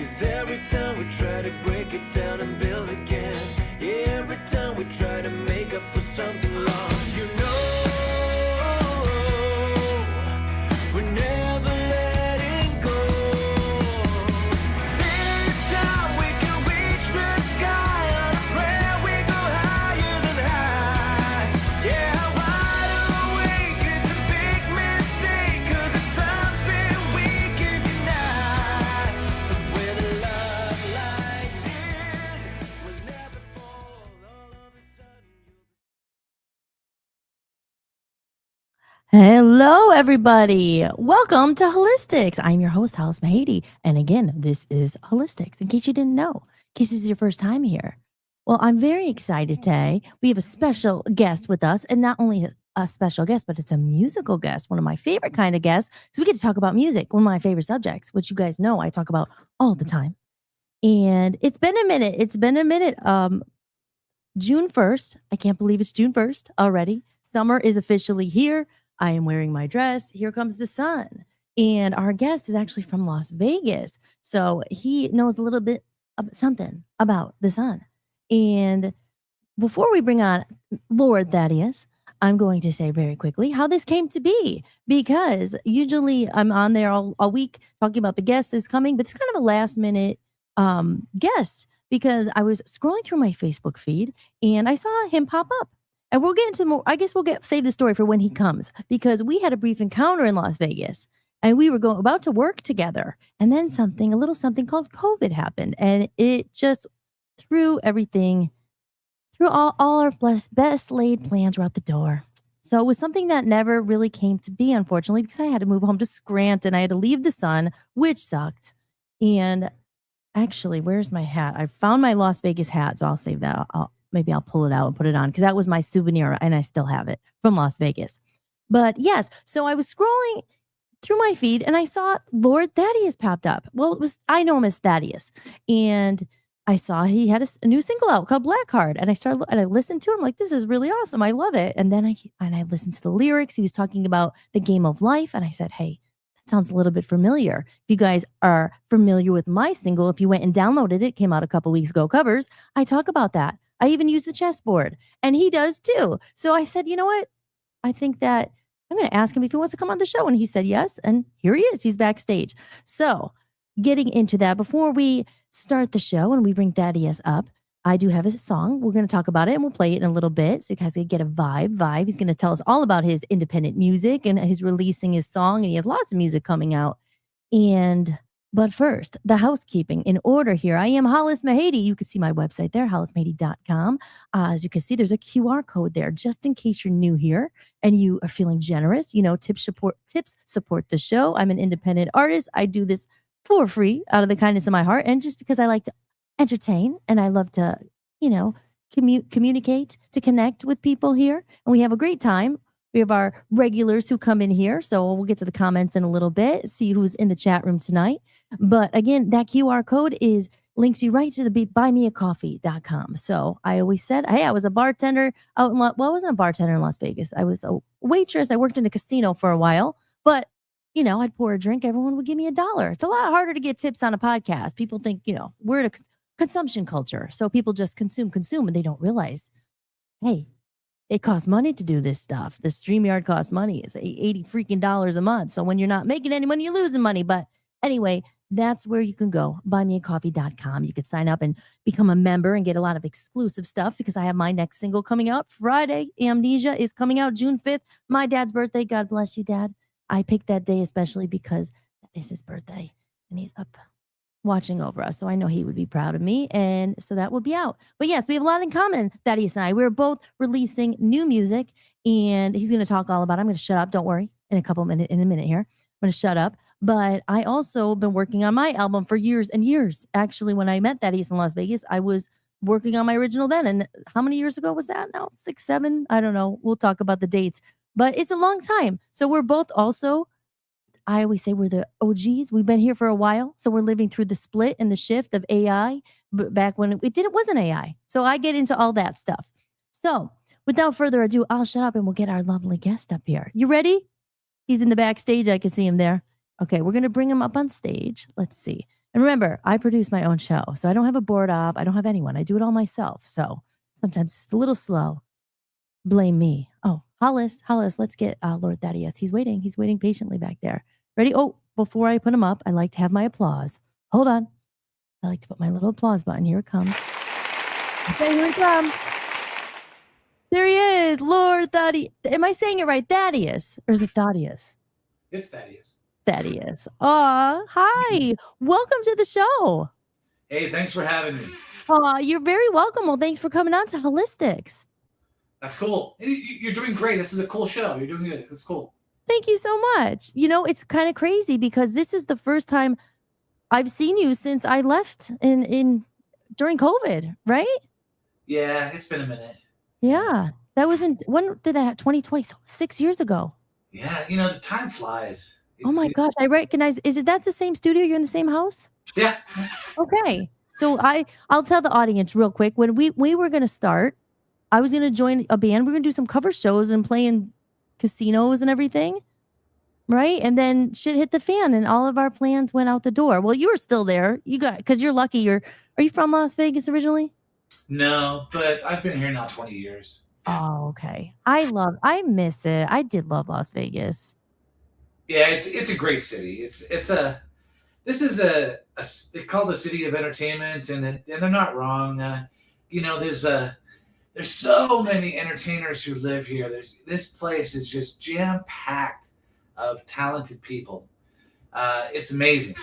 'Cause every time we try to break it down and build again, every time we try to make up for something lost, you know, we're never letting go. This time we can reach the sky on a prayer, we go higher than high. Yeah, wide awake, it's a big mistake, 'cause it's something we can deny. But with a love like this, we'll never fall. All of a sudden Hello, everybody. Welcome to Hollis-tics. I'm your host, Hollis-tics. And again, this is Hollis-tics, in case you didn't know, in case this is your first time here. Well, I'm very excited today. We have a special guest with us, and not only a special guest, but it's a musical guest, one of my favorite kind of guests, because we get to talk about music, one of my favorite subjects, which you guys know I talk about all the time. And it's been a minute. June 1st. I can't believe it's June 1st already. Summer is officially here. I am wearing my dress. Here comes the sun. And our guest is actually from Las Vegas. So he knows a little bit of something about the sun. And before we bring on Lord Thaddeus, I'm going to say very quickly how this came to be, because usually I'm on there all week talking about the guest is coming, but it's kind of a last minute guest, because I was scrolling through my Facebook feed and I saw him pop up. And we'll get into more. I guess save the story for when he comes, because we had a brief encounter in Las Vegas and we were about to work together. And then a little something called COVID happened, and it just threw all our best laid plans were out the door. So it was something that never really came to be, unfortunately, because I had to move home to Scranton. I had to leave the sun, which sucked. And actually, where's my hat? I found my Las Vegas hat, so I'll save that. Maybe I'll pull it out and put it on, because that was my souvenir and I still have it from Las Vegas. But yes, so I was scrolling through my feed and I saw Lord Thaddeus popped up. Well, I know him as Thaddeus. And I saw he had a new single out called Blackheart. And I listened to him like, this is really awesome. I love it. And then I listened to the lyrics. He was talking about the game of life. And I said, hey, that sounds a little bit familiar. If you guys are familiar with my single, if you went and downloaded it, came out a couple weeks ago, Covers, I talk about that. I even use the chessboard, and he does too. So I said, you know what? I think that I'm going to ask him if he wants to come on the show. And he said yes. And here he is. He's backstage. So getting into that, before we start the show and we bring Thaddeus up, I do have a song. We're going to talk about it and we'll play it in a little bit, so you guys can get a vibe. He's going to tell us all about his independent music, and he's releasing his song, and he has lots of music coming out. But first, the housekeeping in order here. I am Hollis Mahady. You can see my website there, hollismahady.com. As you can see, there's a QR code there, just in case you're new here and you are feeling generous. You know, tips support the show. I'm an independent artist. I do this for free out of the kindness of my heart, and just because I like to entertain and I love to, communicate, to connect with people here. And we have a great time. We have our regulars who come in here. So we'll get to the comments in a little bit, see who's in the chat room tonight. But again, that QR code links you right to the buymeacoffee.com. So I always said, hey, I was a bartender I wasn't a bartender in Las Vegas. I was a waitress. I worked in a casino for a while, but I'd pour a drink. Everyone would give me $1. It's a lot harder to get tips on a podcast. People think, we're in a consumption culture. So people just consume, and they don't realize, hey, it costs money to do this stuff. The StreamYard costs money. It's $80 freaking a month. So when you're not making any money, you're losing money. But anyway, that's where you can go. Buymeacoffee.com. You could sign up and become a member and get a lot of exclusive stuff, because I have my next single coming out Friday. Amnesia is coming out June 5th. My dad's birthday. God bless you, Dad. I picked that day especially because that is his birthday and he's up watching over us. So I know he would be proud of me. And so that will be out. But yes, we have a lot in common, Thaddeus and I. We're both releasing new music, and he's going to talk all about it. I'm going to shut up. Don't worry. In a minute here. I'm going to shut up. But I also been working on my album for years and years. Actually, when I met Thaddeus in Las Vegas, I was working on my original then. And how many years ago was that now? 6, 7? I don't know. We'll talk about the dates. But it's a long time. So we're both also, I always say we're the OGs. We've been here for a while. So we're living through the split and the shift of AI. But back when it wasn't AI. So I get into all that stuff. So without further ado, I'll shut up and we'll get our lovely guest up here. You ready? He's in the backstage. I can see him there. Okay, we're going to bring him up on stage. Let's see. And remember, I produce my own show, so I don't have a board op. I don't have anyone. I do it all myself. So sometimes it's a little slow. Blame me. Oh, Hollis, let's get Lord Thaddeus. He's waiting patiently back there. Ready? Oh, before I put him up, I like to have my applause. Hold on. I like to put my little applause button. Here it comes. Okay, here it comes. There he is, Lord Thaddeus. Am I saying it right? Thaddeus, or is it Thaddeus? It's Thaddeus. Thaddeus. Aw, hi. Welcome to the show. Hey, thanks for having me. Aw, you're very welcome. Well, thanks for coming on to Hollis-tics. That's cool. You're doing great. This is a cool show. You're doing good. That's cool. Thank you so much. You know, it's kind of crazy because this is the first time I've seen you since I left in during COVID, right? Yeah, it's been a minute. Yeah. That was when did that 2020? 6 years ago. Yeah, you know, the time flies. Oh my gosh, I recognize. Is it that the same studio? You're in the same house? Yeah. Okay. So I'll tell the audience real quick. When we were gonna start, I was gonna join a band. We were gonna do some cover shows and play in casinos and everything. Right. And then shit hit the fan and all of our plans went out the door. Well, you were still there. Because you're lucky. Are you from Las Vegas originally? No, but I've been here now 20 years. Oh, okay. I miss it. I did love Las Vegas. Yeah, it's a great city. This is they call the city of entertainment, and they're not wrong. You know, there's so many entertainers who live here. This place is just jam packed of talented people. It's amazing.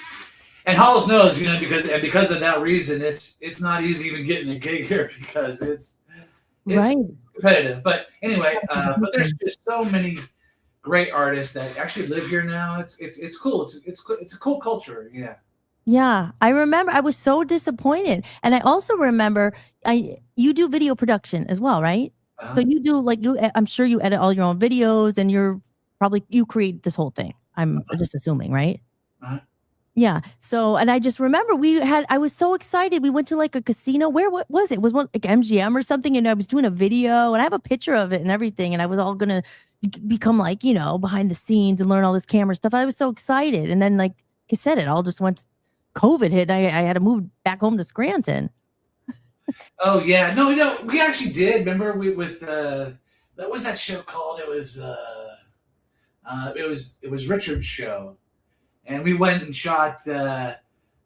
And Hollis knows, you know, because of that reason, it's not easy even getting a gig here because it's right. competitive. But anyway, but there's just so many great artists that actually live here now. It's cool. It's a cool culture. Yeah. Yeah, I remember. I was so disappointed, and I also remember you do video production as well, right? Uh-huh. So you do I'm sure you edit all your own videos, and you create this whole thing. I'm just assuming, right? Uh-huh. Yeah. So, and I just remember I was so excited. We went to like a casino. What was it? It was one like MGM or something. And I was doing a video and I have a picture of it and everything. And I was all going to become like, you know, behind the scenes and learn all this camera stuff. I was so excited. And then like I said, it all just went, COVID hit. I had to move back home to Scranton. Oh yeah. No, we actually did. Remember what was that show called? It was Richard's show. And we went and shot the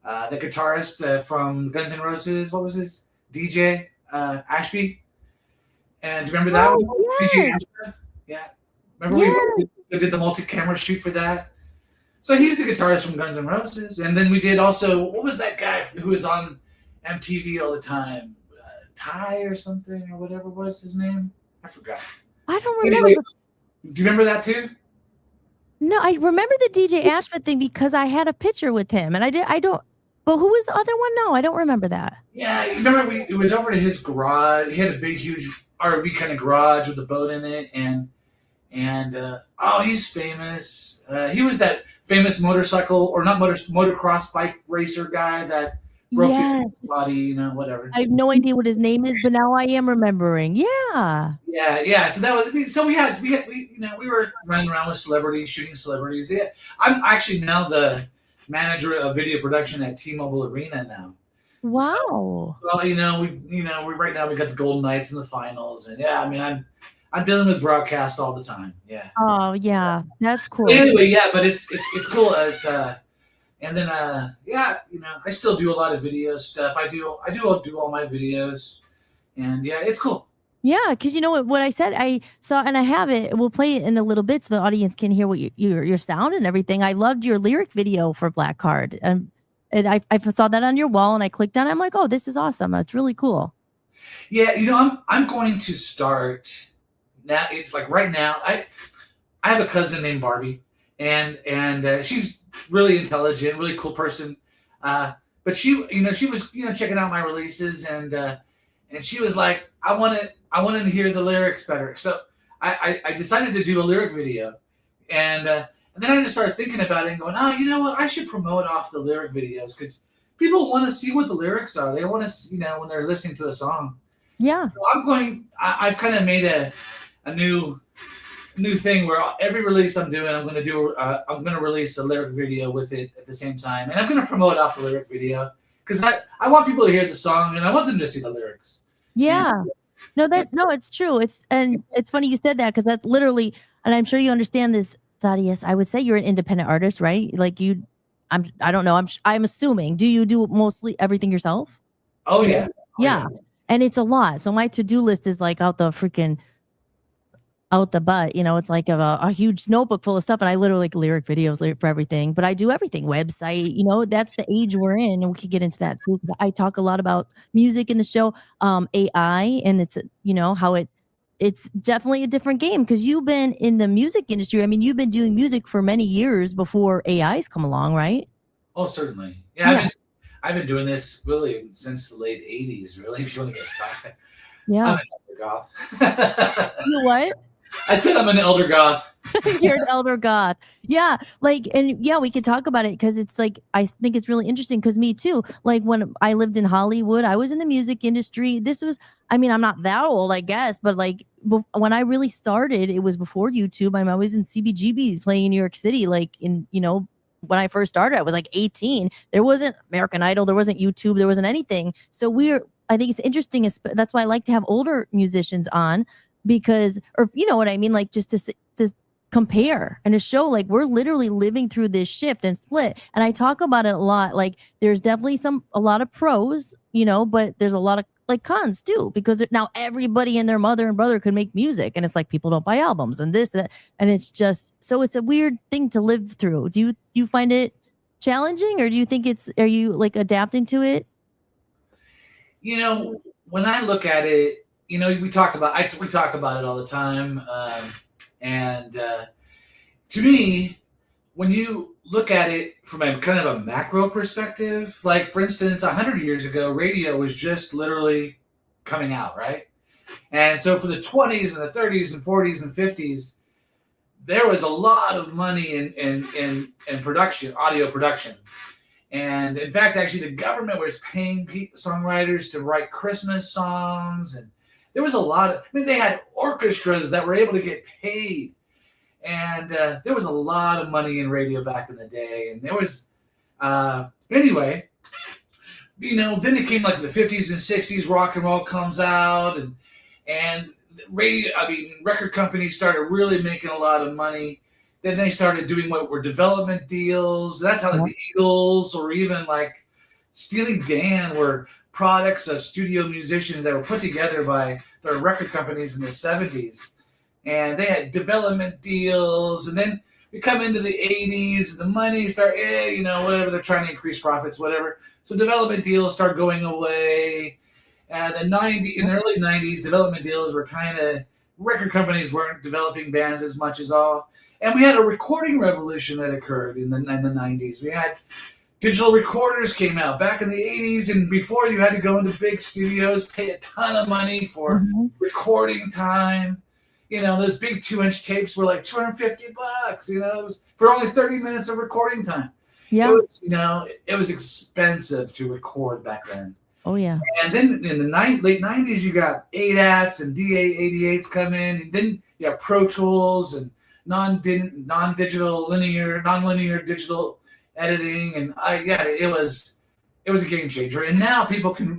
guitarist from Guns N' Roses. What was his? DJ Ashby. And remember that? Oh, yes. DJ Ashby? Yeah. Remember we did the multi-camera shoot for that? So he's the guitarist from Guns N' Roses. And then we did also, what was that guy who was on MTV all the time? Ty or something or whatever was his name? I forgot. I don't remember. Anyway, do you remember that too? No, I remember the DJ Ashby thing because I had a picture with him, and I don't. But who was the other one? No, I don't remember that. Yeah, you remember it was over to his garage. He had a big, huge RV kind of garage with a boat in it, and he's famous. He was that famous motorcycle or not motocross bike racer guy that broke his body, you know, whatever. I have no idea what his name is, but now I am remembering. Yeah. Yeah. So that was we were running around with celebrities, shooting celebrities. Yeah, I'm actually now the manager of video production at T-Mobile Arena now. Wow. So, well, we right now we got the Golden Knights in the finals, and yeah, I mean I'm dealing with broadcast all the time. Yeah. Oh yeah, that's cool. But anyway, yeah, but it's cool. And then I still do a lot of video stuff. I do all my videos, and yeah, it's cool. Yeah, because you know what I said, I saw, and I have it. We'll play it in a little bit so the audience can hear what your sound and everything. I loved your lyric video for Black Card, and I saw that on your wall, and I clicked on it. I'm like, oh, this is awesome. It's really cool. Yeah, I'm going to start now. It's like right now. I have a cousin named Barbie, and she's really intelligent, really cool person. But she was checking out my releases, and she was like, I wanted to hear the lyrics better. So I decided to do a lyric video, and then I just started thinking about it and going, oh, you know what? I should promote off the lyric videos because people want to see what the lyrics are. They want to, when they're listening to the song. Yeah. So I've kind of made a new new thing where every release I'm doing, I'm going to release a lyric video with it at the same time, and I'm going to promote off the lyric video because I want people to hear the song and I want them to see the lyrics. Yeah. And, No, it's true. It's funny you said that because that's literally, and I'm sure you understand this, Thaddeus. I would say you're an independent artist, right? Like I don't know. I'm assuming. Do you do mostly everything yourself? oh yeah, Yeah. And it's a lot. So my to-do list is like out the butt, it's like a huge notebook full of stuff. And I literally like lyric videos for everything, but I do everything website, that's the age we're in. And we could get into that too. I talk a lot about music in the show, AI, and it's, how it's definitely a different game because you've been in the music industry. I mean, you've been doing music for many years before AI's come along, right? Oh, certainly. Yeah. I've been doing this really since the late 80s, really, if you want to get back. Yeah. I'm an elder goth. You what? I said I'm an elder goth. You're an elder goth. Yeah. We could talk about it because it's like, I think it's really interesting because me too. Like when I lived in Hollywood, I was in the music industry. I'm not that old, I guess, but like when I really started, it was before YouTube. I was in CBGBs playing in New York City, when I first started, I was like 18. There wasn't American Idol. There wasn't YouTube. There wasn't anything. So I think it's interesting. That's why I like to have older musicians on because, or you know what I mean? Like just to compare and to show like we're literally living through this shift and split. And I talk about it a lot. Like there's definitely a lot of pros, but there's a lot of like cons too, because now everybody and their mother and brother could make music. And it's like people don't buy albums and this and that. And it's just, so it's a weird thing to live through. Do you find it challenging or do you think are you like adapting to it? When I look at it, we talk about it all the time. And to me, when you look at it from a kind of a macro perspective, like for instance, 100 years ago, radio was just literally coming out, right? And so for the 20s and the 30s and 40s and 50s, there was a lot of money in production, audio production. And in fact, actually, the government was paying songwriters to write Christmas songs. And there was a lot they had orchestras that were able to get paid. And there was a lot of money in radio back in the day. And there was, anyway, then it came like the 50s and 60s, rock and roll comes out. And record companies started really making a lot of money. Then they started doing what were development deals. That's how like the Eagles or even like Steely Dan were products of studio musicians that were put together by their record companies in the 70s. And they had development deals. And then we come into the 80s, the money start, whatever, they're trying to increase profits, whatever. So development deals start going away. And in the early 90s, development deals were kind of, record companies weren't developing bands as much as all. And we had a recording revolution that occurred in the 90s. We had digital recorders came out back in the 80s, and before you had to go into big studios, pay a ton of money for recording time. Those big 2-inch tapes were like $250. It was for only 30 minutes of recording time. Yeah, it was expensive to record back then. Oh yeah. And then in the late 90s, you got ADATs and DA88s come in, and then you have Pro Tools and non-digital nonlinear digital editing, and it was a game changer. And now people can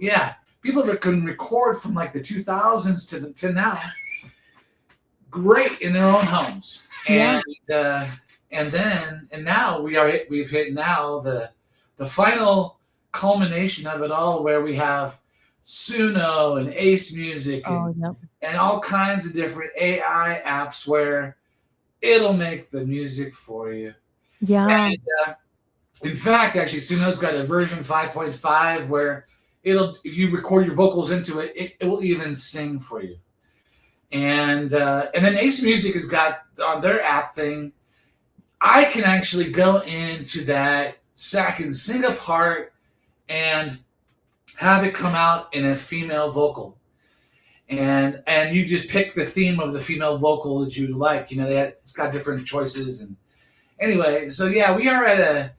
record from like the 2000s to now, great in their own homes. And now we've hit now the final culmination of it all, where we have Suno and Ace Music and all kinds of different AI apps where it'll make the music for you. Yeah. And, in fact, actually, Suno's got a version 5.5 where if you record your vocals into it, it will even sing for you. And then Ace Music has got on their app thing, I can actually go into that, I can sing a part and have it come out in a female vocal. And you just pick the theme of the female vocal that you like. It's got different choices. And anyway, so yeah, we are at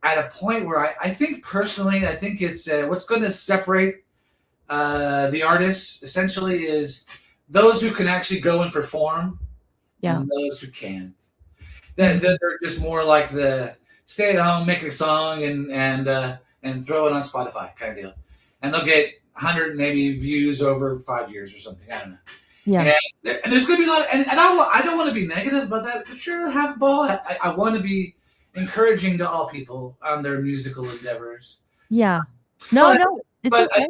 a point where I think personally, I think it's what's going to separate the artists essentially is those who can actually go and perform Yeah. and those who can't. They're just more like the stay at home, make a song, and throw it on Spotify kind of deal, and they'll get 100 maybe views over 5 years or something. I don't know. Yeah. And there's going to be a lot, and I don't want to be negative about that. But sure, have a ball. I want to be encouraging to all people on their musical endeavors. Yeah. No, But- no, it's But okay.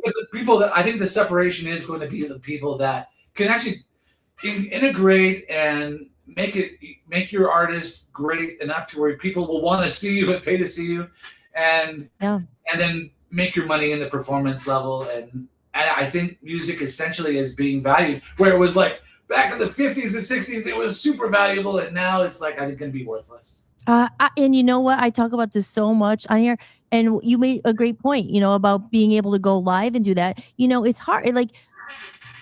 I think the separation is going to be the people that can actually integrate and make your artist great enough to where people will want to see you and pay to see you, and then make your money in the performance level. And I think music essentially is being valued where it was like back in the 50s and 60s it was super valuable, and now it's like I think going to be worthless. And you know what? I talk about this so much on here, and you made a great point, about being able to go live and do that. It's hard. Like,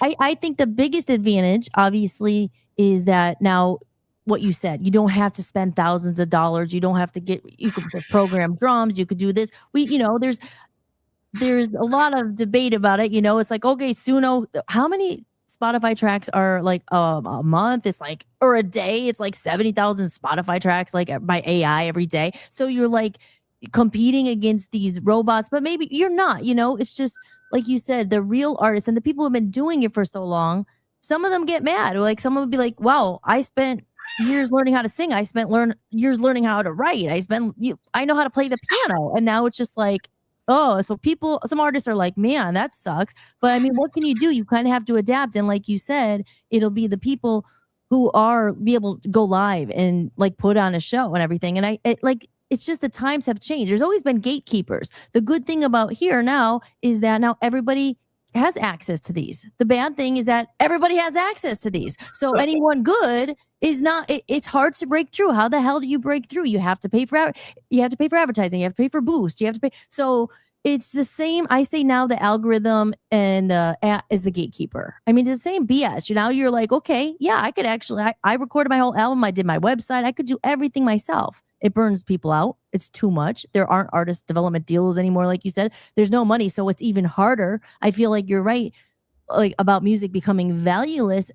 I think the biggest advantage, obviously, is that now what you said, you don't have to spend thousands of dollars. You don't have to you could program drums. You could do this. There's a lot of debate about it. It's like, okay, Suno, how many Spotify tracks are like a month? It's like, or a day, it's like 70,000 Spotify tracks like by AI every day. So you're like competing against these robots, but maybe you're not, it's just like you said, the real artists and the people who have been doing it for so long, some of them get mad. Like someone would be like, wow, I spent years learning how to sing. I spent years learning how to write. I know how to play the piano. And now it's just like, oh, so some artists are like, man, that sucks. But I mean, what can you do? You kind of have to adapt. And like you said, it'll be the people who be able to go live and like put on a show and everything. And it's just the times have changed. There's always been gatekeepers. The good thing about here now is that now everybody has access to these. The bad thing is that everybody has access to these. So anyone good is not, it's hard to break through. How the hell do you break through? You have to pay for advertising. You have to pay for boost. You have to pay. So it's the same. I say now the algorithm and the app is the gatekeeper. I mean, it's the same BS. Now you're like, okay, yeah, I could actually, I recorded my whole album. I did my website. I could do everything myself. It burns people out. It's too much. There aren't artist development deals anymore. Like you said, there's no money. So it's even harder. I feel like you're right. Like about music becoming valueless,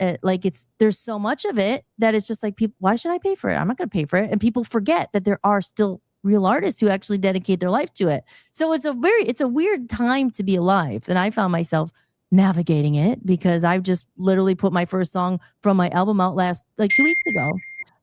there's so much of it that it's just like, people, why should I pay for it? I'm not going to pay for it. And people forget that there are still real artists who actually dedicate their life to it. So it's a weird time to be alive. And I found myself navigating it because I've just literally put my first song from my album out 2 weeks ago.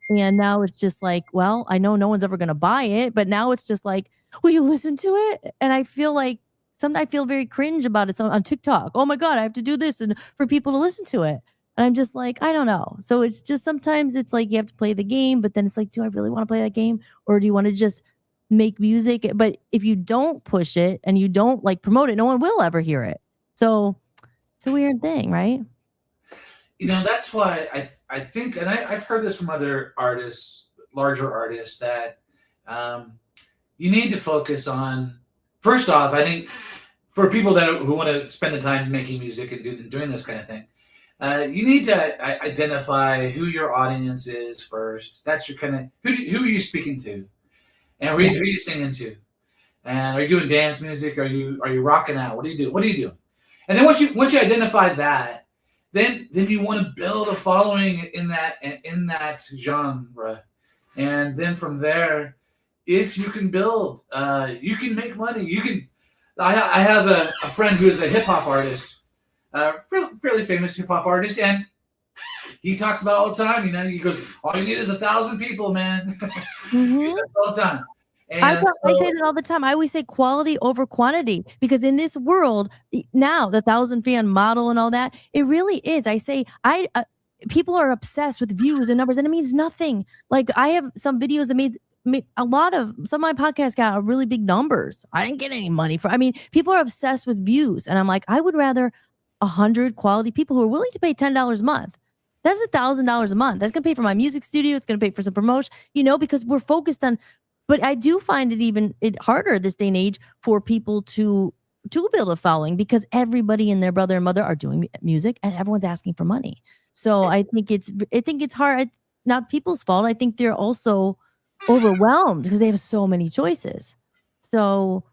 And now it's just like, well, I know no one's ever going to buy it, but now it's just like, will you listen to it? And I feel like sometimes I feel very cringe about it on TikTok. Oh my God, I have to do this and for people to listen to it. And I'm just like, I don't know. So it's just sometimes it's like you have to play the game, but then it's like, do I really want to play that game? Or do you want to just make music? But if you don't push it and you don't like promote it, no one will ever hear it. So it's a weird thing, right? That's why I think, and I've heard this from other artists, larger artists, that you need to focus on, first off, I think for people who want to spend the time making music and doing this kind of thing, you need to identify who your audience is first. That's your kind of, who are you speaking to? And who are you singing to? And are you doing dance music? Are you rocking out? What do you do? What are you doing? And then once you identify that, then you want to build a following in that genre, and then from there, if you can build, you can make money. You can. I have a friend who is a hip hop artist, fairly famous hip hop artist, and he talks about all the time. He goes, "All you need is 1,000 people, man." Mm-hmm. He says all the time. I say that all the time. I always say quality over quantity, because in this world now, the 1,000 fan model and all that, it really is. I say people are obsessed with views and numbers, and it means nothing. Like I have some videos that made some of my podcasts got really big numbers. I didn't get any money for. I mean, people are obsessed with views, and I'm like, I would rather 100 quality people who are willing to pay $10 a month. That's $1,000 a month. That's gonna pay for my music studio. It's gonna pay for some promotion. Because we're focused on. But I do find it harder this day and age for people to build a following, because everybody and their brother and mother are doing music and everyone's asking for money. So I think it's hard. Not people's fault. I think they're also overwhelmed because they have so many choices. So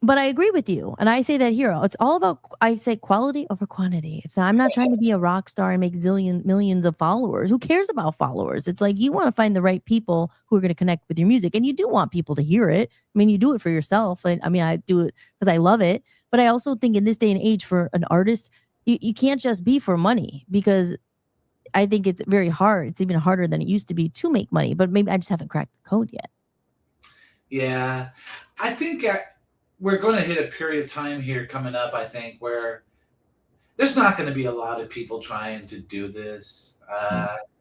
But I agree with you. And I say that here. It's all about, I say quality over quantity. I'm not trying to be a rock star and make millions of followers. Who cares about followers? It's like you want to find the right people who are going to connect with your music. And you do want people to hear it. I mean, you do it for yourself. And I mean, I do it because I love it. But I also think in this day and age for an artist, you can't just be for money, because I think it's very hard. It's even harder than it used to be to make money. But maybe I just haven't cracked the code yet. Yeah. I think we're going to hit a period of time here coming up, I think, where there's not going to be a lot of people trying to do this,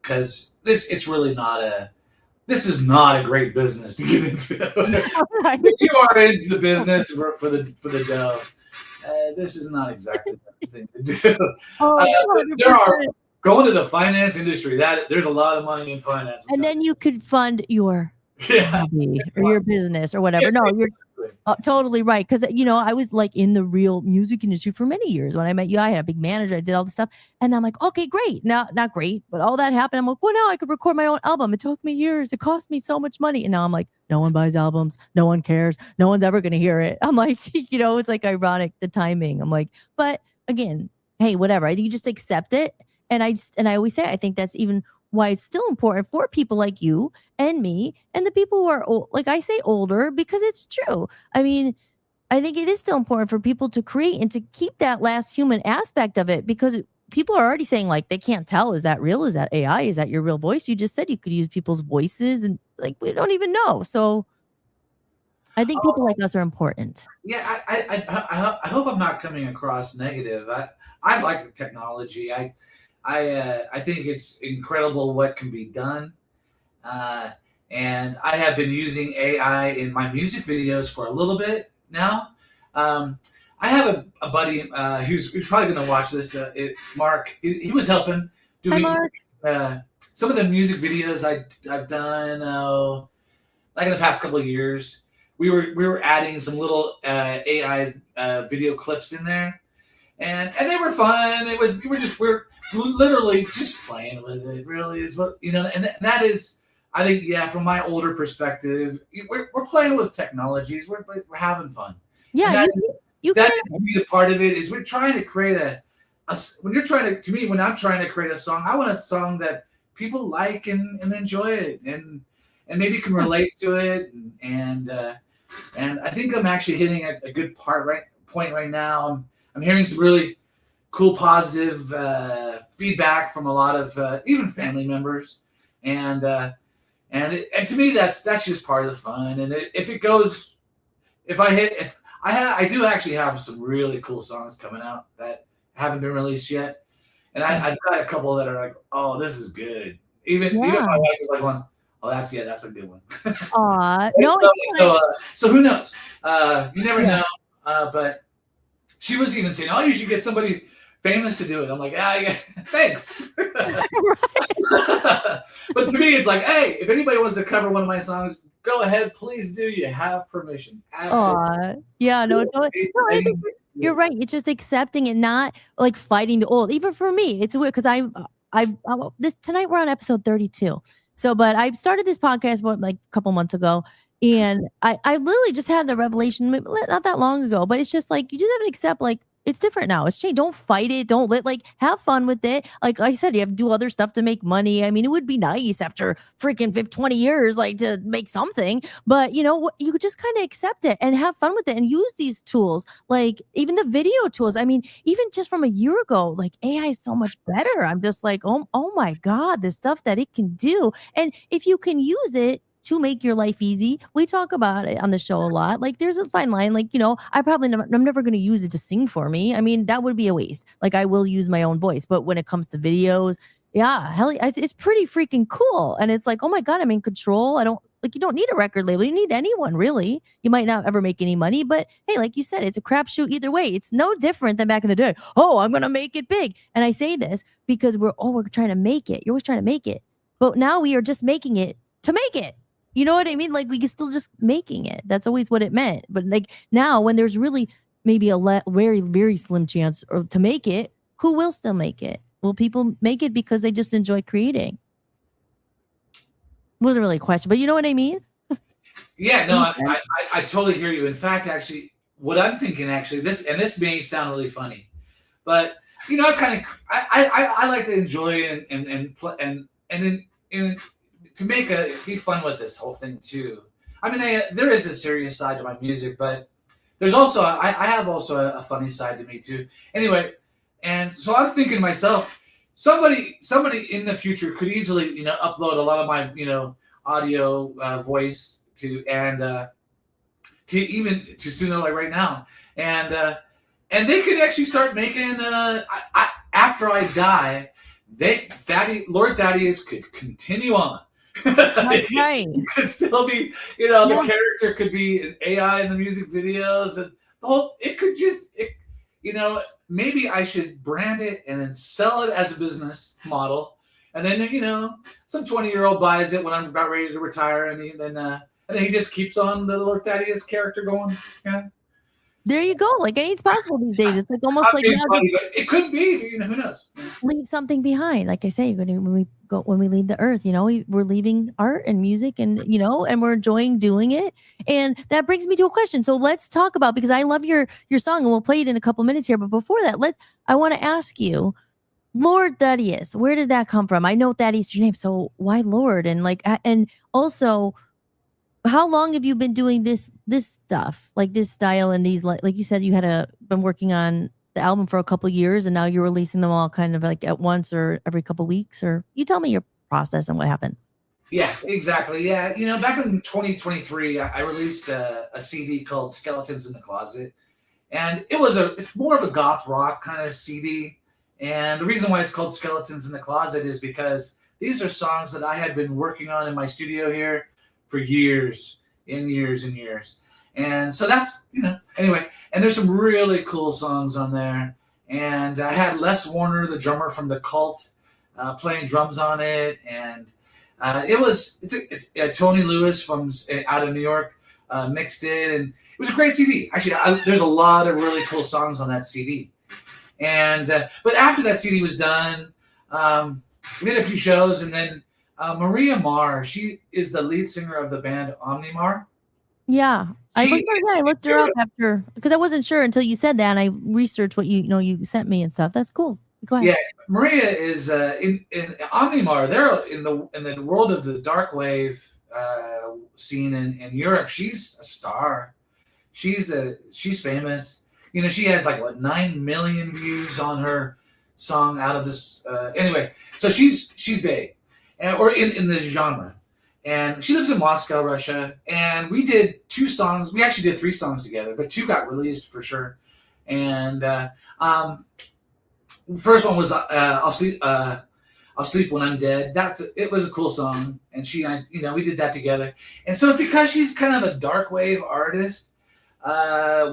because it's really this is not a great business to get into. Right. If you are into the business for the dough, this is not exactly the thing to do. There are going to the finance industry. That there's a lot of money in finance, and then you could fund your yeah, hobby or your business or whatever. No, you're totally right. Because, I was like in the real music industry for many years. When I met you, I had a big manager. I did all this stuff. And I'm like, okay, great. Now, not great, but all that happened. I'm like, well, now I could record my own album. It took me years. It cost me so much money. And now I'm like, no one buys albums. No one cares. No one's ever going to hear it. I'm like, it's like ironic, the timing. I'm like, but again, hey, whatever. I think you just accept it. And I always say, I think that's even why it's still important for people like you and me and the people who are old, like I say older, because it's true. I mean, I think it is still important for people to create and to keep that last human aspect of it, because people are already saying like they can't tell, is that real? Is that AI? Is that your real voice? You just said you could use people's voices, and like we don't even know. So I think people like us are important. Yeah, I hope I'm not coming across negative. I like the technology. I think it's incredible what can be done. And I have been using AI in my music videos for a little bit now. I have a buddy who's probably going to watch this, Mark. He was helping doing some of the music videos I've done like in the past couple of years. We were adding some little AI video clips in there. And they were fun. We're literally just playing with it. Really is what and that is, I think, yeah. From my older perspective, we're playing with technologies. We're having fun. Yeah, you that can be the part of it. Is we're trying to create when you're trying to me when I'm trying to create a song, I want a song that people like and enjoy it and maybe can relate to it and I think I'm actually hitting a good point right now. I'm hearing some really cool, positive feedback from a lot of even family members, and to me that's just part of the fun. And I do actually have some really cool songs coming out that haven't been released yet, and I've got a couple that are like, oh, this is good. Even my wife is like one, oh, that's a good one. Aw, no. So who knows? You never know, but. She was even saying, "Oh, you should get somebody famous to do it." I'm like, yeah, thanks. But to me, it's like, hey, if anybody wants to cover one of my songs, go ahead, please do. You have permission. Absolutely. Yeah, no, I think you're right. It's just accepting it, not like fighting the old. Even for me, it's weird because tonight we're on episode 32. So, but I started this podcast like a couple months ago. And I literally just had a revelation not that long ago, but it's just like, you just have to accept, like, it's different now. It's changed. Don't fight it. Don't have fun with it. Like I said, you have to do other stuff to make money. I mean, it would be nice after freaking 20 years, like to make something, but you could just kind of accept it and have fun with it and use these tools. Like even the video tools. I mean, even just from a year ago, like AI is so much better. I'm just like, oh my God, the stuff that it can do. And if you can use it to make your life easy. We talk about it on the show a lot. Like there's a fine line. Like, I'm never going to use it to sing for me. I mean, that would be a waste. Like I will use my own voice, but when it comes to videos, yeah, hell, it's pretty freaking cool. And it's like, oh my God, I'm in control. You don't need a record label. You need anyone really. You might not ever make any money, but hey, like you said, it's a crapshoot either way. It's no different than back in the day. Oh, I'm going to make it big. And I say this because we're trying to make it. You're always trying to make it. But now we are just making it to make it. You know what I mean? Like we can still just making it. That's always what it meant. But like now when there's really maybe a very, very slim chance to make it, who will still make it? Will people make it because they just enjoy creating? Wasn't really a question, but you know what I mean? Yeah, no, I totally hear you. In fact, actually, what I'm thinking actually, this may sound really funny, but you know, I like to enjoy and to be fun with this whole thing too. I mean, there is a serious side to my music, but there's also I have also a funny side to me too. Anyway, and so I'm thinking to myself, somebody in the future could easily upload a lot of my audio voice to Suno like right now, and they could actually start making after I die, Lord Thaddeus could continue on. That's right. It could still be, the character could be an AI in the music videos, and the whole. It could maybe I should brand it and then sell it as a business model, and then some 20-year-old buys it when I'm about ready to retire, and then he just keeps on the Lord Thaddeus character going. Yeah. There you go. Like, it's possible these days. It's like almost like now funny, but it could be. Who knows? Leave something behind. Like I say, when we leave the earth, we're leaving art and music, and and we're enjoying doing it. And that brings me to a question. So let's talk about, because I love your song, and we'll play it in a couple minutes here. But before that, I want to ask you, Lord Thaddeus, where did that come from? I know Thaddeus is your name, so why Lord? And also, how long have you been doing this stuff, like this style, and these, like you said, you had been working on the album for a couple of years, and now you're releasing them all kind of like at once or every couple of weeks? Or you tell me your process and what happened. Yeah, exactly. Yeah, back in 2023, I released a CD called Skeletons in the Closet, and it's more of a goth rock kind of CD. And the reason why it's called Skeletons in the Closet is because these are songs that I had been working on in my studio here for years and years and years. And so that's, anyway, and there's some really cool songs on there. And I had Les Warner, the drummer from The Cult, playing drums on it. And it's Tony Lewis from out of New York mixed it. And it was a great CD. Actually, there's a lot of really cool songs on that CD. And, but after that CD was done, we did a few shows, and then Maria Mar, she is the lead singer of the band OMNIMAR. Yeah, I looked her up after, because I wasn't sure until you said that, and I researched what you sent me and stuff. That's cool. Go ahead. Yeah, Maria is in OMNIMAR. They're in the world of the dark wave scene in Europe. She's a star. She's famous. She has 9 million views on her song out of this. Anyway, so she's big. Or in this genre. And she lives in Moscow, Russia. And we did 2 songs. We actually did 3 songs together, but 2 got released for sure. And first one was I'll Sleep When I'm Dead. It was a cool song. And she and I, we did that together. And so because she's kind of a dark wave artist,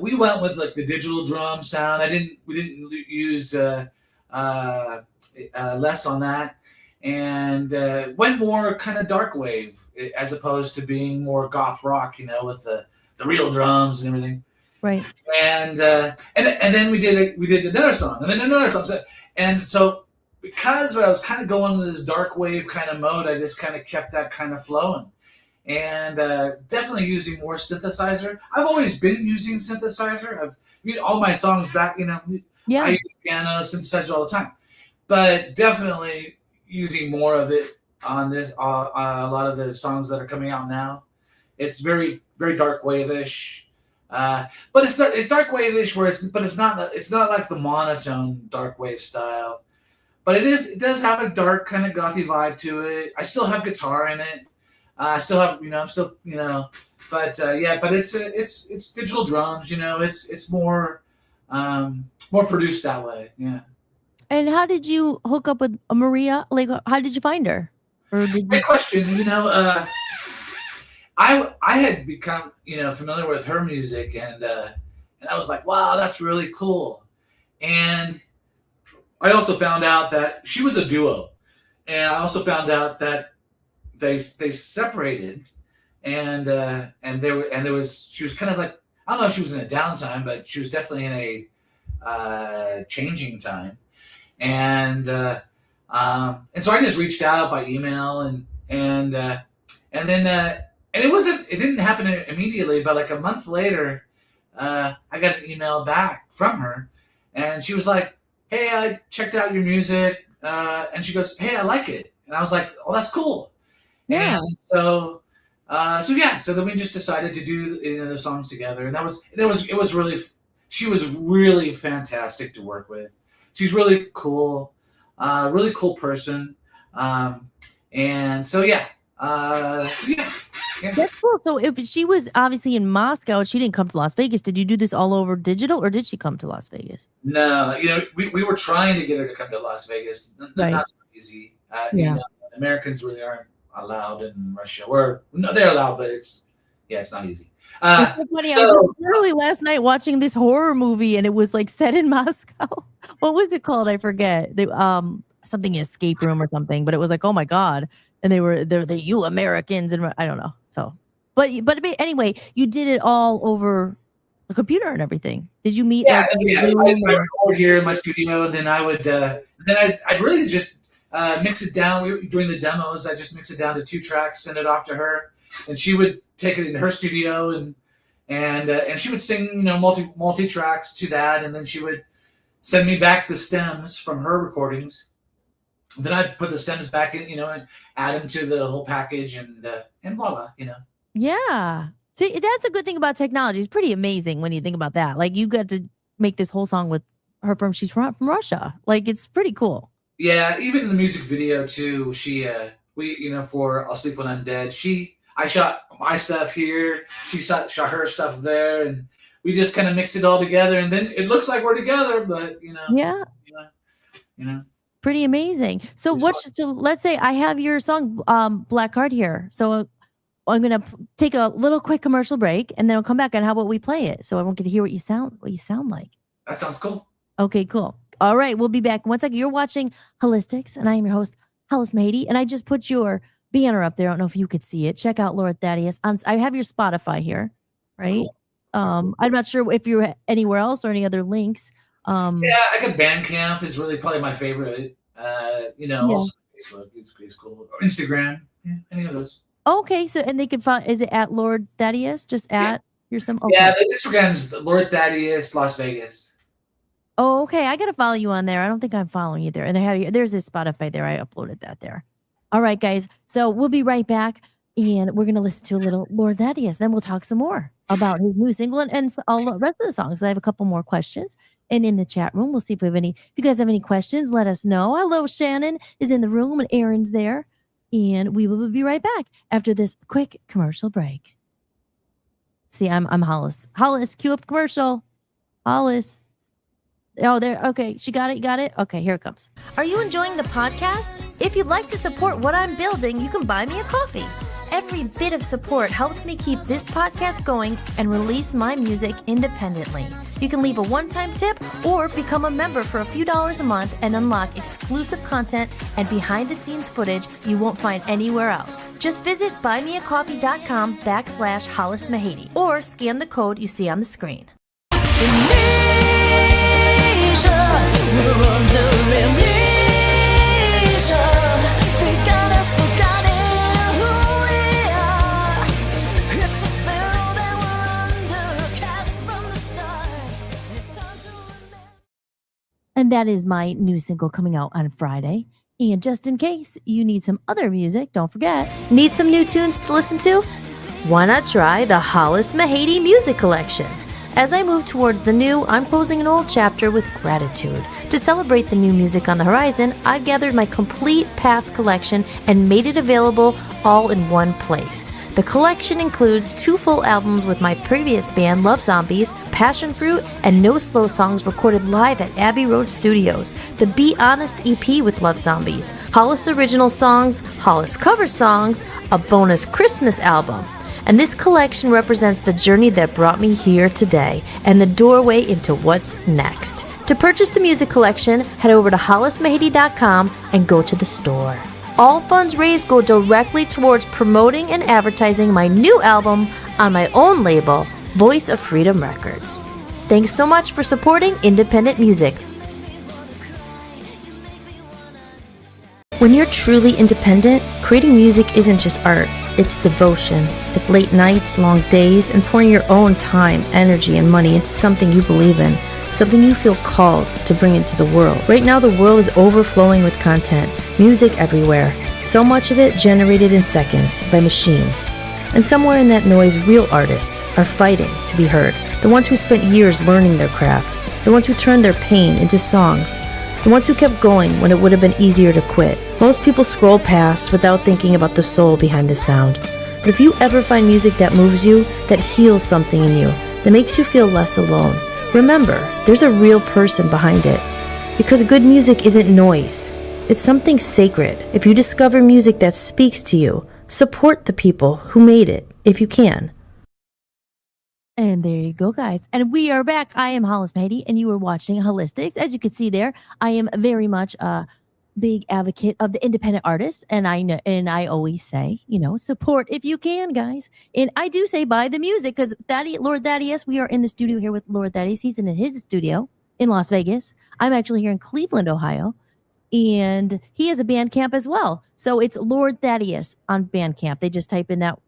we went with the digital drum sound. We didn't use less on that. And went more kind of dark wave as opposed to being more goth rock, with the real drums and everything. Right. And then we did another song, and then another song. And so because I was kind of going in this dark wave kind of mode, I just kind of kept that kind of flowing, and definitely using more synthesizer. I've always been using synthesizer. All my songs back, I use piano, synthesizer all the time, but definitely using more of it on this a lot of the songs that are coming out now. It's very, very dark wave-ish, but it's dark wave-ish it's not like the monotone dark wave style, but it does have a dark kind of gothy vibe to it. I still have guitar in it. I still have but it's digital drums. It's more produced that way. Yeah. And how did you hook up with Maria? How did you find her? Great question. I had become familiar with her music, and I was like, wow, that's really cool. And I also found out that she was a duo, and I also found out that they separated, and she was kind of like, I don't know if she was in a downtime, but she was definitely in a changing time. And so I just reached out by email, and then it didn't happen immediately, but a month later, I got an email back from her, and she was like, "Hey, I checked out your music," and she goes, "Hey, I like it," and I was like, "Oh, that's cool." Yeah. And so then we just decided to do the songs together, and it was really, she was really fantastic to work with. She's really cool person, and yeah. That's cool. So if she was obviously in Moscow and she didn't come to Las Vegas, did you do this all over digital or did she come to Las Vegas? No, we were trying to get her to come to Las Vegas. Right. Not so easy. Yeah. Americans really aren't allowed in Russia. No, they're allowed, but it's not easy. It's so funny. I was literally last night watching this horror movie and it was like set in Moscow. What was it called? I forget. Something escape room or something, but it was like, oh my God. And they're you Americans and I don't know. So, but anyway, you did it all over the computer and everything. Did you meet? Yeah, I record here in my studio, and then I'd really just mix it down. During the demos, I just mix it down to 2 tracks, send it off to her, and she would take it in her studio and she would sing multi tracks to that, and then she would send me back the stems from her recordings. Then I'd put the stems back in, and add them to the whole package, and voila, Yeah. See, that's a good thing about technology. It's pretty amazing when you think about that. Like you got to make this whole song with her she's from Russia. Like it's pretty cool. Yeah, even in the music video too, for I'll Sleep When I'm Dead, I shot my stuff here, she shot her stuff there, and we just kind of mixed it all together, and then it looks like we're together, but Yeah. Pretty amazing. So let's say I have your song Black Card here. So I'm going to take a little quick commercial break and then I'll come back and how about we play it so everyone can hear what you sound like. That sounds cool. Okay, cool. All right, we'll be back. One second. You're watching Hollis-tics and I am your host, Hollis Mahady, and I just put your banner up there. I don't know if you could see it. Check out Lord Thaddeus. I have your Spotify here, right? Cool. I'm not sure if you're anywhere else or any other links. Yeah, I got Bandcamp is really probably my favorite. Also Facebook is cool. Or Instagram, any of those. Okay, so and they can find. Is it at Lord Thaddeus? Just at your some. Okay. Yeah, the Instagram's Lord Thaddeus Las Vegas. Oh, okay. I gotta follow you on there. I don't think I'm following you there. And I have there's this Spotify there. I uploaded that there. All right, guys. So we'll be right back, and we're gonna listen to a little Lord Thaddeus. Then we'll talk some more about his new single and all the rest of the songs. I have a couple more questions. And in the chat room, we'll see if we have any. If you guys have any questions, let us know. Hello, Shannon is in the room and Aaron's there. And we will be right back after this quick commercial break. See, I'm Hollis. Hollis, cue up the commercial. Hollis. Oh, there. Okay, she got it. You got it? Okay, here it comes. Are you enjoying the podcast? If you'd like to support what I'm building, you can buy me a coffee. Every bit of support helps me keep this podcast going and release my music independently. You can leave a one-time tip or become a member for a few dollars a month and unlock exclusive content and behind-the-scenes footage you won't find anywhere else. Just visit buymeacoffee.com/Hollis Mahady or scan the code you see on the screen. And that is my new single coming out on Friday. And just in case you need some other music, don't forget, need some new tunes to listen to? Why not try the Hollis Mahady Music Collection? As I move towards the new, I'm closing an old chapter with gratitude. To celebrate the new music on the horizon, I've gathered my complete past collection and made it available all in one place. The collection includes 2 full albums with my previous band, Love Zombies, Passion Fruit, and No Slow songs recorded live at Abbey Road Studios, the Be Honest EP with Love Zombies, Hollis original songs, Hollis cover songs, a bonus Christmas album. And this collection represents the journey that brought me here today and the doorway into what's next. To purchase the music collection, head over to hollismahady.com and go to the store. All funds raised go directly towards promoting and advertising my new album on my own label, Voice of Freedom Records. Thanks so much for supporting independent music. When you're truly independent, creating music isn't just art. It's devotion. It's late nights, long days, and pouring your own time, energy, and money into something you believe in, something you feel called to bring into the world. Right now, the world is overflowing with content, music everywhere, so much of it generated in seconds by machines. And somewhere in that noise, real artists are fighting to be heard. The ones who spent years learning their craft, the ones who turned their pain into songs, the ones who kept going when it would have been easier to quit. Most people scroll past without thinking about the soul behind the sound. But if you ever find music that moves you, that heals something in you, that makes you feel less alone, remember, there's a real person behind it. Because good music isn't noise. It's something sacred. If you discover music that speaks to you, support the people who made it, if you can. And there you go, guys. And we are back. I am Hollis-tics, and you are watching Hollis-tics. As you can see there, I am very much a big advocate of the independent artists. And I know, and I always say, support if you can, guys. And I do say buy the music, because Lord Thaddeus, we are in the studio here with Lord Thaddeus. He's in his studio in Las Vegas. I'm actually here in Cleveland, Ohio. And he has a Bandcamp as well. So it's Lord Thaddeus on Bandcamp. They just type in that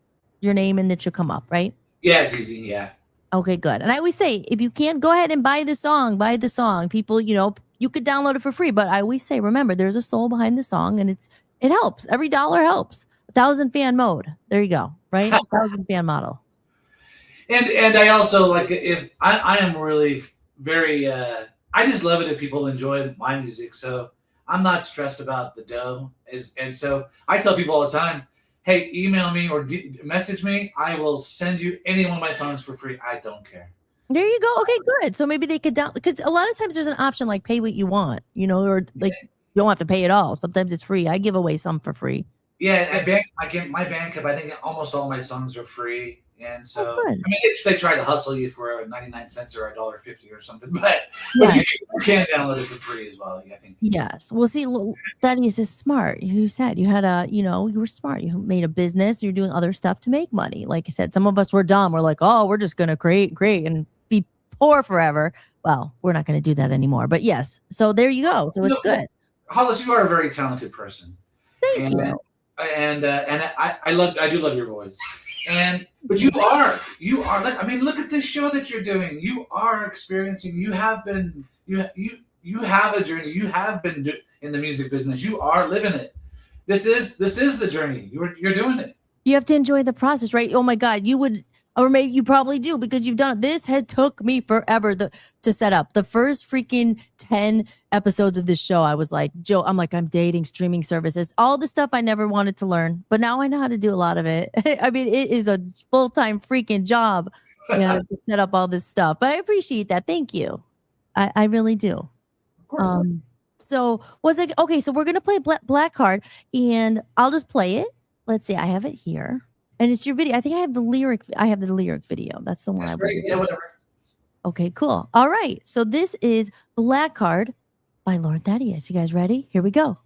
your name and it should come up, right? Yeah, it's easy. Yeah. Okay, good. And I always say, if you can, go ahead and buy the song. Buy the song. People, you could download it for free. But I always say, remember, there's a soul behind the song, and it helps. Every dollar helps. 1,000 fan mode. There you go. Right? 1,000 fan model. And I also if I am really very I just love it if people enjoy my music. So I'm not stressed about the dough. And so I tell people all the time, hey, email me or message me. I will send you any one of my songs for free. I don't care. There you go. Okay, good. So maybe they could because a lot of times there's an option like pay what you want, or like you don't have to pay it all. Sometimes it's free. I give away some for free. Yeah, my Bandcamp, I think almost all my songs are free. And so, good. They try to hustle you for 99 cents or $1.50 or something, but you can download it for free as well. I think. Yes. Well, see, Thaddeus is smart. You said you had you were smart. You made a business. You're doing other stuff to make money. Like I said, some of us were dumb. We're like, oh, we're just going to create and be poor forever. Well, we're not going to do that anymore. But yes. So there you go. So it's good. Hollis, you are a very talented person. Thank you. And I do love your voice. But you are look at this show that you're doing. You are experiencing. You have a journey. You have been in the music business. You are living it. This is the journey. You're doing it. You have to enjoy the process, right? Oh my God, you would, or maybe you probably do because you've done it. This had took me forever to set up. The first freaking 10 episodes of this show, I was like, Joe, I'm dating streaming services, all the stuff I never wanted to learn, but now I know how to do a lot of it. I mean, it is a full-time freaking job to set up all this stuff, but I appreciate that. Thank you. I really do. So was it okay? So we're gonna play Black Card, and I'll just play it. Let's see. I have it here. And it's your video. I think I have the lyric. I have the lyric video. That's the one. Yeah, whatever. Okay, cool. All right. So this is Black Card by Lord Thaddeus. You guys ready? Here we go.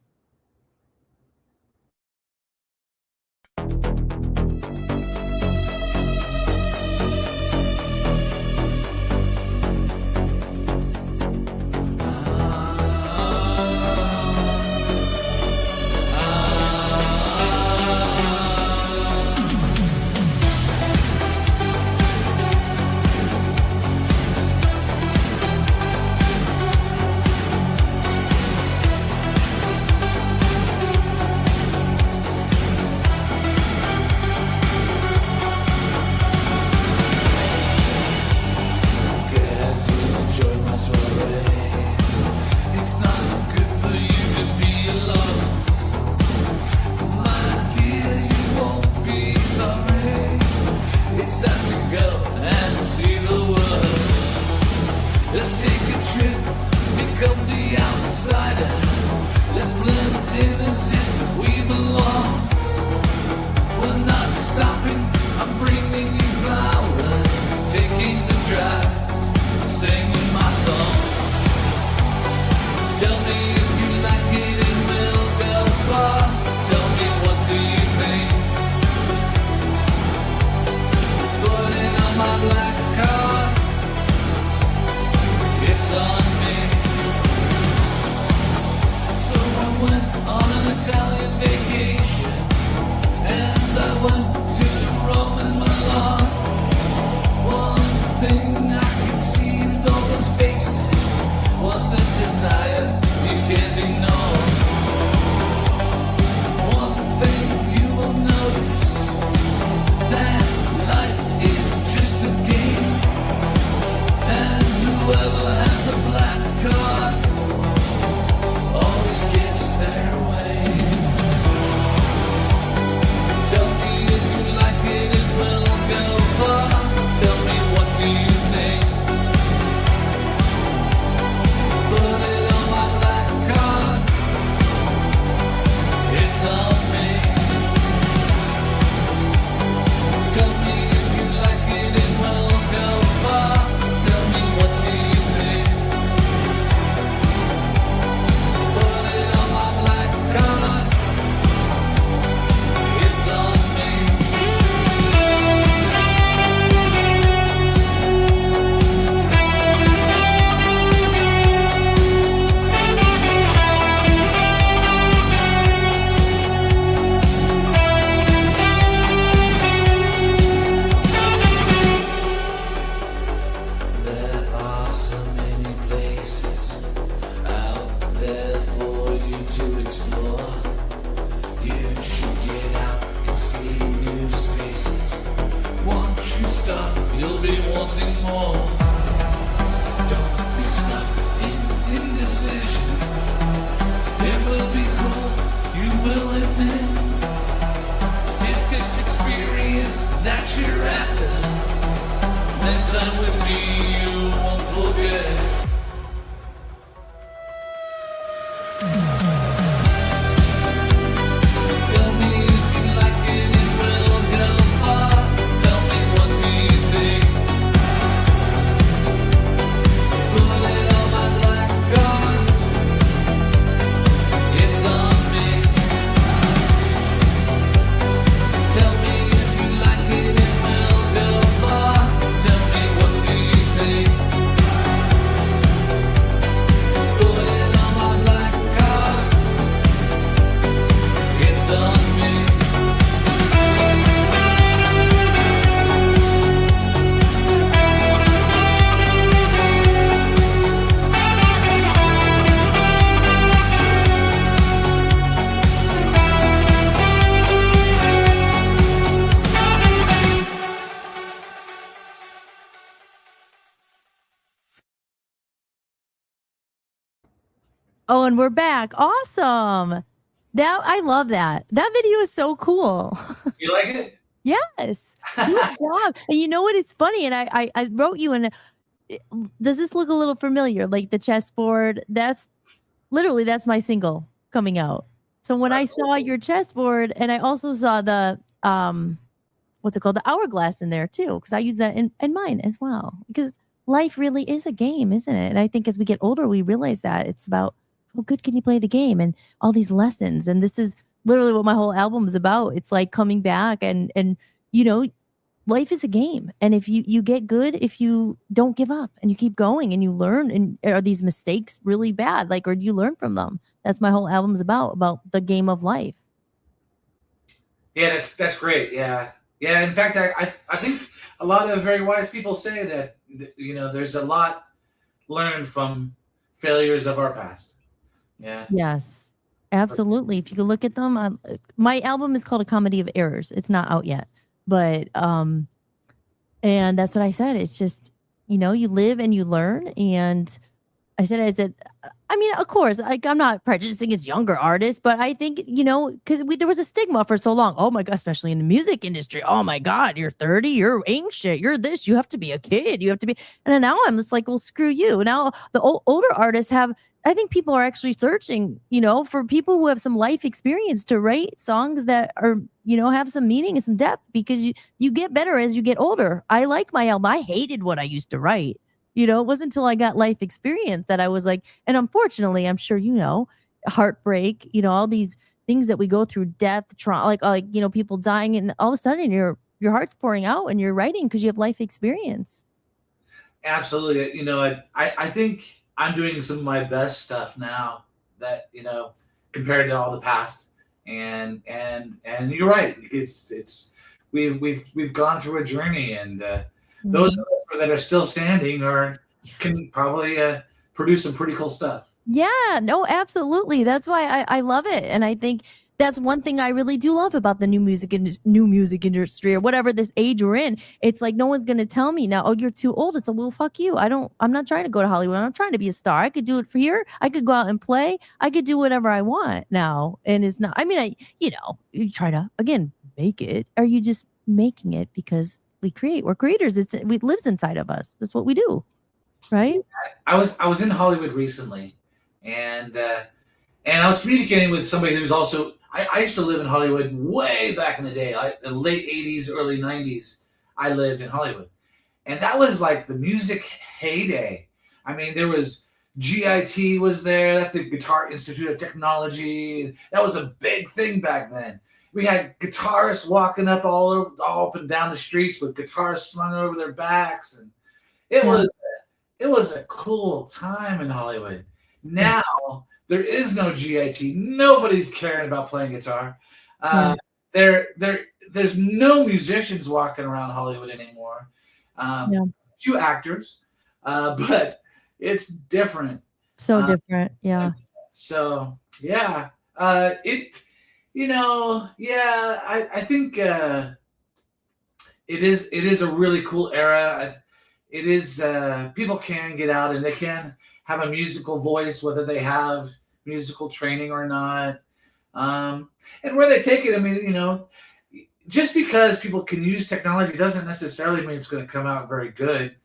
anymore. Don't be stuck in indecision. It will be cool, you will admit. If it's experience that you're after, then time with me you won't forget. Tell me if you like it, it will go far. Tell me what do you think. Put it on my black card. It's on me. Tell me if you like it, it will go far. Tell me what do you think. Put it on my black card. It's on me. Oh, and we're back. Awesome. That I love that. That video is so cool. You like it? Yes. Good job. And you know what? It's funny. And I wrote you and does this look a little familiar? Like the chessboard? That's my single coming out. So when I saw your chessboard, and I also saw the what's it called? The hourglass in there too, because I use that in mine as well. Because life really is a game, isn't it? And I think as we get older, we realize that it's about how good can you play the game and all these lessons. And this is literally what my whole album is about. It's like coming back and you know, life is a game. And if you get good, if you don't give up and you keep going and you learn, and are these mistakes really bad? Like, or do you learn from them? That's my whole album's about the game of life. Yeah, that's great. Yeah. Yeah. In fact, I think a lot of very wise people say that, you know, there's a lot learned from failures of our past. Yeah. Yes, absolutely. If you can look at them, my album is called A Comedy of Errors. It's not out yet, but and that's what I said. It's just, you know, you live and you learn. And I said, I mean, of course, like, I'm not prejudiced against younger artists, but I think, you know, because there was a stigma for so long. Oh my God, especially in the music industry. Oh my God, you're 30, you're ancient, you're this, you have to be a kid, you have to be. And then now I'm just like, well, screw you. Now the older artists have, I think people are actually searching, you know, for people who have some life experience to write songs that are, you know, have some meaning and some depth, because you get better as you get older. I like my album. I hated what I used to write. You know, it wasn't until I got life experience that I was like, and unfortunately, I'm sure you know, heartbreak, you know, all these things that we go through, death, trauma, like you know, people dying, and all of a sudden your heart's pouring out and you're writing because you have life experience. Absolutely. You know, I think I'm doing some of my best stuff now, that, you know, compared to all the past. And you're right. It's we've gone through a journey, and those of us that are still standing can probably produce some pretty cool stuff. Yeah, no, absolutely. That's why I love it. And I think that's one thing I really do love about the new music industry, or whatever this age we're in. It's like no one's gonna tell me now, oh, you're too old. It's like, well, fuck you. I'm not trying to go to Hollywood. I'm trying to be a star. I could do it for here. I could go out and play. I could do whatever I want now. And it's not, I mean, you know, you try to again make it. Are you just making it because we create? We're creators. It lives inside of us. That's what we do. Right? I was in Hollywood recently, and I was communicating with somebody who's also. I used to live in Hollywood way back in the day, the late '80s, early '90s. I lived in Hollywood, and that was like the music heyday. I mean, there was GIT was there. That's the Guitar Institute of Technology. That was a big thing back then. We had guitarists walking up all up and down the streets with guitars slung over their backs, and it was a cool time in Hollywood. Now there is no GIT. Nobody's caring about playing guitar. There's no musicians walking around Hollywood anymore. Few actors, but it's different. So different. Yeah. So yeah, you know, yeah, I think it is a really cool era. it is people can get out and they can have a musical voice, whether they have musical training or not. And where they take it, I mean, just because people can use technology doesn't necessarily mean it's going to come out very good.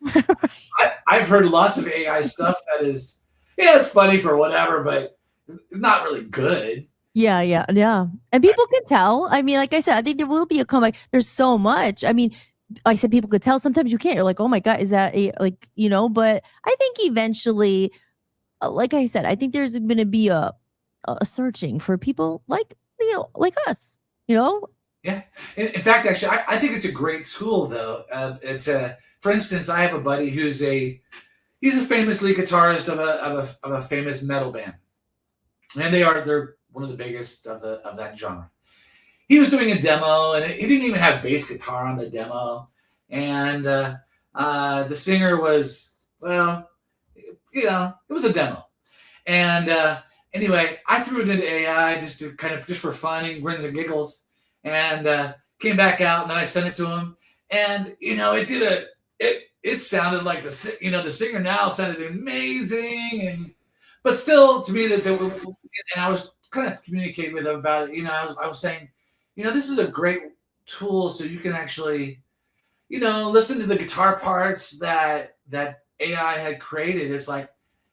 I've heard lots of AI stuff that is, yeah, it's funny for whatever, but it's not really good. Yeah, yeah, yeah. And people can tell. I mean, like I said, I think there will be a comeback. There's so much. I mean, I said people could tell. Sometimes you can't. You're like, oh my God, is that like, but I think eventually, like I said, I think there's going to be a searching for people like, like us, Yeah. In fact, actually, I think it's a great tool, though. For instance, I have a buddy he's a famous lead guitarist of a famous metal band, and they're one of the biggest of that genre. He was doing a demo, and he didn't even have bass guitar on the demo, and the singer was, well, it was a demo, and anyway, I threw it into AI just for fun and grins and giggles, and came back out, and then I sent it to him, and it sounded like the singer now sounded amazing, but still to me and I was kind of communicating with him about it. I was saying, this is a great tool, so you can actually, listen to the guitar parts that AI had created. It's like,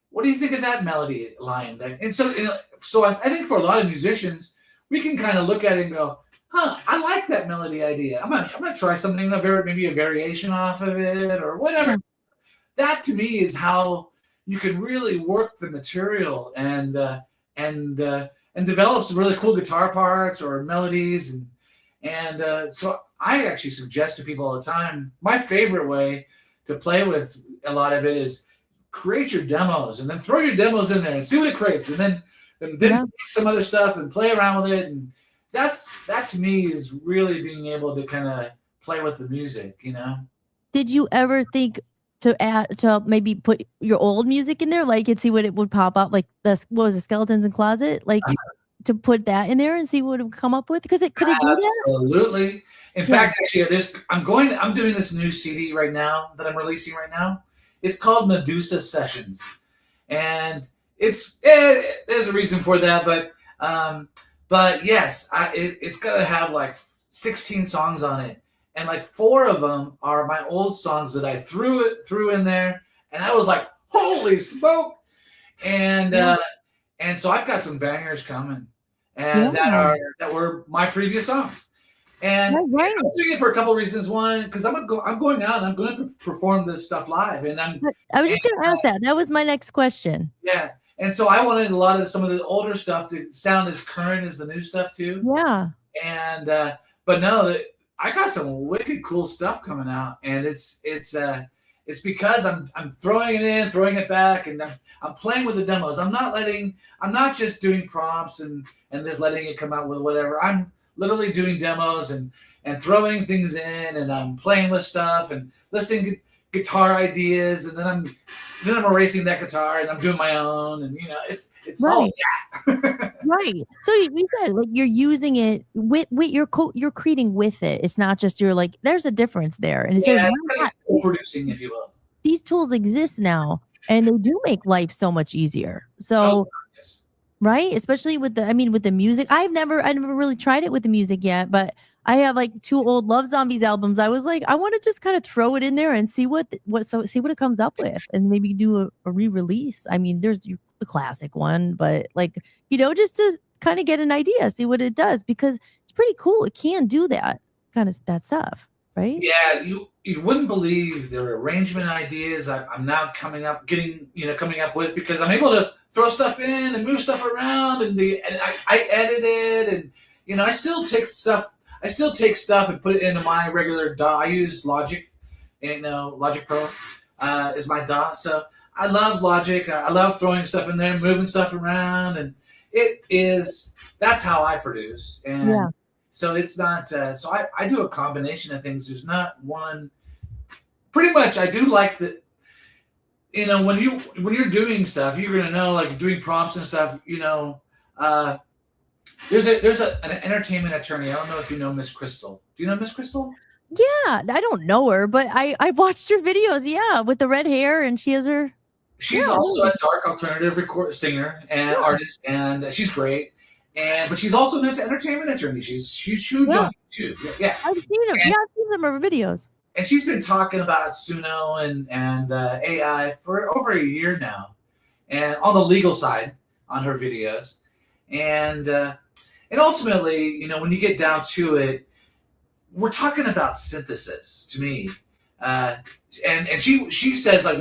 what do you think of that melody line? And so I think for a lot of musicians, we can kind of look at it and go, I like that melody idea. I'm gonna try something, maybe a variation off of it or whatever. That to me is how you can really work the material and develop some really cool guitar parts or melodies, and so I actually suggest to people all the time. My favorite way to play with a lot of it is create your demos and then throw your demos in there and see what it creates, and then some other stuff and play around with it, and that to me is really being able to kind of play with the music. Did you ever think to maybe put your old music in there, like, and see what it would pop up, like what was it, Skeletons in Closet, like to put that in there and see what it would come up with? Because it could do that. Absolutely. In fact, actually, I'm doing this new CD right now that I'm releasing right now. It's called Medusa Sessions, and there's a reason for that, but yes, it's gonna have like 16 songs on it, and like 4 of them are my old songs that I threw in there, and I was like, holy smoke! And so I've got some bangers coming, and that were my previous songs. And I was doing it for a couple of reasons. One, because I'm going out and I'm going to perform this stuff live, and I was just going to ask that. That was my next question. Yeah, and so I wanted some of the older stuff to sound as current as the new stuff too. Yeah. And but no, I got some wicked cool stuff coming out, and it's because I'm throwing it in, throwing it back, and I'm playing with the demos. I'm not just doing prompts and just letting it come out with whatever. I'm literally doing demos and throwing things in, and I'm playing with stuff and listening to guitar ideas, and then I'm erasing that guitar and I'm doing my own, and it's all that. Right. So you said, like, you're using it with you're creating with it. It's not just you're like, there's a difference there, and it's producing, if you will. These tools exist now, and they do make life so much easier. So. Right, especially with the music. I never really tried it with the music yet, but I have like 2 old Love Zombies albums. I was like, I want to just kind of throw it in there and see what it comes up with, and maybe do a re-release. I mean, there's the classic one, but like, just to kind of get an idea, see what it does, because it's pretty cool. It can do that kind of that stuff, right? Yeah, you wouldn't believe the arrangement ideas I'm now coming up with, because I'm able to throw stuff in and move stuff around, and I edit it, and I still take stuff and put it into my regular DAW. I use Logic, Logic Pro is my DAW. So I love Logic. I love throwing stuff in there, moving stuff around, and that's how I produce. And so it's not. So I do a combination of things. There's not one. Pretty much, I do like the. When you're doing stuff, you're gonna know, like doing prompts and stuff. There's an entertainment attorney. I don't know if you know Miss Crystal. Do you know Miss Crystal? Yeah, I don't know her, but I've watched her videos. Yeah, with the red hair, and she has her. She's Yeah, also a dark alternative singer and yeah, artist, and she's great. But she's also an entertainment attorney. She's huge yeah. on YouTube. Yeah, I've seen them. and, Yeah, I've seen some of her videos. and she's been talking about Suno and AI for over a year now, and on the legal side on her videos, and ultimately, when you get down to it, we're talking about synthesis to me. And she says, like,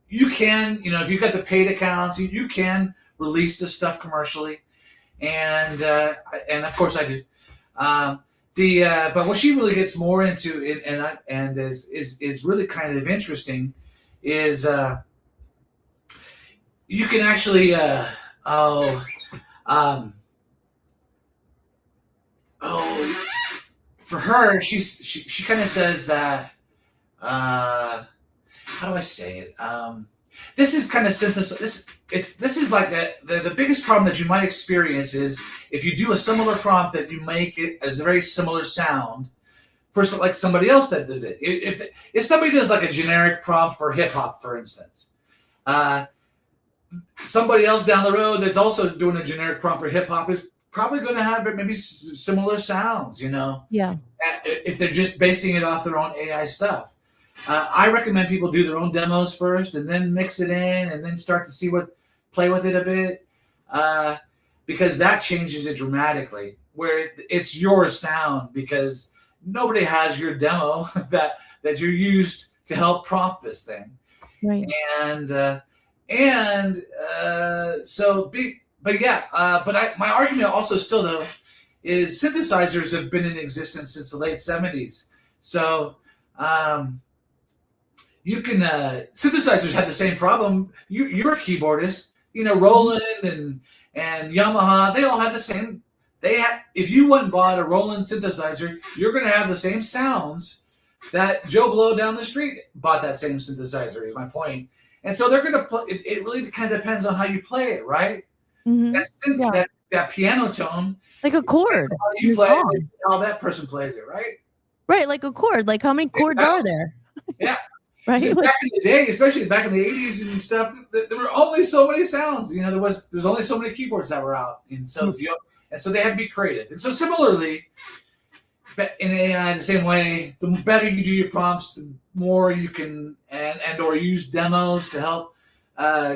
you can, if you've got the paid accounts, you can release this stuff commercially, and of course I do. But what she really gets more into, and is really kind of interesting, is you can actually for her, she kind of says that, how do I say it? This is kind of synthesis. This is like the biggest problem that you might experience is if you do a similar prompt that you make it as a very similar sound for like somebody else that does it. If somebody does like a generic prompt for hip hop, for instance, somebody else down the road that's also doing a generic prompt for hip hop is probably going to have maybe similar sounds, Yeah. if they're just basing it off their own AI stuff. I recommend people do their own demos first and then mix it in and then start to play with it a bit, because that changes it dramatically, where it's your sound, because nobody has your demo that you used to help prompt this thing. Right. My argument also still though is synthesizers have been in existence since the late 70s. So you can synthesizers had the same problem. You're a keyboardist, Roland and Yamaha. They all had the same. If you went and bought a Roland synthesizer, you're going to have the same sounds that Joe Blow down the street bought that same synthesizer. Is my point. And so they're going to play. It really kind of depends on how you play it, right? Mm-hmm. That piano tone, like a chord. How you play it, how that person plays it, right? Right, like a chord. Like how many chords are there? Yeah. Right. So back in the day, especially back in the 80s and stuff, there were only so many sounds. There's only so many keyboards that were out, and so they had to be creative. And so similarly, in AI, the same way, the better you do your prompts, the more you can and or use demos to help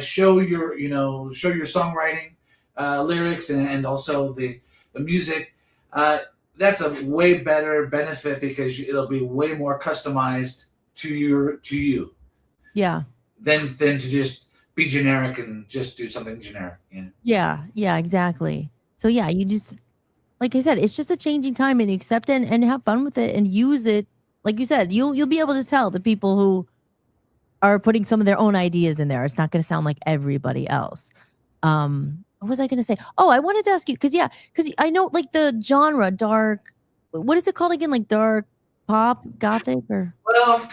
show your songwriting, lyrics, and also the music. That's a way better benefit because it'll be way more customized to you. Yeah. Than to just be generic and just do something generic. Yeah. Yeah. Exactly. So yeah, you just, like I said, it's just a changing time, and you accept it and have fun with it and use it. Like you said, you'll be able to tell the people who are putting some of their own ideas in there. It's not going to sound like everybody else. What was I going to say? Oh, I wanted to ask you, because I know like the genre dark. What is it called again? Like dark pop, gothic, or? Well,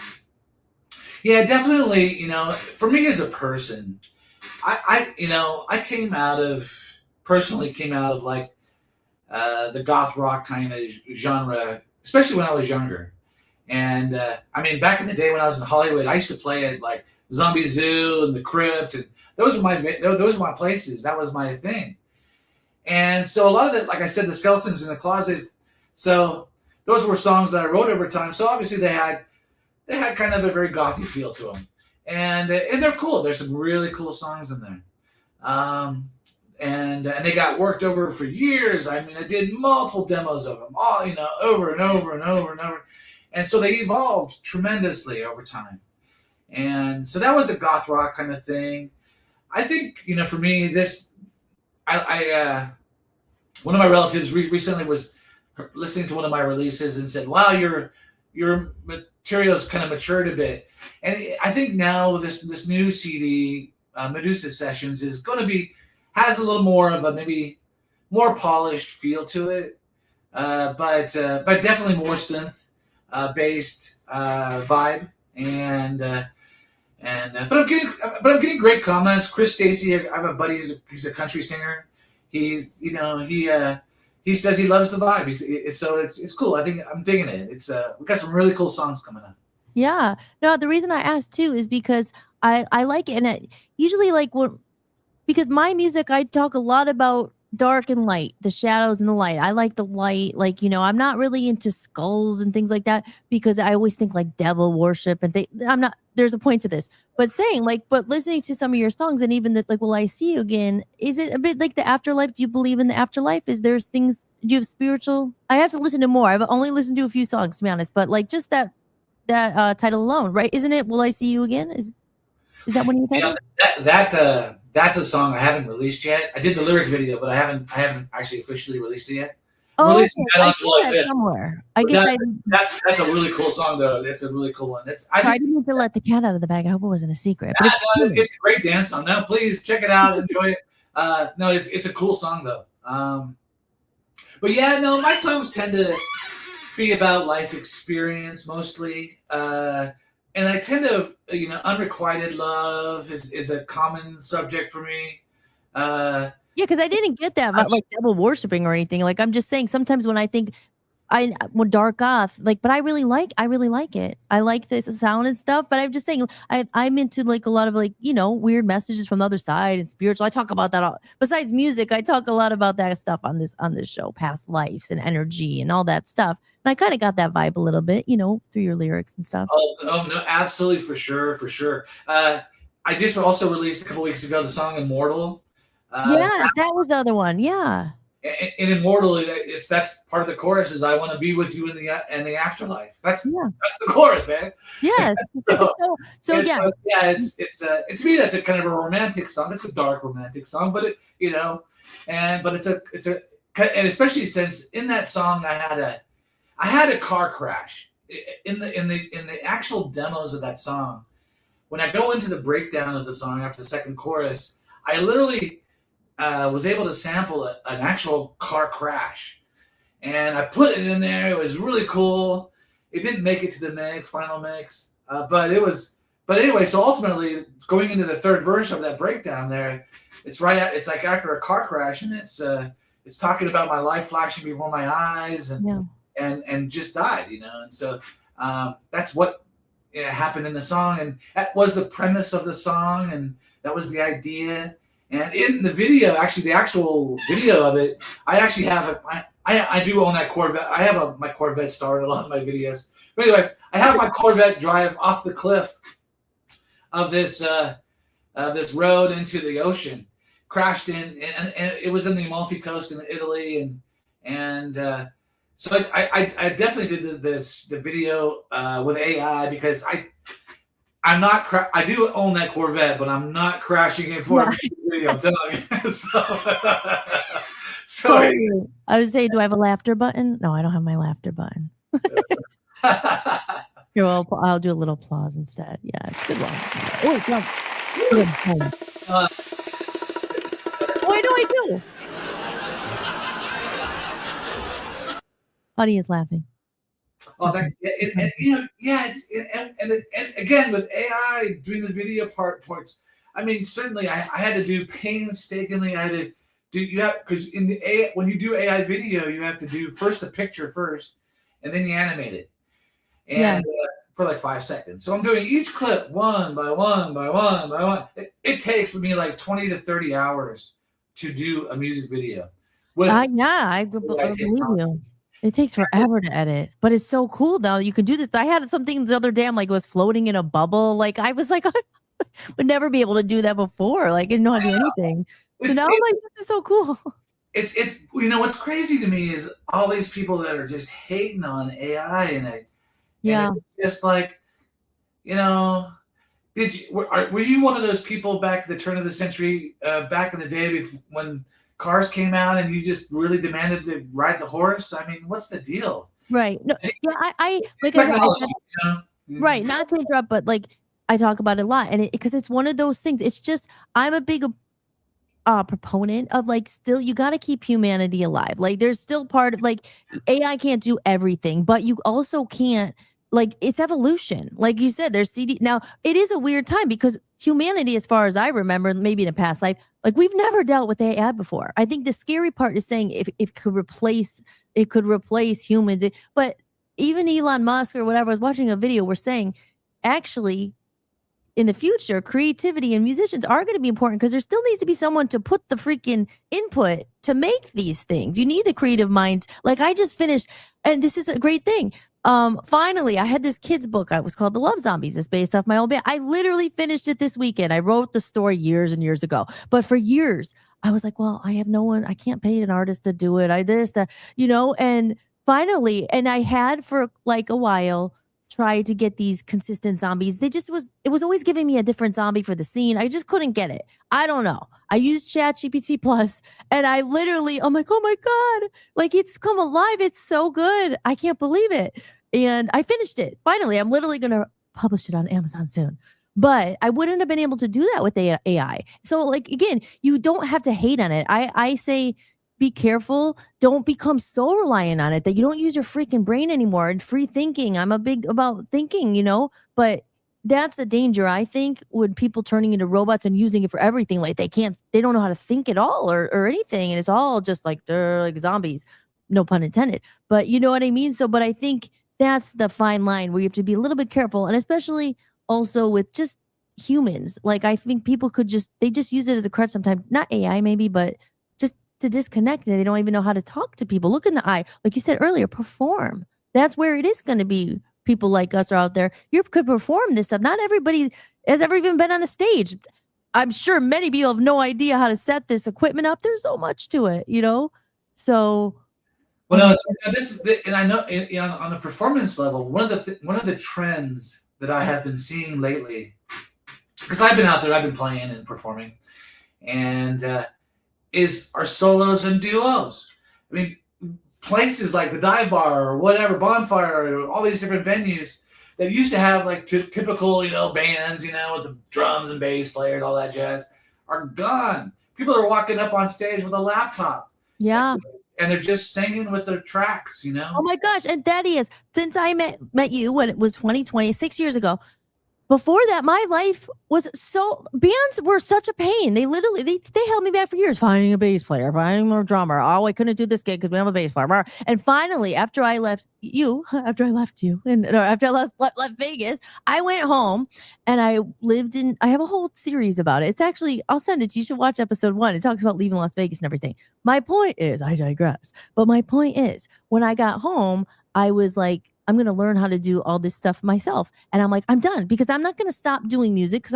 yeah, definitely. For me as a person, I personally came out of like the goth rock kind of genre, especially when I was younger. And back in the day when I was in Hollywood, I used to play at like Zombie Zoo and the Crypt, and those were my places. That was my thing. And so a lot of it, like I said, the Skeletons in the Closet. So those were songs that I wrote over time. So obviously they had kind of a very gothy feel to them, and they're cool. There's some really cool songs in there, and they got worked over for years. I did multiple demos of them, all over and over and over and over, and so they evolved tremendously over time. And so that was a goth rock kind of thing. I think for me, one of my relatives recently was listening to one of my releases and said, "Wow, your material's kind of matured a bit." And I think now this new CD, Medusa Sessions, is going to has a little more of a maybe more polished feel to it, but definitely more synth based vibe. But I'm getting great comments. Chris Stacy, I have a buddy. He's a country singer. He's he says he loves the vibe. So it's cool. I think I'm digging it. It's we got some really cool songs coming up. Yeah. No, the reason I asked too is because I like it, and usually like because my music, I talk a lot about dark and light, the shadows and the light. I like the light, like, I'm not really into skulls and things like that because I always think like devil worship and there's a point to this. But but listening to some of your songs and even like, Will I See You Again, is it a bit like the afterlife? Do you believe in the afterlife? Do you have spiritual? I have to listen to more. I've only listened to a few songs, to be honest, but like just that title alone, right? Isn't it Will I See You Again? Is that one of your titles? That's a song I haven't released yet. I did the lyric video, but I haven't actually officially released it yet. Oh, releasing that on July 5th. Somewhere. I guess that's a really cool song though. It's a really cool one. I didn't mean to let the cat out of the bag. I hope it wasn't a secret. But it's a great dance song. No, please check it out, enjoy it. No, it's a cool song though. But yeah, no, my songs tend to be about life experience mostly. And I tend to, unrequited love is a common subject for me. Yeah, because I didn't get that about like devil worshiping or anything. Like I'm just saying, sometimes when I think dark goth, like, but I really like it. I like this sound and stuff. But I'm just saying, I'm into like a lot of like weird messages from the other side and spiritual. I talk about that all. Besides music, I talk a lot about that stuff on this show, past lives and energy and all that stuff. And I kind of got that vibe a little bit, through your lyrics and stuff. Oh no, absolutely, for sure. I just also released a couple weeks ago the song "Immortal." Yeah, that was the other one. Yeah. In Immortal, that's part of the chorus is "I want to be with you in the afterlife." That's the chorus, man. Yes. It's to me that's a kind of a romantic song. It's a dark romantic song, but and especially since in that song I had a car crash in the actual demos of that song. When I go into the breakdown of the song after the second chorus, I literally was able to sample an actual car crash, and I put it in there. It was really cool. It didn't make it to the final mix, but anyway. So ultimately, going into the third verse of that breakdown, there, it's like after a car crash, and it's talking about my life flashing before my eyes, and just died, and so that's what happened in the song, and that was the premise of the song, and that was the idea. And in the video, actually, the actual video of it, I actually have I do own that Corvette. I have my Corvette star in a lot of my videos. But anyway, I have my Corvette drive off the cliff of this road into the ocean, crashed in, and it was in the Amalfi Coast in Italy, and so I definitely did the video with AI because I'm not. I do own that Corvette, but I'm not crashing it for a video. I'm telling you. Sorry. I would say, do I have a laughter button? No, I don't have my laughter button. Here, I'll do a little applause instead. Yeah, it's a good one. Oh, God. What do I do? Buddy is laughing. Oh, thanks. And again with AI doing the video parts. I mean, certainly I had to do painstakingly. I had to do because in the AI, when you do AI video, you have to do first the picture first, and then you animate it, and for like 5 seconds. So I'm doing each clip one by one by one by one. It takes me like 20 to 30 hours to do a music video. I believe you. It takes forever to edit, but it's so cool though. You can do this. I had something the other day. I'm like, it was floating in a bubble. Like I was like, I would never be able to do that before. Like I didn't know how to do anything. So now I'm like, this is so cool. It's what's crazy to me is all these people that are just hating on AI and it. Yeah. And it's just like, were you one of those people back at the turn of the century, back in the day when cars came out and you just really demanded to ride the horse? I mean, what's the deal? Right. No, yeah, I like right. Not to interrupt, but like I talk about it a lot, and because it's one of those things. It's just I'm a big proponent of like still you got to keep humanity alive. Like there's still part of like AI can't do everything, but you also can't. Like it's evolution. Like you said, there's CD. Now it is a weird time because humanity, as far as I remember, maybe in a past life, like we've never dealt with AI before. I think the scary part is saying if it could replace humans. But even Elon Musk or whatever, I was watching a video, we're saying actually in the future, creativity and musicians are going to be important because there still needs to be someone to put the freaking input to make these things. You need the creative minds. Like I just finished, and this is a great thing. Finally, I had this kid's book. It was called The Love Zombies. It's based off my old band. I literally finished it this weekend. I wrote the story years and years ago, but for years I was like, well, I have no one. I can't pay an artist to do it. And finally, and I had for like a while tried to get these consistent zombies. It was always giving me a different zombie for the scene. I just couldn't get it. I don't know. I used ChatGPT Plus and I'm like, oh my God, like it's come alive. It's so good. I can't believe it. And I finished it. Finally, I'm literally going to publish it on Amazon soon. But I wouldn't have been able to do that with AI. So like, again, you don't have to hate on it. I say, be careful. Don't become so reliant on it that you don't use your freaking brain anymore and free thinking. I'm a big about thinking, but that's a danger, I think, when people turning into robots and using it for everything. Like they don't know how to think at all or anything. And it's all just like, they're like zombies, no pun intended, but you know what I mean? So, but I think that's the fine line where you have to be a little bit careful. And especially also with just humans. Like I think people they just use it as a crutch sometimes, not AI maybe, but to disconnect and they don't even know how to talk to people. Look in the eye. Like you said earlier, perform. That's where it is going to be. People like us are out there. You could perform this stuff. Not everybody has ever even been on a stage. I'm sure many people have no idea how to set this equipment up. There's so much to it, So, well, and I know on the performance level, one of the trends that I have been seeing lately, because I've been out there, I've been playing and performing, and are solos and duos. I mean, places like the Dive Bar or whatever, Bonfire, or all these different venues that used to have like typical, bands, with the drums and bass player and all that jazz, are gone. People are walking up on stage with a laptop. Yeah. And they're just singing with their tracks, Oh my gosh. And Thaddeus, since I met you when it was 2020, 6 years ago, before that, my life was bands were such a pain. They literally, they held me back for years, finding a bass player, finding a drummer. Oh, I couldn't do this gig because we have a bass player. And finally, after I left after I left Vegas, I went home and I have a whole series about it. It's actually, I'll send it to you. You should watch episode 1. It talks about leaving Las Vegas and everything. My point is, I digress. But my point is, when I got home, I was like, I'm going to learn how to do all this stuff myself. And I'm like, I'm done because I'm not going to stop doing music because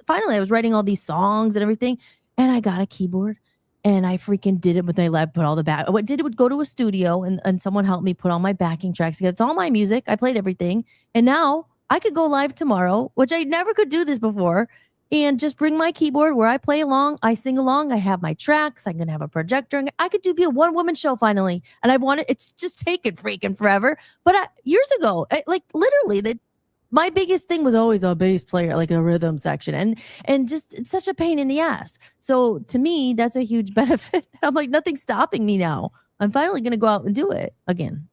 finally I was writing all these songs and everything. And I got a keyboard and I freaking did it with my lab, put all the back. What did it would go to a studio and someone helped me put all my backing tracks together. It's all my music. I played everything. And now I could go live tomorrow, which I never could do this before. And just bring my keyboard where I play along, I sing along, I have my tracks, I'm gonna have a projector. I could be a one-woman show finally. And it's just taken freaking forever. But years ago, literally, my biggest thing was always a bass player, like a rhythm section. And just it's such a pain in the ass. So to me, that's a huge benefit. I'm like, nothing's stopping me now. I'm finally gonna go out and do it again.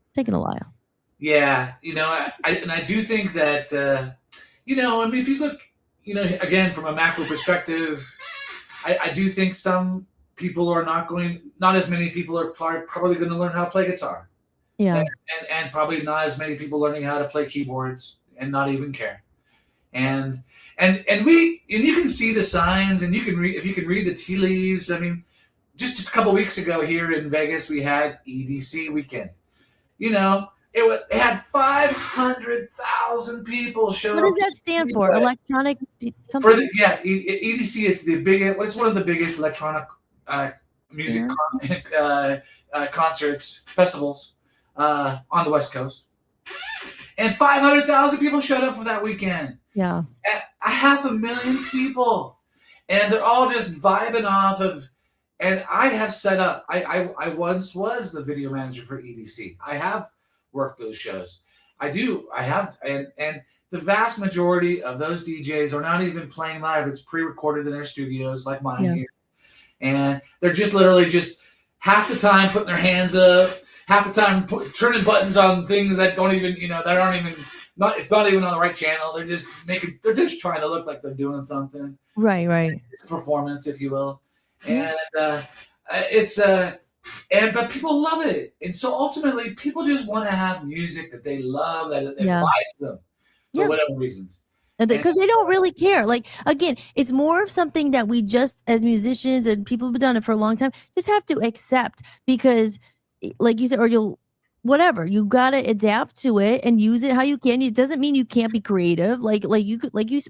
It's taking a while. Yeah, I do think that if you look, again, from a macro perspective, I do think some people not as many people are probably going to learn how to play guitar. Yeah. And probably not as many people learning how to play keyboards and not even care. And you can see the signs and if you can read the tea leaves. I mean, just a couple weeks ago here in Vegas, we had EDC weekend. It had 500,000 people show up. What does that stand for? Electronic something? EDC is it's one of the biggest electronic music concerts, festivals on the West Coast. And 500,000 people showed up for that weekend. Yeah. And 500,000 people. And they're all just vibing off of, and I have set up, I once was the video manager for EDC. I have work those shows. I have, and the vast majority of those DJs are not even playing live. It's pre-recorded in their studios like mine here. And they're just literally just half the time putting their hands up, half the time turning buttons on things that don't even, that aren't even it's not even on the right channel. They're just trying to look like they're doing something. Right. It's performance, if you will. And but people love it. And so ultimately people just want to have music that they love, that vibes them for whatever reasons. Because they don't really care. Like, again, it's more of something that we just, as musicians and people who've done it for a long time, just have to accept, because like you said, or you got to adapt to it and use it how you can. It doesn't mean you can't be creative. Like you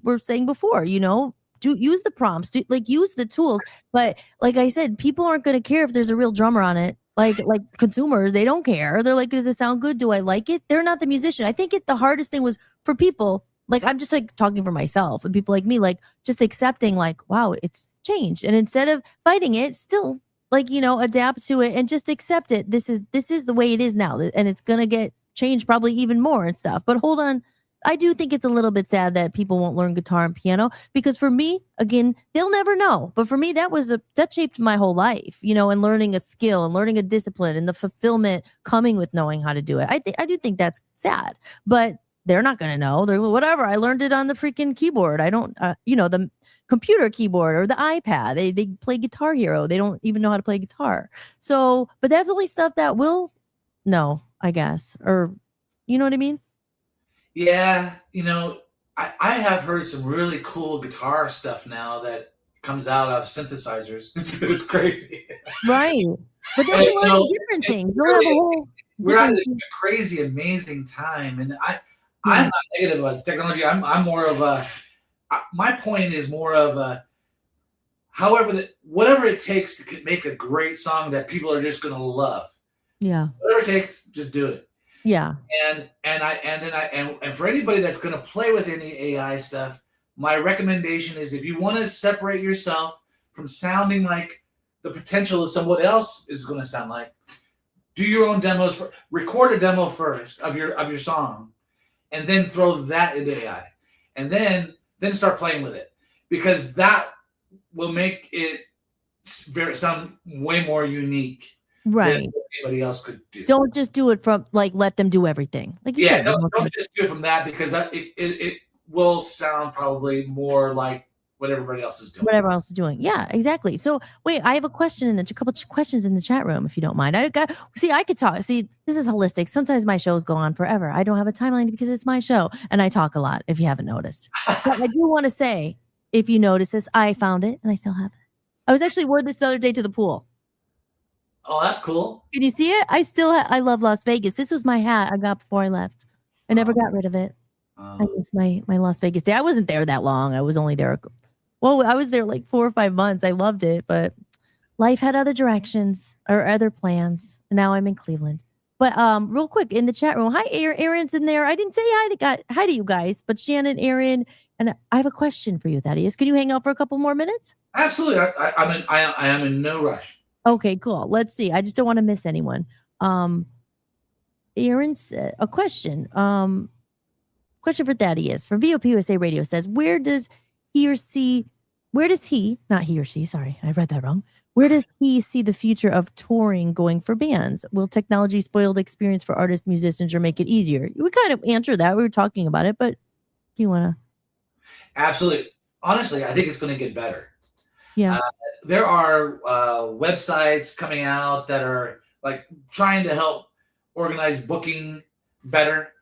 were saying before, use the prompts, use the tools. But like I said, people aren't going to care if there's a real drummer on it. Like consumers, they don't care. They're like, does it sound good? Do I like it? They're not the musician. I think the hardest thing was for people. Like, I'm just like talking for myself and people like me, like just accepting like, wow, it's changed. And instead of fighting it, still like, adapt to it and just accept it. This is the way it is now. And it's going to get changed probably even more and stuff. But hold on. I do think it's a little bit sad that people won't learn guitar and piano, because for me, again, they'll never know. But for me, that shaped my whole life, and learning a skill and learning a discipline and the fulfillment coming with knowing how to do it. I do think that's sad, but they're not going to know. They're whatever. I learned it on the freaking keyboard. I don't, the computer keyboard or the iPad. They play Guitar Hero. They don't even know how to play guitar. So, but that's only stuff that will know, I guess, or you know what I mean? Yeah, I have heard some really cool guitar stuff now that comes out of synthesizers. It's crazy, right? But then you learn different things. We're at a crazy, amazing time, and I'm not negative about the technology. I'm more of a. My point is more of a. Whatever it takes to make a great song that people are just going to love. Yeah. Whatever it takes, just do it. Yeah. And for anybody that's going to play with any AI stuff, my recommendation is, if you want to separate yourself from sounding like the potential of someone else is going to sound like, do your own demos. Record a demo first of your song, and then throw that into AI, and then start playing with it, because that will make it sound way more unique. Right. Than what anybody else could do. Don't just do it from let them do everything. Like you said. Don't just do it from that, because it will sound probably more like what everybody else is doing. Whatever else is doing. Yeah, exactly. So wait, I have a couple questions in the chat room, if you don't mind. I could talk. See, this is Hollis-tics. Sometimes my shows go on forever. I don't have a timeline because it's my show, and I talk a lot, if you haven't noticed. But I do want to say, if you notice this, I found it and I still have it. I was actually wore this the other day to the pool. Oh, that's cool. Can you see it? I love Las Vegas. This was my hat I got before I left. I never got rid of it. I miss my Las Vegas day. I wasn't there that long. I was only there. Well, I was there like 4 or 5 months. I loved it, but life had other directions or other plans. And now I'm in Cleveland. But real quick in the chat room, hi, Aaron's in there. I didn't say hi to you guys, but Shannon, Aaron, and I have a question for you, Thaddeus. Could you hang out for a couple more minutes? Absolutely. I am in no rush. Okay, cool. Let's see. I just don't want to miss anyone. Aaron's a question. Question for Thaddeus for VOP USA Radio says, where does he, not he or she, sorry, I read that wrong. Where does he see the future of touring going for bands? Will technology spoil the experience for artists, musicians, or make it easier? We kind of answered that. We were talking about it, but do you want to? Absolutely. Honestly, I think it's going to get better. Yeah. There are websites coming out that are like trying to help organize booking better.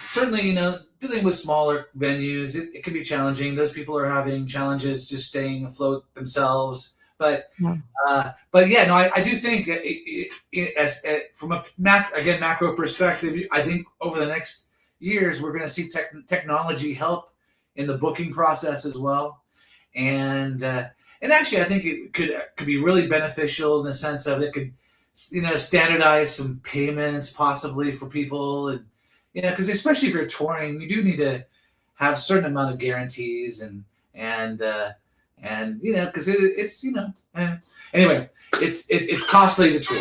Certainly, dealing with smaller venues, it can be challenging. Those people are having challenges just staying afloat themselves. But I do think from a macro perspective, I think over the next years we're going to see technology help in the booking process as well. And actually, I think it could be really beneficial in the sense of it could, standardize some payments possibly for people, and because especially if you're touring, you do need to have a certain amount of guarantees and because it's anyway, it's costly to tour.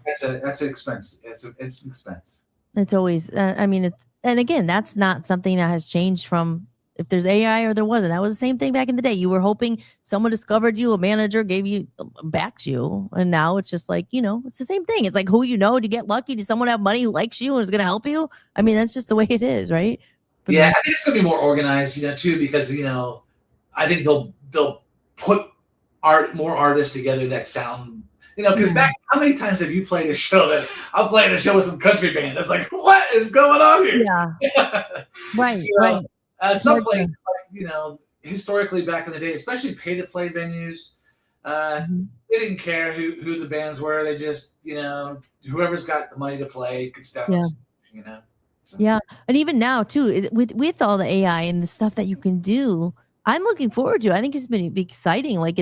That's an expense. It's an expense. It's always. It's and again, that's not something that has changed from if there's AI or there wasn't. That was the same thing back in the day. You were hoping someone discovered you, a manager gave you, backed you. And now it's just like, it's the same thing. It's like who you know, to get lucky. Does someone have money who likes you and is going to help you? I mean, that's just the way it is, right? Yeah, I think it's going to be more organized, too, because, I think they'll put more artists together that sound, because back, how many times have you played a show that I'm playing a show with some country band? It's like, what is going on here? Yeah. Right, right. Some places, historically back in the day, especially pay-to-play venues, they didn't care who the bands were. They just, whoever's got the money to play could step on stage, So. Yeah, and even now too, with all the AI and the stuff that you can do, I'm looking forward to it. I think it's been exciting. Like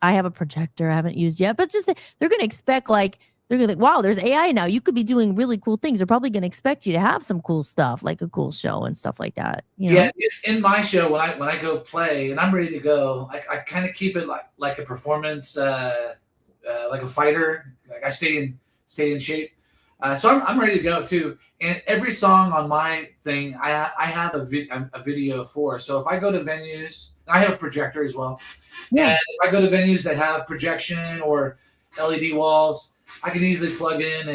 I have a projector I haven't used yet, but just they're going to expect they're going to wow, there's AI now. You could be doing really cool things. They're probably going to expect you to have some cool stuff, like a cool show and stuff like that. Yeah, in my show when I go play and I'm ready to go, I kind of keep it like a performance, like a fighter. Like I stay in shape. So I'm ready to go too. And every song on my thing, I have a video for. So if I go to venues, I have a projector as well. Yeah. And if I go to venues that have projection or LED walls, I can easily plug in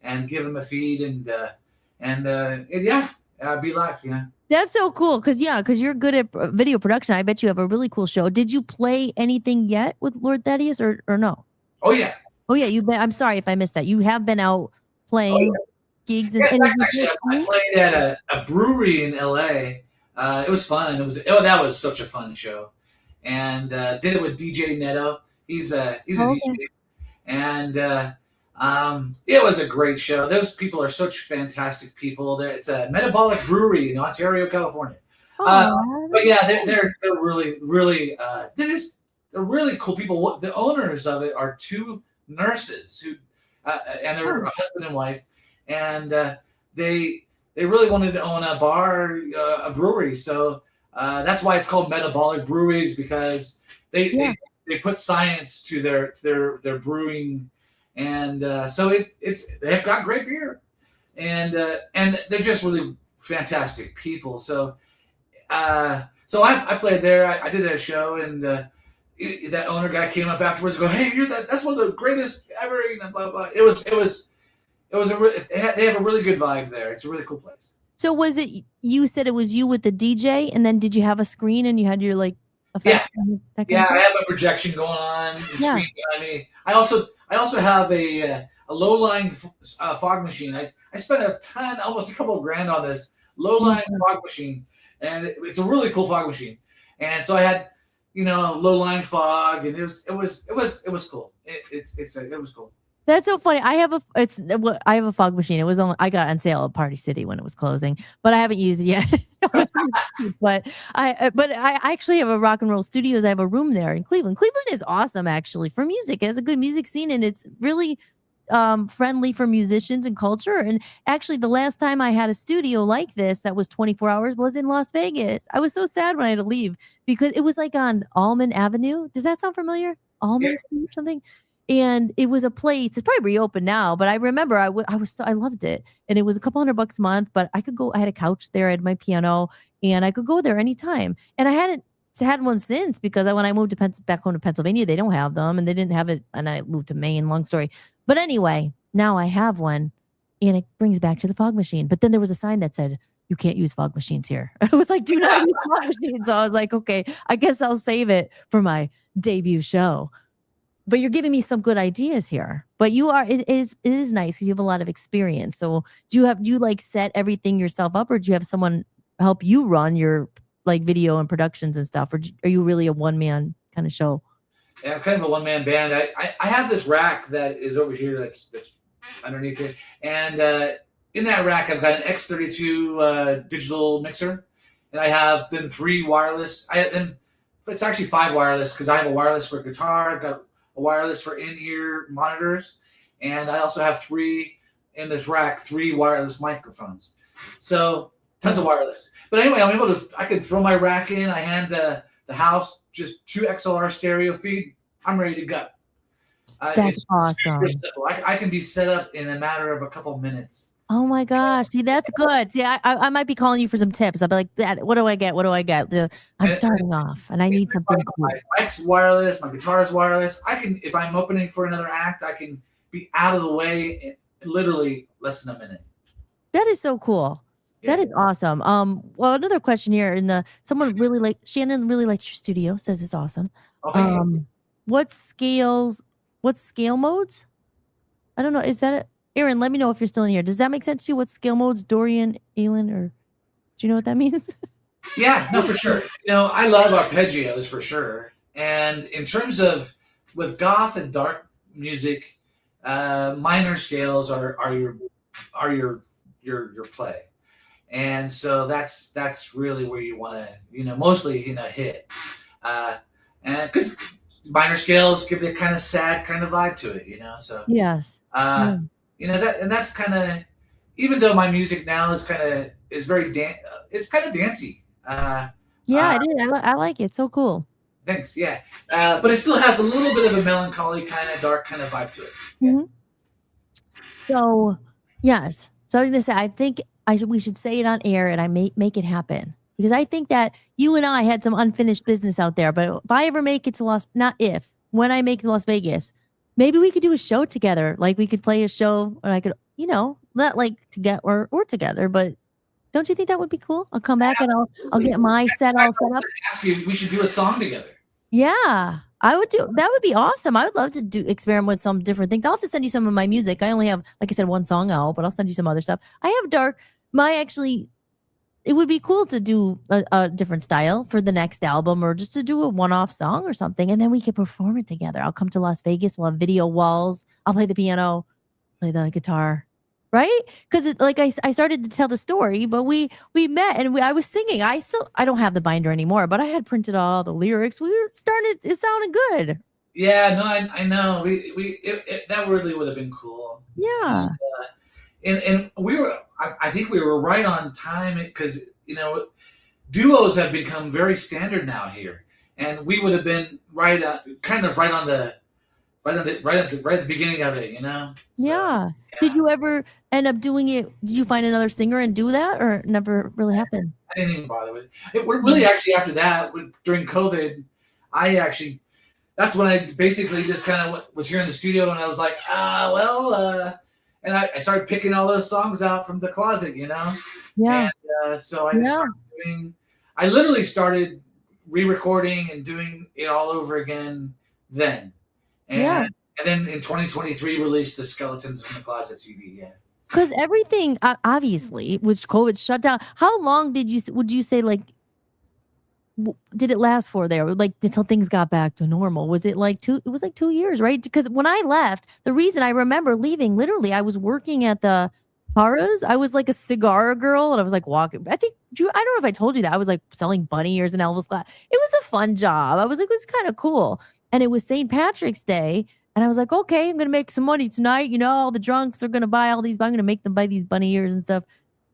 and give them a feed and be live. That's so cool because you're good at video production. I bet you have a really cool show. Did you play anything yet with Lord Thaddeus or no? Oh yeah. Oh yeah, you've been. I'm sorry if I missed that. You have been out playing gigs. And actually, I played at a brewery in L.A. It was fun. That was such a fun show, and did it with DJ Neto. He's a DJ, and it was a great show. Those people are such fantastic people. It's a metabolic brewery in Ontario, California. But yeah, they're really really they're really cool people. The owners of it are two nurses who and they're a husband and wife, and they really wanted to own a bar, a brewery. So that's why it's called Metabolic Breweries, because they put science to their brewing, and so they've got great beer, and they're just really fantastic people. So I played there. I did a show, and that owner guy came up afterwards and go, "Hey, that's one of the greatest ever," and blah blah. It was they have a really good vibe there. It's a really cool place. So was it, you said it was you with the DJ, and then did you have a screen and you had your effect? Yeah, I have a projection going on, screen behind me. I also have a low-lying fog machine. I spent almost a couple of grand on this low-lying fog machine, and it's a really cool fog machine. And so I had low-lying fog, and it was cool. It was cool. That's so funny. I have a fog machine. It was I got on sale at Party City when it was closing, but I haven't used it yet. but I actually have a Rock and Roll Studios. I have a room there in Cleveland. Cleveland is awesome actually for music. It has a good music scene, and it's really friendly for musicians and culture. And actually, the last time I had a studio like this that was 24 hours was in Las Vegas. I was so sad when I had to leave because it was like on Almond Avenue. Does that sound familiar? Almond Street or something? And it was a place. It's probably reopened now, but I remember I loved it, and it was a couple $100 a month. But I could go. I had a couch there. I had my piano, and I could go there anytime. And I hadn't had one since, because when I moved to back home to Pennsylvania, they don't have them, and they didn't have it. And I moved to Maine. Long story, but anyway, now I have one, and it brings back to the fog machine. But then there was a sign that said, "You can't use fog machines here." I was like, "Do not use fog machines." So I was like, "Okay, I guess I'll save it for my debut show." But you're giving me some good ideas here. But it is nice because you have a lot of experience. So do you set everything yourself up, or do you have someone help you run your video and productions and stuff? Or are you really a one-man kind of show? Yeah, I'm kind of a one-man band. I have this rack that is over here that's underneath it. And in that rack, I've got an X32 digital mixer. And I have then 3 wireless. It's actually 5 wireless, because I have a wireless for guitar. I've got a wireless for in-ear monitors, and I also have 3 in this rack, 3 wireless microphones. So tons of wireless. But anyway, I can throw my rack in. I hand the house just 2 XLR stereo feed. I'm ready to go. That's awesome. I can be set up in a matter of a couple minutes. Oh my gosh. See, that's good. See, I might be calling you for some tips. I'll be like, that. What do I get? What do I get? I'm starting off and I need something cool. My mic's wireless, my guitar's wireless. I can, if I'm opening for another act, I can be out of the way in literally less than a minute. That is so cool. Yeah. That is awesome. Well, another question here someone really like Shannon really likes your studio, says it's awesome. Oh, thank you. What scale modes? I don't know. Is that it? Aaron, let me know if you're still in here. Does that make sense to you? What scale modes, Dorian, Aelin, or do you know what that means? Yeah, no, for sure. I love arpeggios for sure. And in terms of with goth and dark music, minor scales are your play. And so that's really where you want to, mostly, hit. And because minor scales give the kind of sad kind of vibe to it, so. Yes. That's kind of, even though my music now is very it's kind of dancey. Yeah, it is. I like it. So cool. Thanks. Yeah. But it still has a little bit of a melancholy kind of dark kind of vibe to it. Yeah. Mm-hmm. So, yes. So I was going to say, I think we should say it on air and I make it happen. Because I think that you and I had some unfinished business out there. But if I ever make it to when I make it to Las Vegas, maybe we could do a show together. Like we could play a show and I could, not like together or together, but don't you think that would be cool? I'll come back and I'll get my set all set up. Ask you, we should do a song together. Yeah, I would do. That would be awesome. I would love to experiment with some different things. I'll have to send you some of my music. I only have, like I said, one song out, but I'll send you some other stuff. I have dark. It would be cool to do a different style for the next album, or just to do a one-off song or something, and then we could perform it together. I'll come to Las Vegas. We'll have video walls. I'll play the piano, play the guitar, right? Because I started to tell the story, but we met and I was singing. I don't have the binder anymore, but I had printed all the lyrics. It sounded good. Yeah, no, I know. That really would have been cool. Yeah. And we were, I think we were right on time because, duos have become very standard now here. And we would have been right at the beginning of it, So, yeah. Did you ever end up doing it? Did you find another singer and do that, or it never really happened? I didn't even bother with it. We're really actually after that, during COVID, that's when I basically just kind of was here in the studio and I was like, and I started picking all those songs out from the closet, Yeah. And so I just started I literally started re-recording and doing it all over again then. And then in 2023 released the Skeletons in the Closet CD, yeah. Because everything, obviously, which COVID shut down, how long would you say, did it last for there? Until things got back to normal? Was it it was 2 years, right? Because when I left, the reason I remember leaving, literally, I was working at the Paras. I was like a cigar girl and I was walking. I don't know if I told you that. I was selling bunny ears and Elvis glass. It was a fun job. I was it was kind of cool. And it was St. Patrick's Day. And I was like, okay, I'm going to make some money tonight. All the drunks are going to buy all these. I'm going to make them buy these bunny ears and stuff.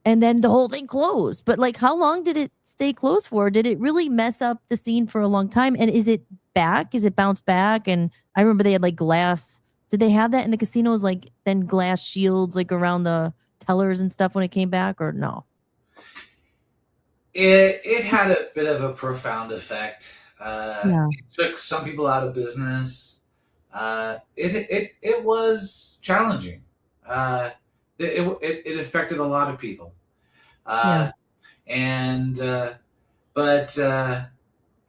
And then the whole thing closed. But how long did it stay closed for? Did it really mess up the scene for a long time? And is it back? Is it bounced back? And I remember they had glass. Did they have that in the casinos? Then glass shields around the tellers and stuff when it came back, or no? It had a bit of a profound effect. It took some people out of business. It was challenging. It affected a lot of people. But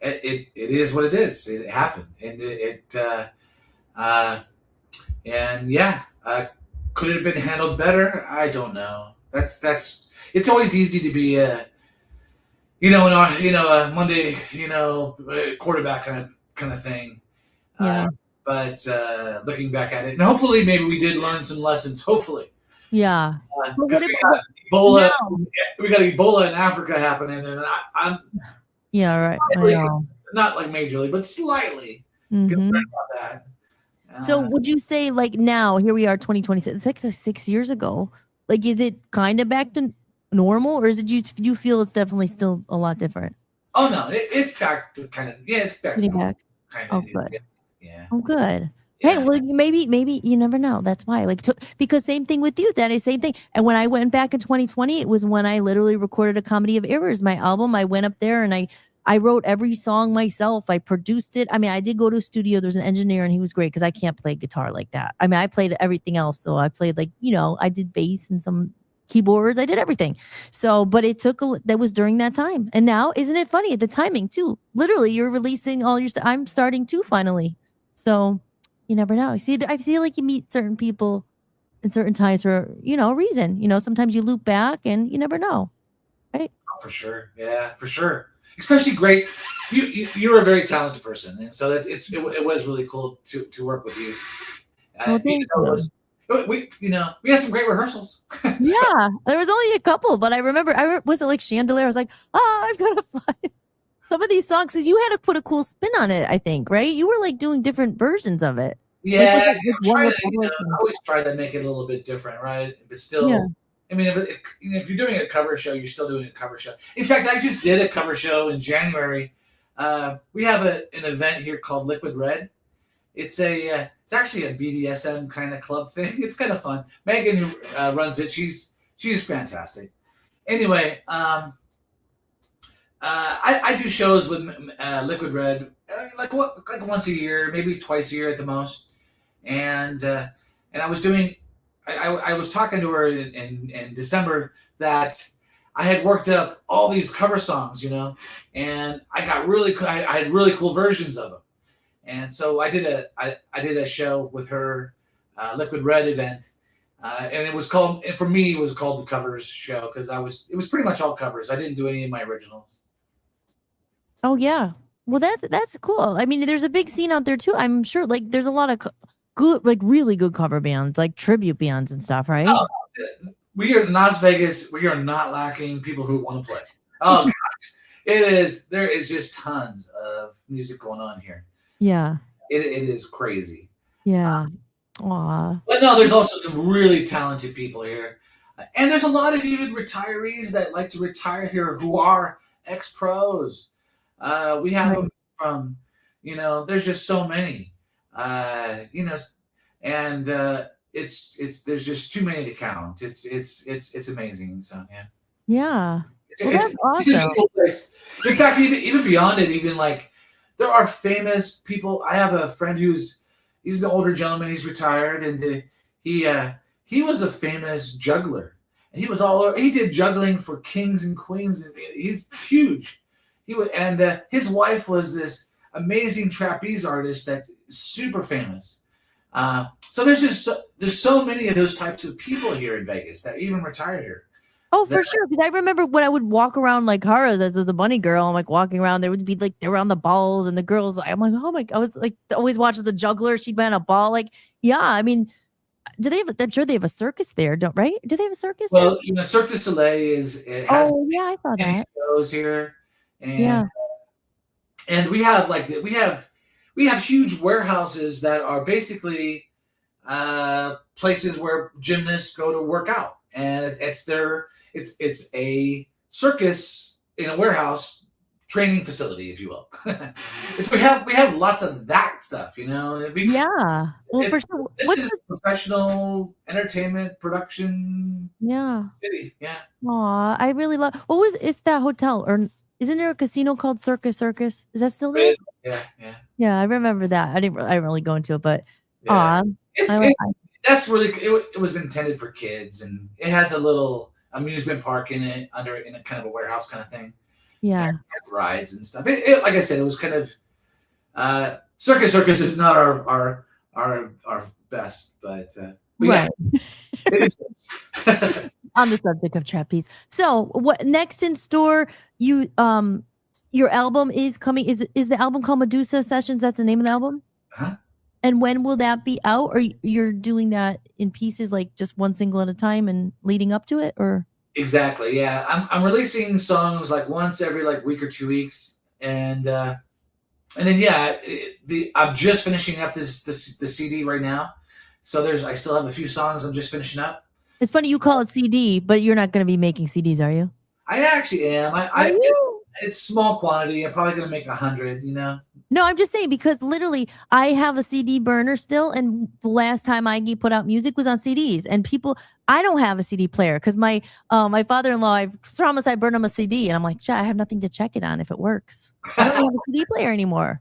it is what it is. It happened, and could it have been handled better? I don't know. It's always easy to be a Monday, quarterback kind of thing. Yeah. But looking back at it, and hopefully maybe we did learn some lessons. Hopefully. Yeah. We got Ebola. We got Ebola in Africa happening, and I'm. Yeah. Right. Slightly, not majorly, but slightly concerned about that. So would you say now, here we are, 2026, it's 6 years ago. Is it kind of back to normal, or is it you feel it's definitely still a lot different? Oh no, it's back to it's back. Pretty back. Kind of. Oh, good. Yeah. Oh, good. Hey, Yeah. well, maybe you never know. That's why, like, because same thing with you. That is same thing. And when I went back in 2020, it was when I literally recorded a Comedy of Errors, my album. I went up there and I wrote every song myself. I produced it. I mean, I did go to a studio. There's an engineer, and he was great because I can't play guitar like that. I mean, I played everything else though. I played like I did bass and some keyboards. I did everything. So, but it took that was during that time. And now, isn't it funny the timing too? Literally, you're releasing all your stuff. I'm starting to finally. So. You never know. See, I feel like you meet certain people in certain times for, a reason. Sometimes you loop back and you never know. Right? Oh, for sure. Yeah, for sure. Especially great. You're a very talented person, and so it was really cool to work with you. Well, thank you. We had some great rehearsals. Yeah, there was only a couple, but I remember, was it like Chandelier? I was like, I've got to fly. Some of these songs, because you had to put a cool spin on it, I think, right? You were like doing different versions of it. Yeah, One I always try to make it a little bit different, right? But still, Yeah. I mean, if you're doing a cover show, you're still doing a cover show. In fact, I just did a cover show in January. We have an event here called Liquid Red. It's actually a BDSM kind of club thing. It's kind of fun. Megan, who runs it, she's fantastic. Anyway, I do shows with Liquid Red like once a year, maybe twice a year at the most. And I was doing, I was talking to her in December that I had worked up all these cover songs, and I got I had really cool versions of them. And so I did a show with her, Liquid Red event. And it was called, and for me, it was called the Covers Show because it was pretty much all covers. I didn't do any of my originals. Oh yeah. Well, that's cool. I mean, there's a big scene out there too. I'm sure. Like, there's a lot of good, like really good cover bands, like tribute bands and stuff, right? Oh, we are in Las Vegas. We are not lacking people who want to play. Oh gosh, there is just tons of music going on here. Yeah. It is crazy. Yeah. Aw. But no, there's also some really talented people here, and there's a lot of even retirees that like to retire here who are ex-pros. We have them from, there's just so many, and it's there's just too many to count. It's amazing. So yeah. Yeah. Well, that's awesome. In fact, even beyond it, even like there are famous people. I have a friend he's an older gentleman. He's retired, and he was a famous juggler. And he did juggling for kings and queens, and he's huge. His wife was this amazing trapeze artist that is super famous. So there's so many of those types of people here in Vegas that even retire here. Oh, for sure. Because I remember when I would walk around like Hara's as the bunny girl, I'm like walking around, there would be like, they were on the balls and the girls, I'm like, oh my God, I was like always watching the juggler. She'd be on a ball. Like, yeah, I mean, I'm sure they have a circus there, right? Do they have a circus there? Well, Cirque du Soleil has yeah, I thought that. shows here. And, yeah. And we have huge warehouses that are basically places where gymnasts go to work out, and it's a circus in a warehouse training facility, if you will. We have lots of that stuff, Yeah. Well, for sure. This is professional entertainment production. Yeah. City. Yeah. Aw, I really love. It's that hotel, or isn't there a casino called Circus? Is that still there? Yeah. Yeah, I remember that. I didn't really go into it, but yeah. That's really it was intended for kids, and it has a little amusement park in it in a kind of a warehouse kind of thing. Yeah. Rides and stuff. Like I said, it was kind of circus is not our best, but right. Yeah, it is. On the subject of trapeze. So what next in store? Your album is coming. Is the album called Medusa Sessions? That's the name of the album? Uh-huh. And when will that be out? Or you're doing that in pieces, like just one single at a time and leading up to it, or? Exactly. Yeah. I'm releasing songs like once every like week or 2 weeks. And then, yeah, I'm just finishing up the CD right now. So I still have a few songs I'm just finishing up. It's funny you call it CD, but you're not going to be making CDs, are you? I actually am. It's small quantity. I'm probably going to make 100, No, I'm just saying because literally I have a CD burner still, and the last time I put out music was on CDs. And people, I don't have a CD player because my father-in-law, I promised I'd burn him a CD, and I'm like, I have nothing to check it on if it works. I don't have a CD player anymore.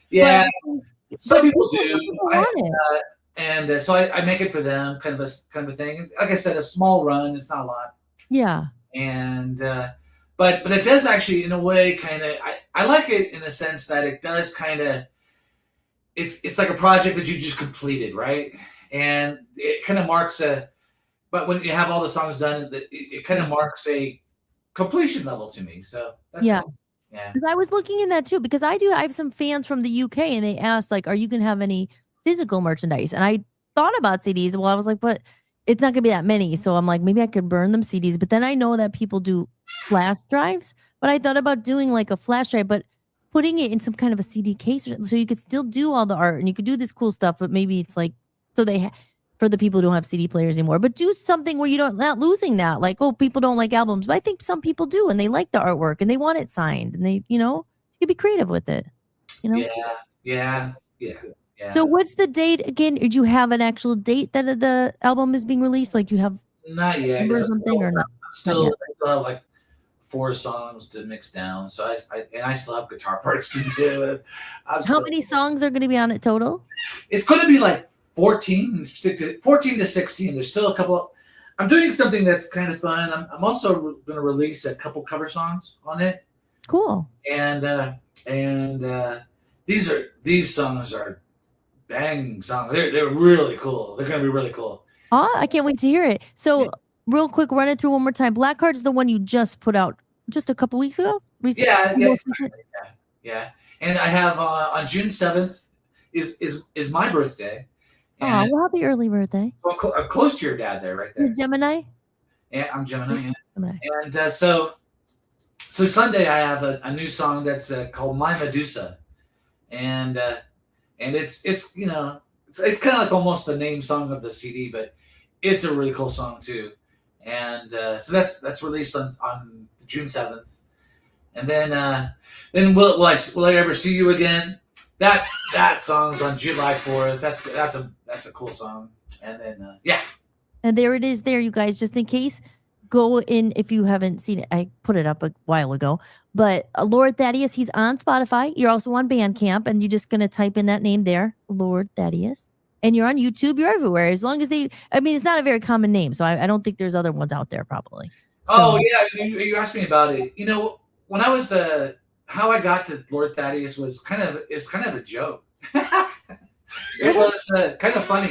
Yeah, but, some but people do. people want it. And so I make it for them, kind of a thing. Like I said, a small run. It's not a lot. Yeah. And but it does actually, in a way, kind of. I like it in the sense that it does kind of. It's like a project that you just completed, right? And it kind of marks a. But when you have all the songs done, it kind of marks a completion level to me. So that's Yeah. cool. Yeah. Because I was looking in that too, because I have some fans from the UK, and they asked, like, are you going to have any physical merchandise? And I thought about CDs. Well, I was like, but it's not going to be that many. So I'm like, maybe I could burn them CDs. But then I know that people do flash drives. But I thought about doing like a flash drive, but putting it in some kind of a CD case, so you could still do all the art and you could do this cool stuff. But maybe it's like, so for the people who don't have CD players anymore, but do something where not losing that. Like, oh, people don't like albums, but I think some people do, and they like the artwork and they want it signed, and they, you could be creative with it. Yeah. So what's the date again? Did you have an actual date that the album is being released? Like you have Not yet. or something or not? I still have like 4 songs to mix down. So I still have guitar parts to do. How many songs are going to be on it total? It's going to be like 14 to 16. There's still a couple. I'm doing something that's kind of fun. I'm also going to release a couple cover songs on it. Cool. And these songs are bang songs. They're really cool. They're going to be really cool. Oh, I can't wait to hear it. So real quick, run it through one more time. Black Card's the one you just put out just a couple weeks ago? Recently? Yeah, exactly. Yeah. And I have on June 7th is my birthday. Oh, well, happy early birthday. I'm close to your dad there, right there. You're Gemini? Yeah, I'm Gemini. Yeah. Gemini. And so Sunday I have a new song that's called My Medusa. And it's kind of like almost the name song of the CD, but it's a really cool song too. And so that's released on June 7th. And then will I ever see you again? That song's on July 4th. That's a cool song. And then And there it is there, you guys, just in case. Go in if you haven't seen it. I put it up a while ago. But Lord Thaddeus, he's on Spotify. You're also on Bandcamp, and you're just going to type in that name there, Lord Thaddeus. And you're on YouTube. You're everywhere. As long as it's not a very common name, so I don't think there's other ones out there probably. So, oh, yeah. You asked me about it. When I was how I got to Lord Thaddeus was kind of a joke. It was kind of funny.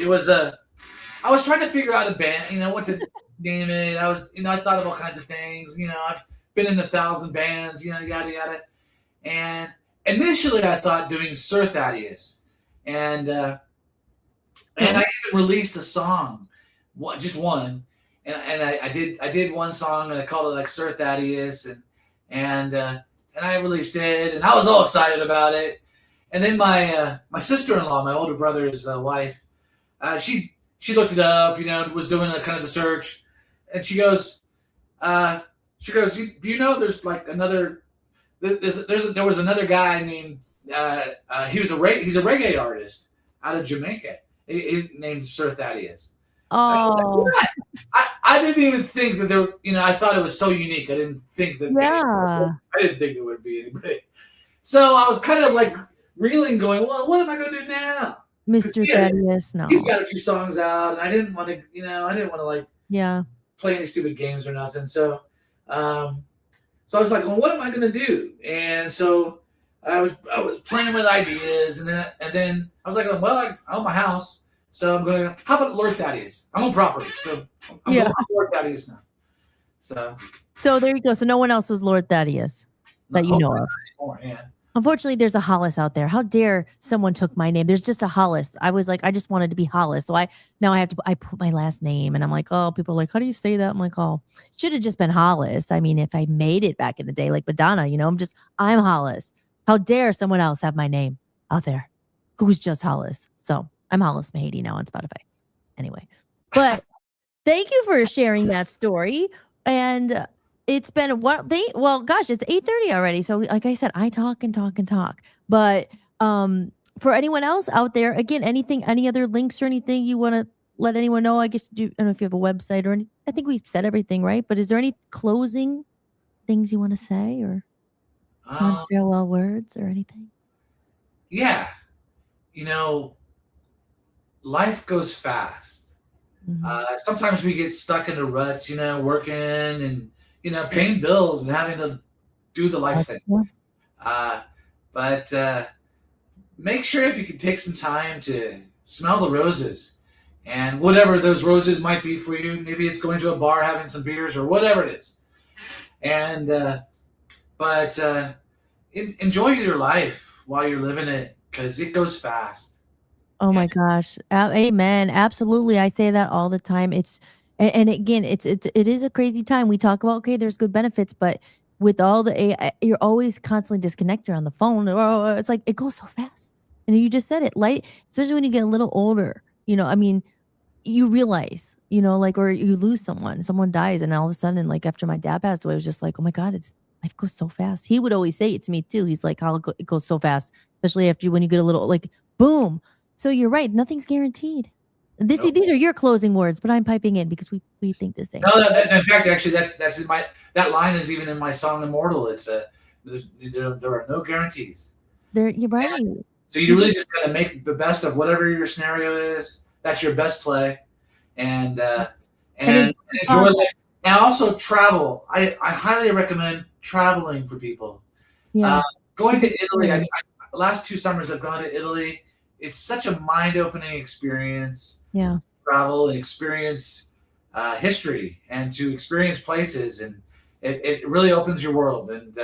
It was I was trying to figure out a band, what to name it. I thought of all kinds of things. I've been in 1,000 bands, yada yada. And initially, I thought doing Sir Thaddeus, and I even released a song, just one, and I did one song, and I called it like Sir Thaddeus, and I released it, and I was all excited about it. And then my sister-in-law, my older brother's wife, she looked it up, was doing a kind of a search, and she goes, do you know there's like another, there was another guy named, he's a reggae artist out of Jamaica. His name's Sir Thaddeus. Oh, I didn't even think that there. I thought it was so unique. I didn't think that. yeah. I didn't think it would be anybody. So I was kind of like reeling, going, "Well, what am I going to do now?" Mr. Thaddeus, no. He's got a few songs out, and I didn't want to, like, play any stupid games or nothing. So, I was like, "Well, what am I going to do?" And so I was playing with ideas, and then I was like, "Well, I own my house." So I'm going to, how about Lord Thaddeus? I'm on property, so I'm going to Lord Thaddeus now. So there you go. So no one else was Lord Thaddeus that you know of. Anymore, yeah. Unfortunately, there's a Hollis out there. How dare someone took my name? There's just a Hollis. I was like, I just wanted to be Hollis. So I put my last name, and I'm like, oh, people are like, how do you say that? I'm like, oh, should have just been Hollis. I mean, if I made it back in the day, like Madonna, I'm Hollis. How dare someone else have my name out there who's just Hollis? So I'm Hollis Mahady now on Spotify. Anyway, but thank you for sharing that story. And It's been gosh, it's 8:30 already. So like I said, I talk and talk and talk. But for anyone else out there, again, any other links or anything you want to let anyone know? I guess I don't know if you have a website or any. I think we've said everything, right? But is there any closing things you want to say or Um, farewell words or anything? yeah, you know, life goes fast. Mhm. Sometimes we get stuck in the ruts, working and paying bills and having to do the life thing. Yeah. Uh, but make sure if you can take some time to smell the roses, and whatever those roses might be for you. Maybe it's going to a bar, having some beers, or whatever it is. And but enjoy your life while you're living it, because it goes fast. Oh And my gosh. Amen. Absolutely. I say that all the time. And again, it is a crazy time. We talk about, okay, there's good benefits, but with all the AI, you're always constantly disconnected on the phone. Or it's like, it goes so fast. And you just said it, like, especially when you get a little older, I mean, you realize, like, or you lose someone dies. And all of a sudden, like after my dad passed away, I was just like, oh my God, life goes so fast. He would always say it to me too. He's like, how it goes so fast, especially when you get a little like, boom. So you're right. Nothing's guaranteed. nope. These are your closing words, but I'm piping in because we think the same. No, in fact, actually, that's in my that line is even in my song "Immortal." It's there are no guarantees. You're right. So you really just got to make the best of whatever your scenario is. That's your best play, and And enjoy life. And also travel. I highly recommend traveling for people. yeah, Going to Italy. Last 2 summers I've gone to Italy. It's such a mind-opening experience. yeah, Travel and experience history, and to experience places, and it really opens your world, and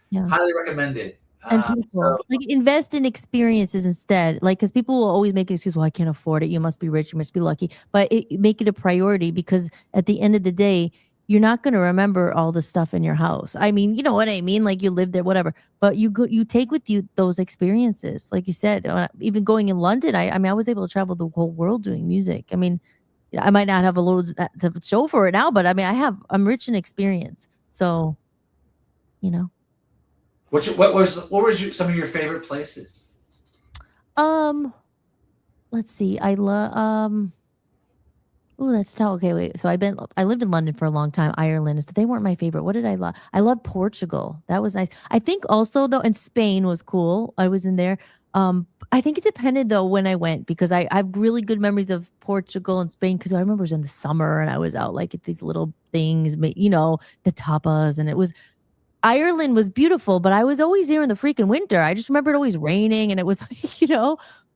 yeah. highly recommend it. And people like invest in experiences instead, like because people will always make an excuse. Well, I can't afford it. You must be rich. You must be lucky. But make it a priority because at the end of the day, you're not going to remember all the stuff in your house. I mean, you know what I mean? Like you live there, whatever. But you take with you those experiences. Like you said, even going in London, I mean, I was able to travel the whole world doing music. I mean, I might not have a load to show for it now, but I mean, I'm rich in experience. So, you know. What was some of your favorite places? Let's see. I love oh, that's tough. Okay, wait. So I lived in London for a long time. Ireland they weren't my favorite. What did I love? I love Portugal. That was nice. I think also though, and Spain was cool. I was in there. I think it depended though when I went because I have really good memories of Portugal and Spain because I remember it was in the summer and I was out like at these little things, the tapas, and it was Ireland was beautiful, but I was always there in the freaking winter. I just remember it always raining and it was like.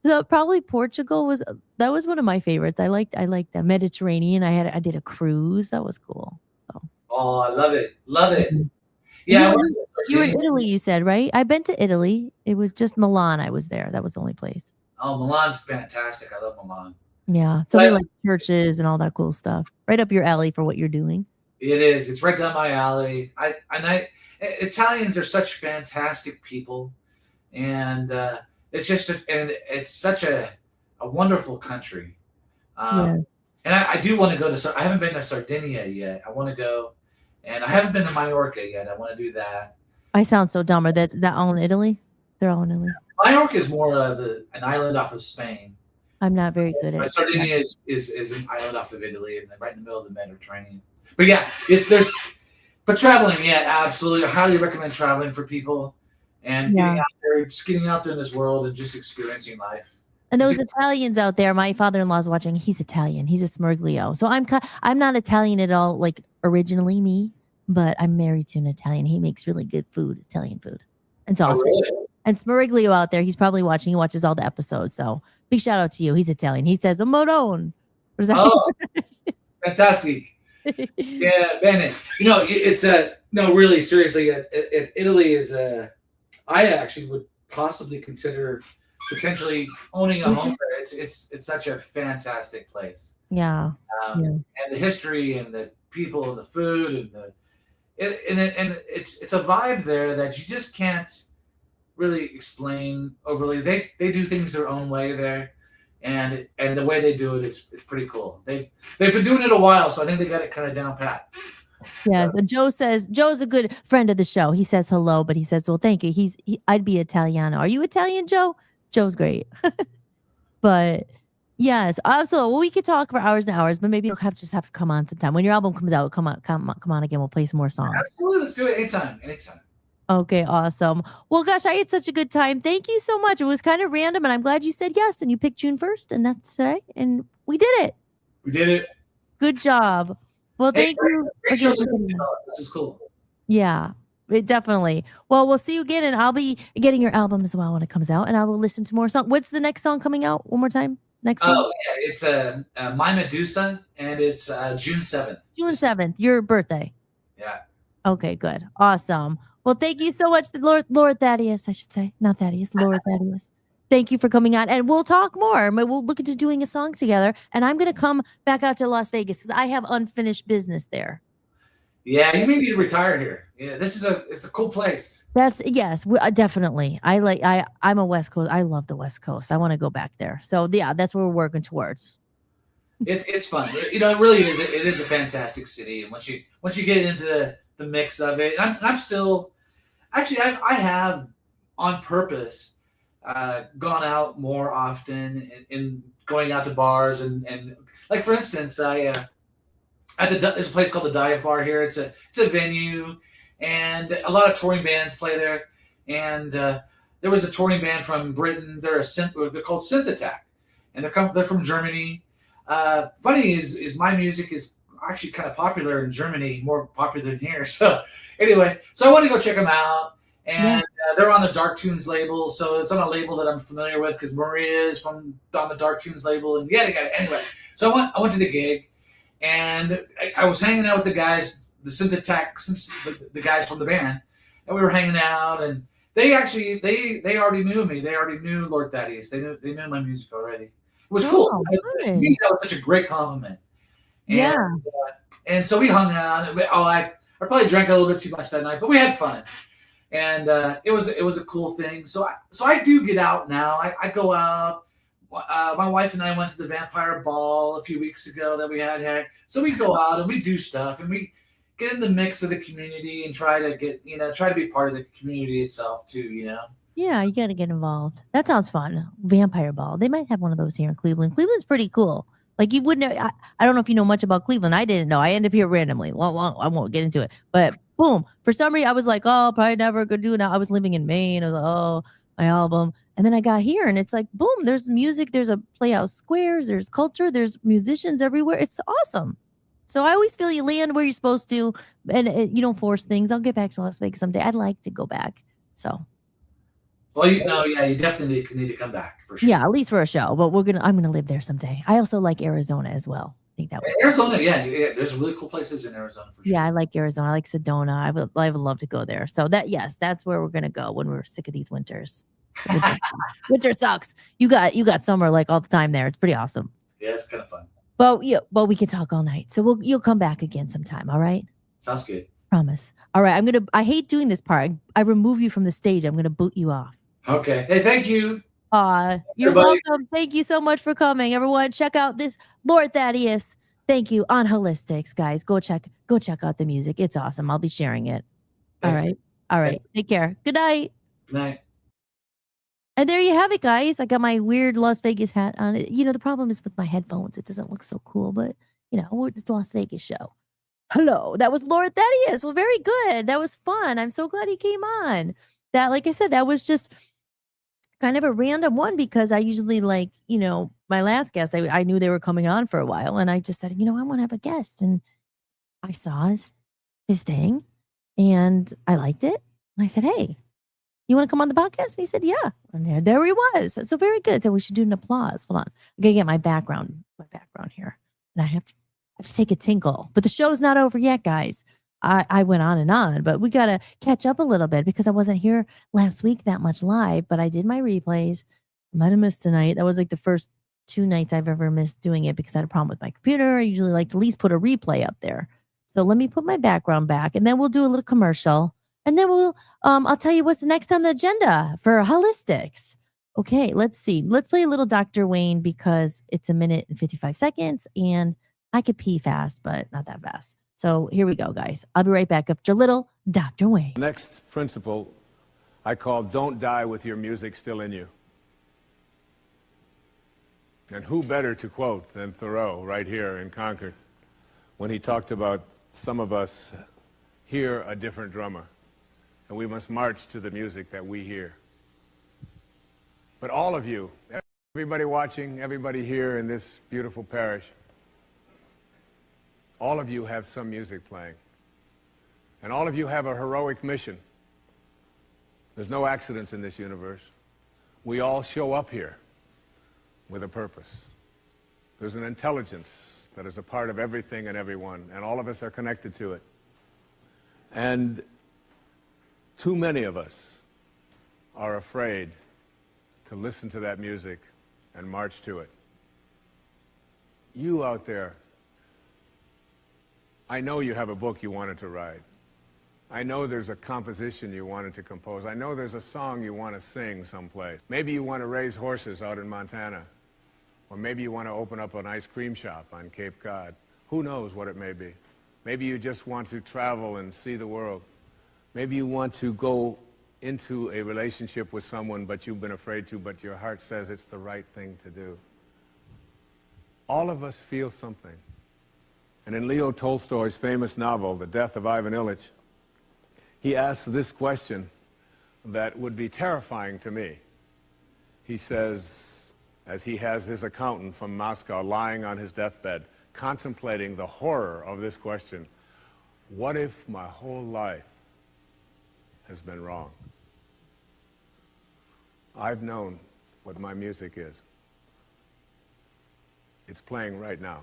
So probably Portugal that was one of my favorites. I liked the Mediterranean. I did a cruise. That was cool. So Oh, I love it. Love it. Mhm. Yeah, you were in Italy, you said, right? I've been to Italy. It was just Milan. I was there. That was the only place. Oh, Milan's fantastic. I love Milan. Yeah. So many like churches and all that cool stuff. Right up your alley for what you're doing. It is. It's right down my alley. Italians are such fantastic people, and it's such a wonderful country. Yeah. And I do want to go to. I haven't been to Sardinia yet. I want to go, and I haven't been to Majorca yet. I want to do that. I sound so dumb. Are that all in Italy? They're all in Italy. Majorca is more of an island off of Spain. I'm not very good at it. Sardinia is an island off of Italy and then right in the middle of the Mediterranean. But yeah, but traveling, yeah, absolutely. I highly recommend traveling for people and getting out there in this world and just experiencing life. And those Italians out there, my father-in-law's watching. He's Italian. He's a Smirglio. So I'm not Italian at all, like originally me, but I'm married to an Italian. He makes really good food, Italian food. It's awesome. Oh, really? And Smirglio out there, he's probably watching. He watches all the episodes. So big shout out to you. He's Italian. He says, "Amorone." What is that? Oh, fantastic. Yeah, bene. It's no, really, seriously. Italy is I actually would possibly consider potentially owning a home there. It's such a fantastic place. Yeah. And the history and the people and the food and it's a vibe there that you just can't really explain overly. They do things their own way there. And the way they do it is pretty cool. They've been doing it a while, so I think they got it kind of down pat. Yes. And Joe says, Joe's a good friend of the show. He says hello, but he says, well, thank you. I'd be Italiano. Are you Italian, Joe? Joe's great. But yes, absolutely. Well, we could talk for hours and hours, but maybe you'll just have to come on sometime. When your album comes out, come on again. We'll play some more songs. Absolutely, let's do it anytime. Okay, awesome. Well, gosh, I had such a good time. Thank you so much. It was kind of random, and I'm glad you said yes, and you picked June 1st, and that's today, and we did it. We did it. Good job. Well, thank you. This is cool. Yeah, definitely. Well, we'll see you again, and I'll be getting your album as well when it comes out, and I will listen to more songs. What's the next song coming out? One more time. Next one? Oh, yeah, it's My Medusa, and it's June 7th. June 7th, your birthday. Yeah. Okay, good. Awesome. Well, thank you so much, Lord Thaddeus, I should say. Not Thaddeus, Lord Thaddeus. Thank you for coming on, and we'll talk more. We'll look into doing a song together, and I'm going to come back out to Las Vegas because I have unfinished business there. Yeah, you may need to retire here. Yeah, it's a cool place. Yes, definitely. I'm a West Coast. I love the West Coast. I want to go back there. So yeah, that's what we're working towards. It's fun. It really is. It is a fantastic city, and once you get into the mix of it, and I'm still actually I have on purpose gone out more often in going out to bars and like for instance there's a place called the Dive Bar here. It's a venue, and a lot of touring bands play there. And there was a touring band from Britain. They're called Synth-Attack, and they're from Germany. Funny is my music is actually kind of popular in Germany, more popular than here. So anyway, I want to go check them out. And they're on the Dark Tunes label, so it's on a label that I'm familiar with because Maria is on the Dark Tunes label, and anyway. So I went to the gig, and I was hanging out with the guys, the Synth-Attack, the guys from the band, and we were hanging out, and they already knew me. They already knew Lord Thaddeus. They knew my music already. It was cool. To me, that was such a great compliment. And, and so we hung out. I probably drank a little bit too much that night, but we had fun. And it was a cool thing. So I do get out now. I go out. My wife and I went to the Vampire Ball a few weeks ago that we had here. So we go out and we do stuff, and we get in the mix of the community and try to be part of the community itself too. Yeah, you got to get involved. That sounds fun. Vampire Ball. They might have one of those here in Cleveland. Cleveland's pretty cool. Like you wouldn't. I don't know if you know much about Cleveland. I didn't know. I ended up here randomly. I won't get into it. But boom, for some reason I was like, oh, probably never gonna do it now. I was living in Maine. I was like, oh, my album. And then I got here, and it's like, boom, there's music. There's a Playhouse Squares. There's culture. There's musicians everywhere. It's awesome. So I always feel you land where you're supposed to, and you don't force things. I'll get back to Las Vegas someday. I'd like to go back. So. Well, you definitely need to come back for sure. Yeah, at least for a show. But I'm gonna live there someday. I also like Arizona as well. I think that Arizona, there's really cool places in Arizona for sure. Yeah, I like Arizona. I like Sedona. I would love to go there. So that's where we're gonna go when we're sick of these winters. Winter sucks. You got summer like all the time there. It's pretty awesome. Yeah, it's kind of fun. Well, we can talk all night. So you'll come back again sometime. All right. Sounds good. Promise. All right. I hate doing this part. I remove you from the stage. I'm gonna boot you off. Okay. Hey, thank you. You're welcome. Thank you so much for coming. Everyone, check out this Lord Thaddeus. Thank you on Hollis-tics, guys. Go check out the music. It's awesome. I'll be sharing it. Thanks. All right. Take care. Good night. Good night. And there you have it, guys. I got my weird Las Vegas hat on. The problem is with my headphones. It doesn't look so cool, but it's the Las Vegas show. Hello. That was Lord Thaddeus. Well, very good. That was fun. I'm so glad he came on. That, like I said, that was just kind of a random one because I usually my last guest, I knew they were coming on for a while, and I just said, I want to have a guest, and I saw his thing, and I liked it, and I said, hey, you want to come on the podcast? And he said, yeah, and there he was. So very good. So we should do an applause. Hold on, I'm gonna get my background here, and I have to take a tinkle, but the show's not over yet, guys. I went on and on, but we got to catch up a little bit because I wasn't here last week that much live, but I did my replays. I might have missed tonight. That was like the first 2 nights I've ever missed doing it because I had a problem with my computer. I usually like to at least put a replay up there. So let me put my background back, and then we'll do a little commercial, and then I'll tell you what's next on the agenda for Hollis-tics. Okay, let's see. Let's play a little Dr. Wayne because it's 1 minute and 55 seconds, and I could pee fast, but not that fast. So here we go, guys. I'll be right back after a little Dr. Wayne. The next principle I call don't die with your music still in you. And who better to quote than Thoreau right here in Concord when he talked about some of us hear a different drummer and we must march to the music that we hear. But all of you, everybody watching, everybody here in this beautiful parish, all of you have some music playing. And all of you have a heroic mission. There's no accidents in this universe. We all show up here with a purpose. There's an intelligence that is a part of everything and everyone, and all of us are connected to it. And too many of us are afraid to listen to that music and march to it. You out there, I know you have a book you wanted to write. I know there's a composition you wanted to compose. I know there's a song you want to sing someplace. Maybe you want to raise horses out in Montana. Or maybe you want to open up an ice cream shop on Cape Cod. Who knows what it may be. Maybe you just want to travel and see the world. Maybe you want to go into a relationship with someone but you've been afraid to, but your heart says it's the right thing to do. All of us feel something. And in Leo Tolstoy's famous novel, The Death of Ivan Ilyich, he asks this question that would be terrifying to me. He says, as he has his accountant from Moscow lying on his deathbed, contemplating the horror of this question, what if my whole life has been wrong? I've known what my music is. It's playing right now.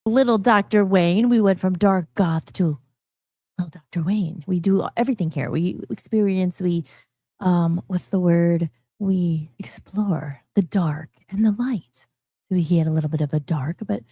Little Dr. Wayne. We went from dark goth to little Dr. Wayne. We do everything here. We experience, what's the word? We explore the dark and the light. So he had a little bit of a dark, but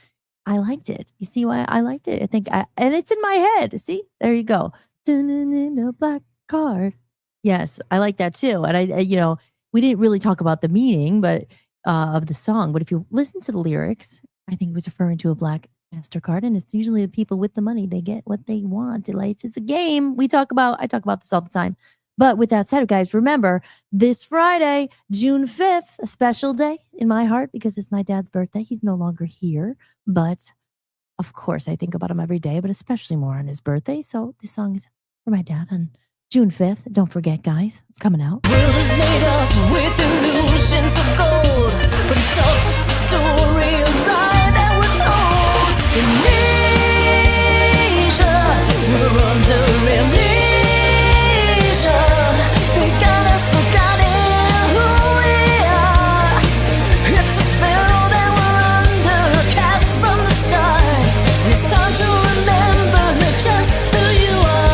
I liked it. You see why I liked it? And it's in my head. See, there you go. In a black card. Yes, I like that too. And we didn't really talk about the meaning, but of the song. But if you listen to the lyrics, I think it was referring to a black MasterCard, and it's usually the people with the money, they get what they want. Life is a game. I talk about this all the time. But with that said, guys, remember this Friday, June 5th, a special day in my heart because it's my dad's birthday. He's no longer here, but of course I think about him every day, but especially more on his birthday. So this song is for my dad on June 5th. Don't forget, guys, it's coming out. World is made up with illusions of gold, but it's all just a story, a lie that we're told. Amnesia, we're under amnesia. They got us forgotten who we are. It's a spell that we're under, cast from the start. It's time to remember just who you are.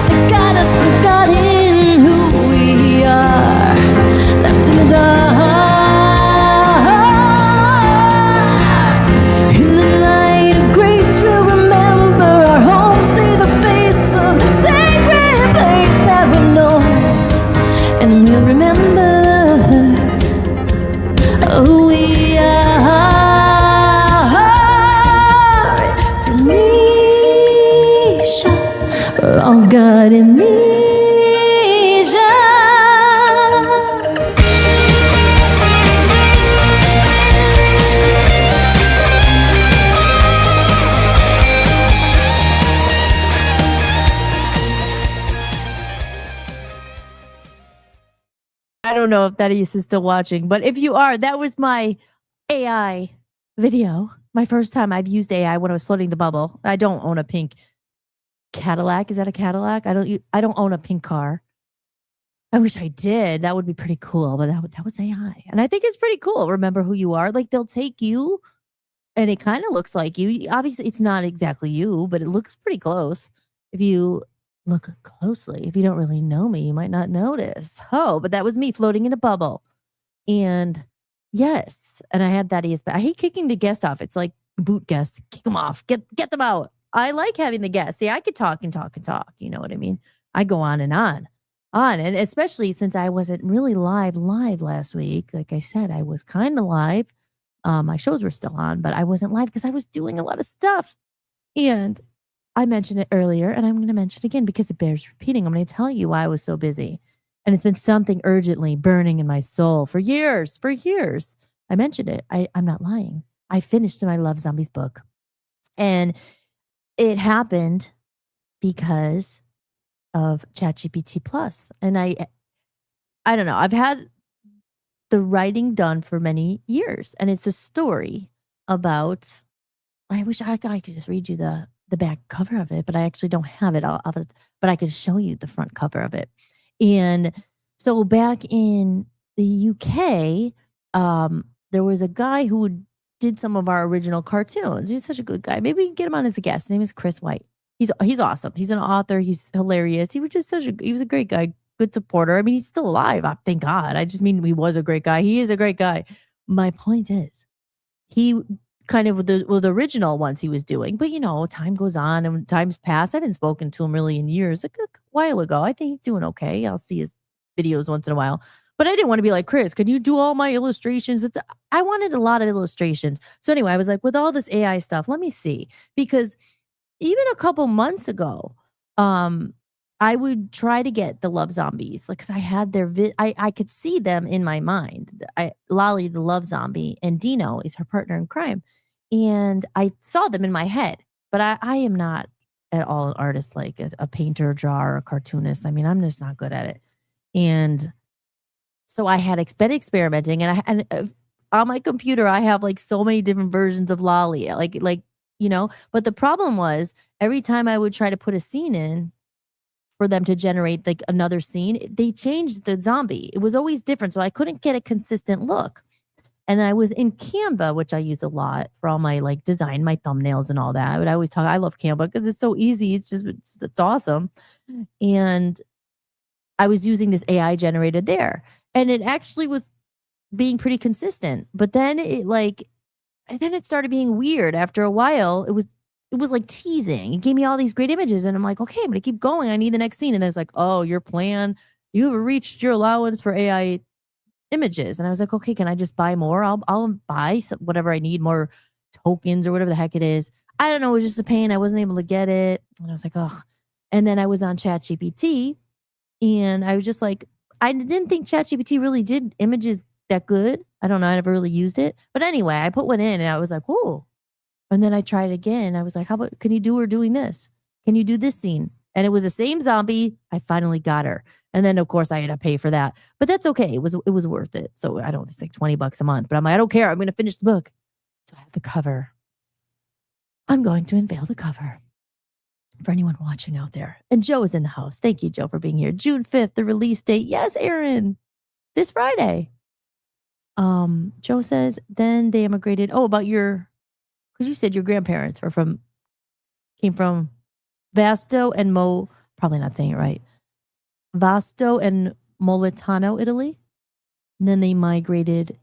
They got us forgotten who we are. Left in the dark. In the light of grace, we'll remember our home. See the face of the sacred place that we know, and we'll remember who we are. It's amnesia. We're all got amnesia. I don't know if Thaddeus is still watching, but if you are, that was my AI video. My first time I've used AI when I was floating the bubble. I don't own a pink Cadillac. Is that a Cadillac? I don't own a pink car. I wish I did. That would be pretty cool, but that was AI. And I think it's pretty cool. Remember who you are. Like they'll take you and it kind of looks like you. Obviously, it's not exactly you, but it looks pretty close. If you look closely, if you don't really know me, you might not notice. Oh, but that was me floating in a bubble. And yes, and I had Thaddeus, but I hate kicking the guest off. It's like boot guests. Kick them off. Get them out. I like having the guests. See, I could talk and talk and talk. You know what I mean? I go on and on. on. And especially since I wasn't really live last week. Like I said, I was kind of live. My shows were still on, but I wasn't live because I was doing a lot of stuff. And I mentioned it earlier, and I'm going to mention it again because it bears repeating. I'm going to tell you why I was so busy. And it's been something urgently burning in my soul for years, I mentioned it. I'm not lying. I finished my Love Zombies book. And it happened because of ChatGPT Plus. And I don't know. I've had the writing done for many years, and it's a story about. I wish I could just read you the back cover of it, but I actually don't have it. But I could show you the front cover of it. And so back in the UK, there was a guy who did some of our original cartoons. He's such a good guy. Maybe we can get him on as a guest. His name is Chris White. He's awesome. He's an author. He's hilarious. He was a great guy, good supporter. I mean, he's still alive. Thank God. I just mean he was a great guy. He is a great guy. My point is, he kind of with the original ones he was doing, but time goes on and time's passed. I haven't spoken to him really in years. Like a while ago. I think he's doing okay. I'll see his videos once in a while. But I didn't want to be like, Chris, can you do all my illustrations? I wanted a lot of illustrations. So anyway, I was like, with all this AI stuff, let me see. Because even a couple months ago, I would try to get the Love Zombies, like, because I had their I could see them in my mind. Lolly, the Love Zombie, and Dino is her partner in crime, and I saw them in my head. But I am not at all an artist, like a painter, drawer, a cartoonist. I mean, I'm just not good at it. And so I had been experimenting, and on my computer I have like so many different versions of Lolly, like But the problem was every time I would try to put a scene in for them to generate like another scene, they changed the zombie. It was always different, so I couldn't get a consistent look. And I was in Canva, which I use a lot for all my like design, my thumbnails and all that. I love Canva because it's so easy. It's awesome. And I was using this AI generated there, and it actually was being pretty consistent. But then it started being weird after a while. It was like teasing. It gave me all these great images, and I'm like, okay, I'm gonna keep going. I need the next scene. And then it's like, oh, you have reached your allowance for AI images. And I was like, okay, can I just buy more? I'll buy whatever I need, more tokens or whatever the heck it is. I don't know. It was just a pain. I wasn't able to get it, and I was like, ugh. And then I was on ChatGPT, and I was just like, I didn't think ChatGPT really did images that good. I don't know. I never really used it, but anyway, I put one in, and I was like, oh. And then I tried again. I was like, how about, can you do her doing this? Can you do this scene? And it was the same zombie. I finally got her. And then of course I had to pay for that, but that's okay. It was worth it. So I don't, it's like $20 a month, but I'm like, I don't care. I'm going to finish the book. So I have the cover. I'm going to unveil the cover for anyone watching out there. And Joe is in the house. Thank you, Joe, for being here. June 5th, the release date. Yes, Aaron, this Friday. Joe says, then they immigrated. Oh, about because you said your grandparents came from Vasto and probably not saying it right. Vasto and Molitano, Italy. And then they migrated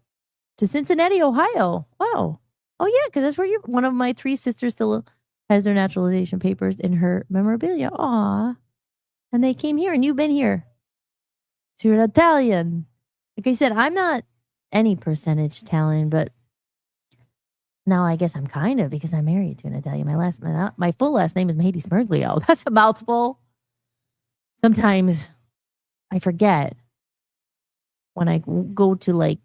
to Cincinnati, Ohio. Wow. Oh yeah, because that's where one of my 3 sisters still has their naturalization papers in her memorabilia. Aw. And they came here, and you've been here. So you're an Italian. Like I said, I'm not any percentage Italian, but now I guess I'm kind of, because I'm married to an Italian. My full last name is Mahady Smerglio. That's a mouthful. Sometimes I forget when I go to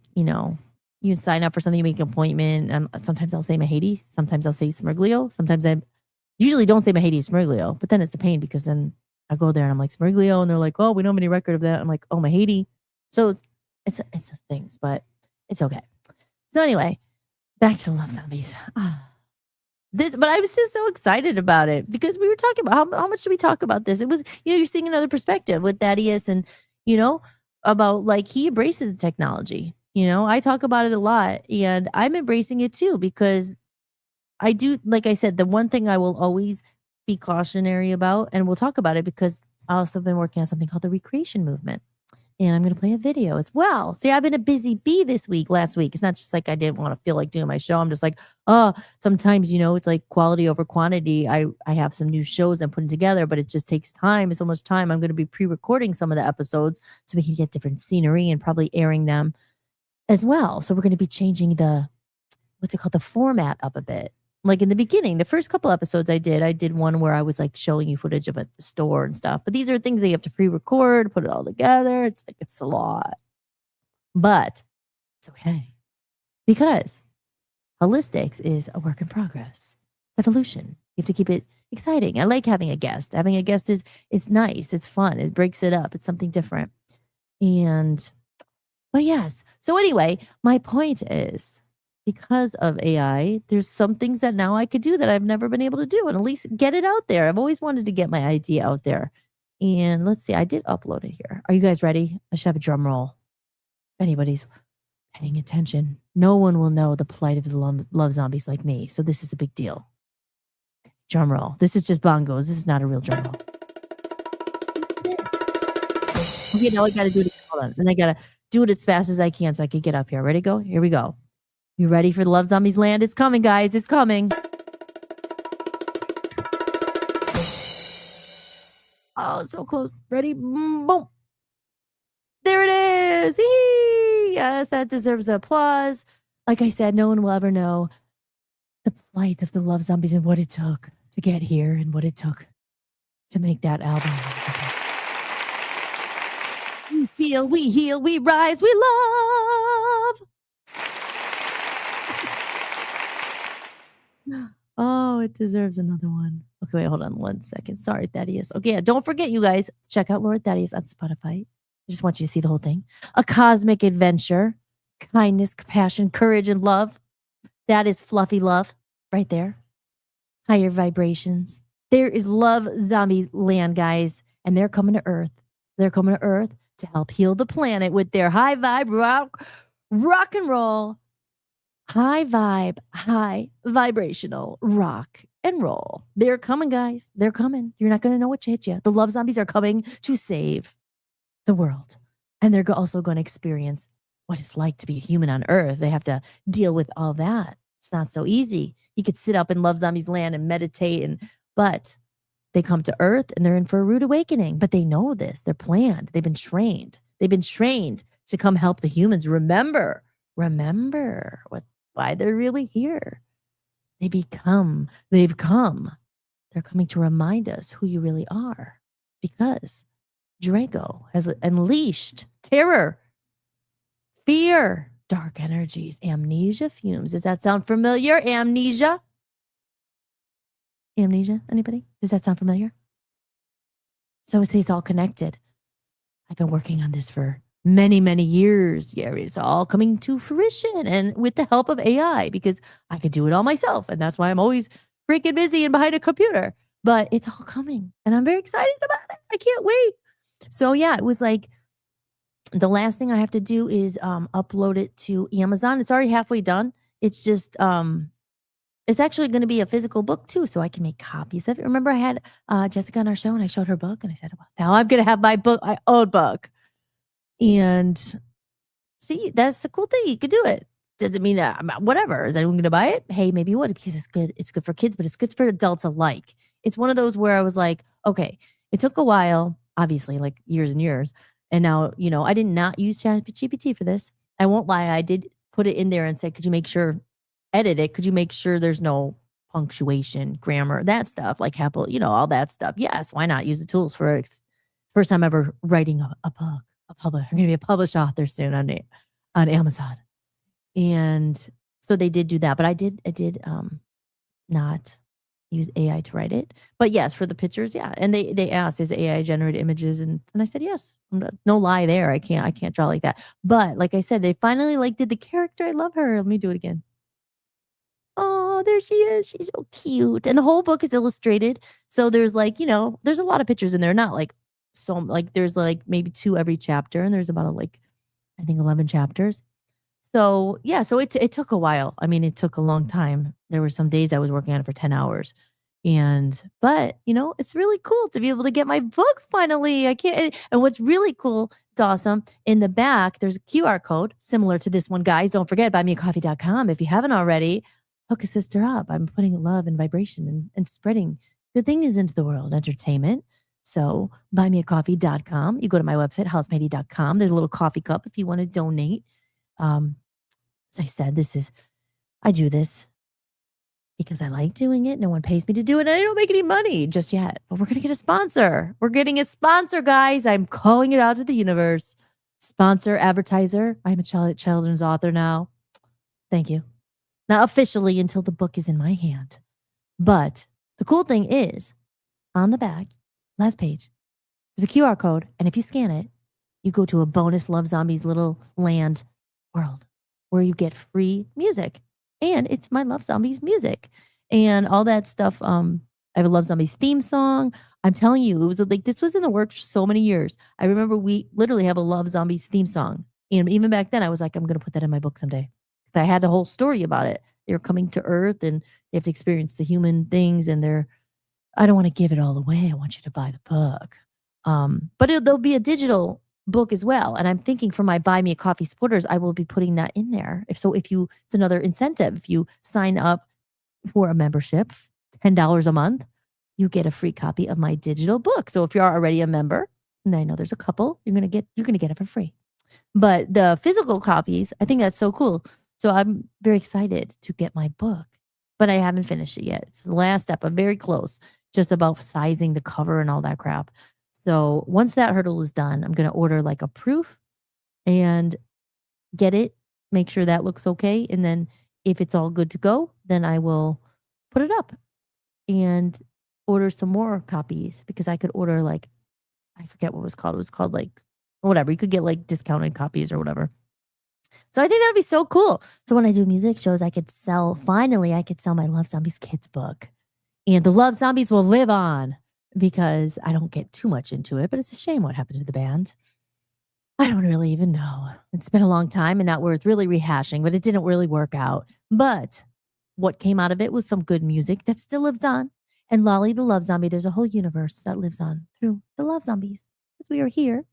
you sign up for something, you make an appointment. Sometimes I'll say Mahady. Sometimes I'll say Smerglio. Sometimes I usually don't say Mahady Smerglio, but then it's a pain because then I go there and I'm like Smerglio, and they're like, oh, we don't have any record of that. I'm like, oh, Mahady. So it's those things, but it's okay. So anyway, back to Love Zombies. But I was just so excited about it because we were talking about how much should we talk about this? It was, you're seeing another perspective with Thaddeus, and about like he embraces the technology. I talk about it a lot, and I'm embracing it too, because I do, like I said, the one thing I will always be cautionary about, and we'll talk about it because I also been working on something called the recreation movement. And I'm going to play a video as well. See, I've been a busy bee last week. It's not just like I didn't want to feel like doing my show. I'm just like, sometimes, it's like quality over quantity. I have some new shows I'm putting together, but it just takes time. It's so much time. I'm going to be pre-recording some of the episodes so we can get different scenery and probably airing them as well. So we're going to be changing the format up a bit. Like in the beginning, the first couple episodes I did one where I was like showing you footage of at the store and stuff. But these are things that you have to pre-record, put it all together. It's a lot. But it's okay. Because Hollis-tics is a work in progress. It's evolution. You have to keep it exciting. I like having a guest. Having a guest it's nice. It's fun. It breaks it up. It's something different. But yes. So anyway, my point is, because of AI, there's some things that now I could do that I've never been able to do, and at least get it out there. I've always wanted to get my idea out there. And let's see, I did upload it here. Are you guys ready? I should have a drum roll. If anybody's paying attention, no one will know the plight of the love zombies like me. So this is a big deal. Drum roll. This is just bongos. This is not a real drum roll. Okay, now I got to do it. Hold on. Then I got to do it as fast as I can so I can get up here. Ready? Go. Here we go. You ready for the Love Zombies land? It's coming, guys. It's coming. Oh, so close. Ready? Boom. There it is. Whee! Yes, that deserves applause. Like I said, no one will ever know the plight of the Love Zombies and what it took to get here and what it took to make that album. We feel, we heal, we rise, we love. Oh, it deserves another one. Okay, wait, hold on 1 second. Sorry, Thaddeus. Okay, yeah, don't forget, you guys, check out Lord Thaddeus on Spotify. I just want you to see the whole thing. A cosmic adventure, kindness, compassion, courage, and love. That is fluffy love right there. Higher vibrations. There is Love Zombie Land, guys, and they're coming to Earth. They're coming to Earth to help heal the planet with their high vibe rock and roll. High vibe, high vibrational rock and roll. They're coming, guys. They're coming. You're not going to know what hit you. The Love Zombies are coming to save the world. And they're also going to experience what it's like to be a human on Earth. They have to deal with all that. It's not so easy. You could sit up in Love Zombies land and meditate, but they come to Earth and they're in for a rude awakening. But they know this. They're planned. They've been trained. They've been trained to come help the humans remember why they're really here. They've come. They're coming to remind us who you really are, because Draco has unleashed terror, fear, dark energies, amnesia fumes. Does that sound familiar? Amnesia? Anybody? Does that sound familiar? So it's all connected. I've been working on this for many, many years. Yeah, it's all coming to fruition, and with the help of AI, because I could do it all myself. And that's why I'm always freaking busy and behind a computer. But it's all coming, and I'm very excited about it. I can't wait. So yeah, it was like the last thing I have to do is upload it to Amazon. It's already halfway done. It's just it's actually going to be a physical book too, so I can make copies of it. Remember, I had Jessica on our show, and I showed her book, and I said, well, now I'm going to have my own book. And see, that's the cool thing. You could do it. Does it mean whatever? Is anyone going to buy it? Hey, maybe you would, because it's good. It's good for kids, but it's good for adults alike. It's one of those where I was like, okay, it took a while, obviously, like years and years. And now, I did not use ChatGPT for this. I won't lie. I did put it in there and say, could you make sure, edit it? Could you make sure there's no punctuation, grammar, that stuff, like Apple, all that stuff? Yes, why not use the tools for first time ever writing a book. I'm going to be a published author soon on Amazon. And so they did do that, but I did not use AI to write it. But yes, for the pictures, yeah. And they asked, is AI generated images? And I said, yes. No lie there. I can't draw like that. But like I said, they finally did the character. I love her. Let me do it again. Oh, there she is. She's so cute. And the whole book is illustrated. So there's there's a lot of pictures in there, not there's maybe 2 every chapter, and there's about I think 11 chapters. So yeah, so it took a while. I mean, it took a long time. There were some days I was working on it for 10 hours, But it's really cool to be able to get my book finally. I can't. And what's really cool, it's awesome. In the back, there's a QR code similar to this one, guys. Don't forget, buymeacoffee.com. If you haven't already, hook a sister up. I'm putting love and vibration and spreading good things into the world, entertainment. So buymeacoffee.com. You go to my website, hollis-tics.com. There's a little coffee cup if you want to donate. As I said, I do this because I like doing it. No one pays me to do it. And I don't make any money just yet. But we're going to get a sponsor. We're getting a sponsor, guys. I'm calling it out to the universe. Sponsor, advertiser. I'm a children's author now. Thank you. Not officially until the book is in my hand. But the cool thing is, on the back, last page, there's a QR code. And if you scan it, you go to a bonus Love Zombies little land world where you get free music. And it's my Love Zombies music and all that stuff. I have a Love Zombies theme song. I'm telling you, it was like, this was in the works for so many years. I remember we literally have a Love Zombies theme song. And even back then I was like, I'm going to put that in my book someday. Because I had the whole story about it. They're coming to Earth and they have to experience the human things. And I don't want to give it all away. I want you to buy the book. But there'll be a digital book as well. And I'm thinking for my Buy Me a Coffee supporters, I will be putting that in there. It's another incentive. If you sign up for a membership, $10 a month, you get a free copy of my digital book. So if you're already a member, and I know there's a couple, you're going to get it for free. But the physical copies, I think that's so cool. So I'm very excited to get my book, but I haven't finished it yet. It's the last step. I'm very close, just about sizing the cover and all that crap. So once that hurdle is done, I'm going to order like a proof and get it, make sure that looks okay. And then if it's all good to go, then I will put it up and order some more copies because I could order like, I forget what it was called. It was called like, whatever. You could get like discounted copies or whatever. So I think that'd be so cool. So when I do music shows, I could sell my Love Zombies kids book. And the Love Zombies will live on. Because I don't get too much into it, but it's a shame what happened to the band. I don't really even know. It's been a long time and not worth really rehashing, but it didn't really work out. But what came out of it was some good music that still lives on. And Lolly the Love Zombie, there's a whole universe that lives on through the Love Zombies. Because we are here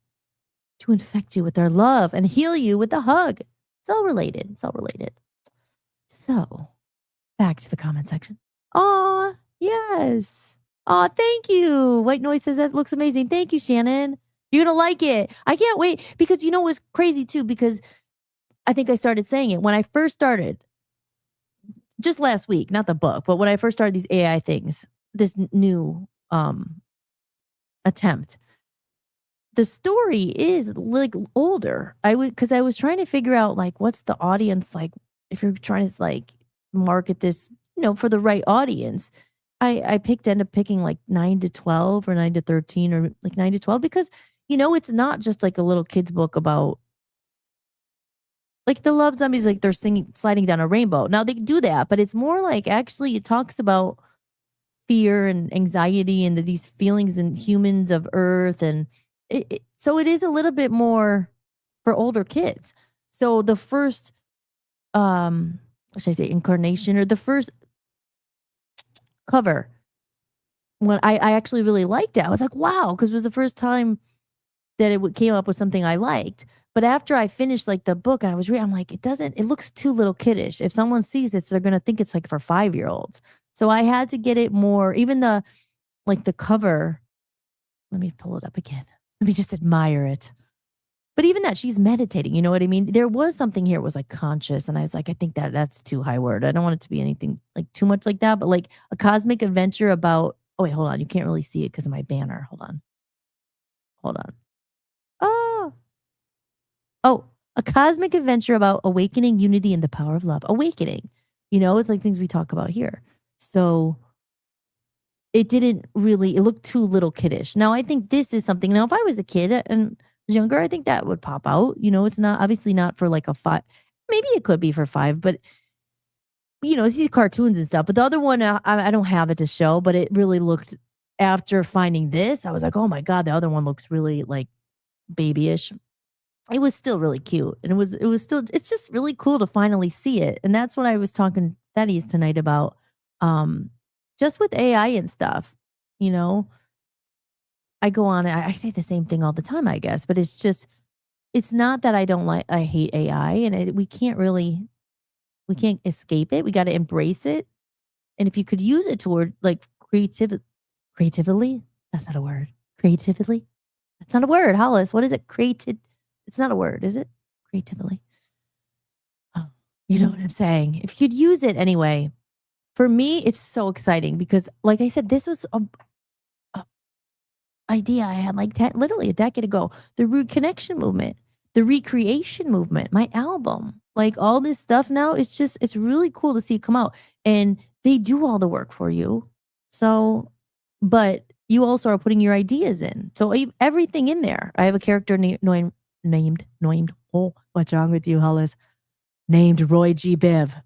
to infect you with our love and heal you with a hug. It's all related. So, back to the comment section. Aw, yes. Oh, thank you. White Noise says that looks amazing. Thank you, Shannon. You're going to like it. I can't wait because it was crazy too, because I think I started saying it when I first started just last week, not the book, but when I first started these AI things, this new attempt, the story is like older. Because I was trying to figure out like, what's the audience like, if you're trying to like market this, for the right audience. I ended up picking like 9 to 12 or 9 to 13 or like 9 to 12 because, it's not just like a little kid's book about like the Love Zombies, like they're sliding down a rainbow. Now they do that, but it's more like actually it talks about fear and anxiety and these feelings in humans of Earth. And so it is a little bit more for older kids. So the first, what should I say, incarnation or the first cover, when I actually really liked it, I was like, wow, because it was the first time that it came up with something I liked. But after I finished like the book and I was reading, I'm like, it looks too little kiddish. If someone sees it, they're going to think it's like for 5-year-olds. So I had to get it more, even the cover. Let me pull it up again. Let me just admire it. But even that, she's meditating, you know what I mean? There was something here, it was like conscious. And I was like, I think that's too high word. I don't want it to be anything like too much like that, but like a cosmic adventure about, oh wait, hold on. You can't really see it because of my banner. Hold on. Oh, a cosmic adventure about awakening, unity, and the power of love. Awakening, it's like things we talk about here. So it looked too little kiddish. Now I think this is something, now if I was a kid and younger, I think that would pop out. It's not obviously not for like a 5. Maybe it could be for 5, but see cartoons and stuff. But the other one, I don't have it to show, but it really looked, after finding this, I was like, oh my God, the other one looks really like babyish. It was still really cute. And it's just really cool to finally see it. And that's what I was talking to Thaddeus tonight about, just with AI and stuff, you know, I go on, I say the same thing all the time, I guess, but it's not that I hate AI, and we can't escape it. We got to embrace it. And if you could use it toward like creatively, that's not a word. Creatively, that's not a word. Hollis, what is it? Created. It's not a word, is it? Creatively. Oh, you know what I'm saying? If you could use it anyway, for me, it's so exciting because, like I said, this was a idea I had like literally a decade ago. The reconnection movement, the recreation movement, my album, like all this stuff now, it's really cool to see it come out. And they do all the work for you. So, but you also are putting your ideas in. So everything in there. I have a character named, oh, what's wrong with you, Hollis? Named Roy G. Biv.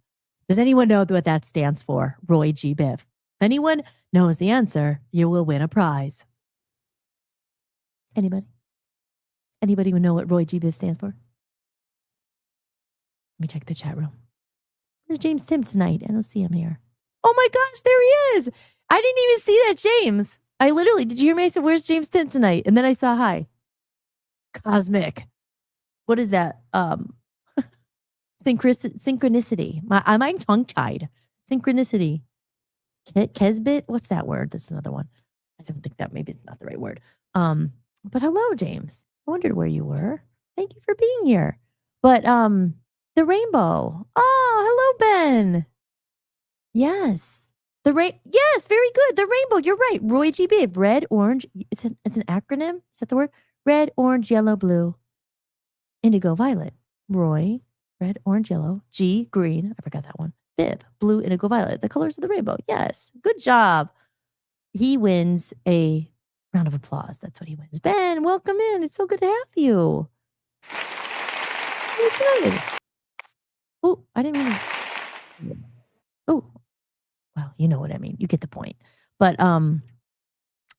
Does anyone know what that stands for? Roy G. Biv. If anyone knows the answer, you will win a prize. Anybody? Anybody would know what Roy G. Biv stands for? Let me check the chat room. Where's James Tim tonight? I don't see him here. Oh my gosh, there he is. I didn't even see that, James. Did you hear me? I said, where's James Tim tonight? And then I saw hi. Cosmic. What is that? Synchronicity. Am I tongue-tied? Synchronicity. Kesbit? What's that word? That's another one. I don't think that maybe it's not the right word. But hello, James. I wondered where you were. Thank you for being here. But the rainbow. Oh, hello, Ben. Yes. Yes, very good. The rainbow. You're right. Roy G. Biv. Red, orange. It's an acronym. Is that the word? Red, orange, yellow, blue, indigo, violet. Roy, red, orange, yellow. G, green. I forgot that one. Biv, blue, indigo, violet. The colors of the rainbow. Yes. Good job. He wins a round of applause. That's what he wins. Ben, welcome in. It's so good to have you. You're good. Oh, I didn't mean to. Oh, well, you know what I mean. You get the point. But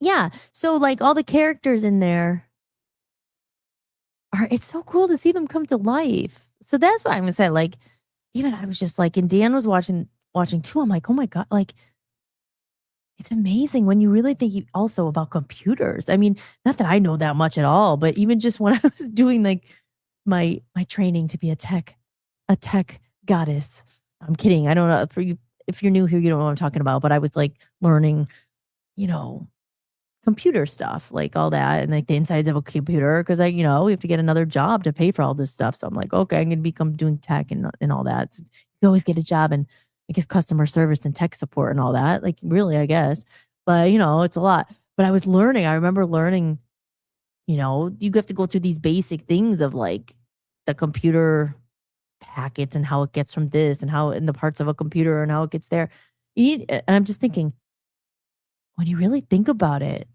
yeah. So like all the characters in there it's so cool to see them come to life. So that's why I'm gonna say, like, even I was just like, and Dan was watching too. I'm like, oh my God, like it's amazing when you really think also about computers. I mean, not that I know that much at all, but even just when I was doing like my training to be a tech goddess. I'm kidding. I don't know if you're new here, you don't know what I'm talking about, but I was like learning, computer stuff, like all that, and like the insides of a computer, because we have to get another job to pay for all this stuff. So I'm like, okay, I'm gonna become doing tech and all that. So you always get a job in, I guess, customer service and tech support and all that. Like really, I guess. But it's a lot. But I remember learning, you have to go through these basic things of like the computer packets and how it gets from this and how in the parts of a computer and how it gets there. And I'm just thinking, when you really think about it,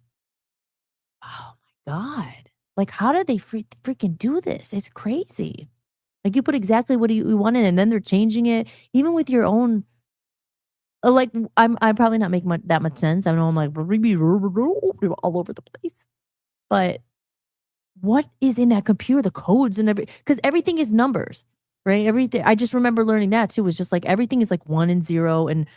oh my God. Like, how did they freaking do this? It's crazy. Like, you put exactly what you want in, and then they're changing it. Even with your own, like, I'm probably not making that much sense. I know I'm like, all over the place. But what is in that computer? The codes and because everything is numbers, right? Everything. I just remember learning that too. Was just like, everything is like 1 and 0, and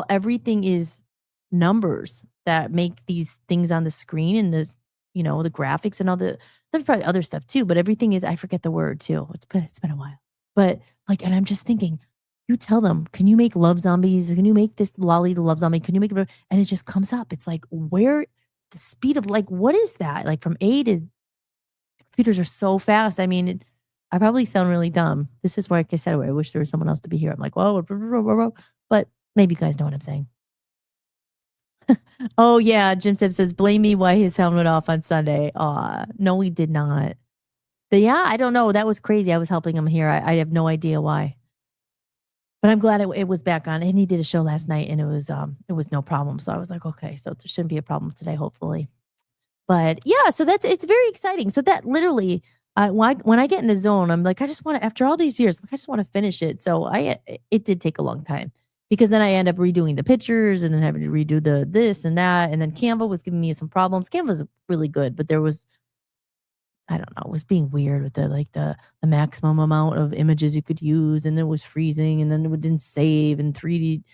everything is numbers that make these things on the screen and this, the graphics and all there's probably other stuff too, but everything is, I forget the word too. It's been a while, but like, and I'm just thinking, you tell them, can you make love zombies? Can you make this Lolly the love zombie? Can you make it? And it just comes up. It's like, where the speed of like, what is that? Like from A to, computers are so fast. I mean, I probably sound really dumb. This is where, like I said, I wish there was someone else to be here. I'm like, whoa, but maybe you guys know what I'm saying. Oh yeah, Jim Tip says, blame me why his sound went off on Sunday. No, he did not. But yeah, I don't know. That was crazy. I was helping him here. I have no idea why. But I'm glad it was back on. And he did a show last night and it was no problem. So I was like, okay, so there shouldn't be a problem today, hopefully. But yeah, so it's very exciting. So that literally, when I get in the zone, I'm like, I just want to, after all these years, I just want to finish it. So it did take a long time. Because then I end up redoing the pictures and then having to redo the this and that. And then Canva was giving me some problems. Canva's really good, but there was, I don't know, it was being weird with the maximum amount of images you could use. And it was freezing and then it didn't save in 3D.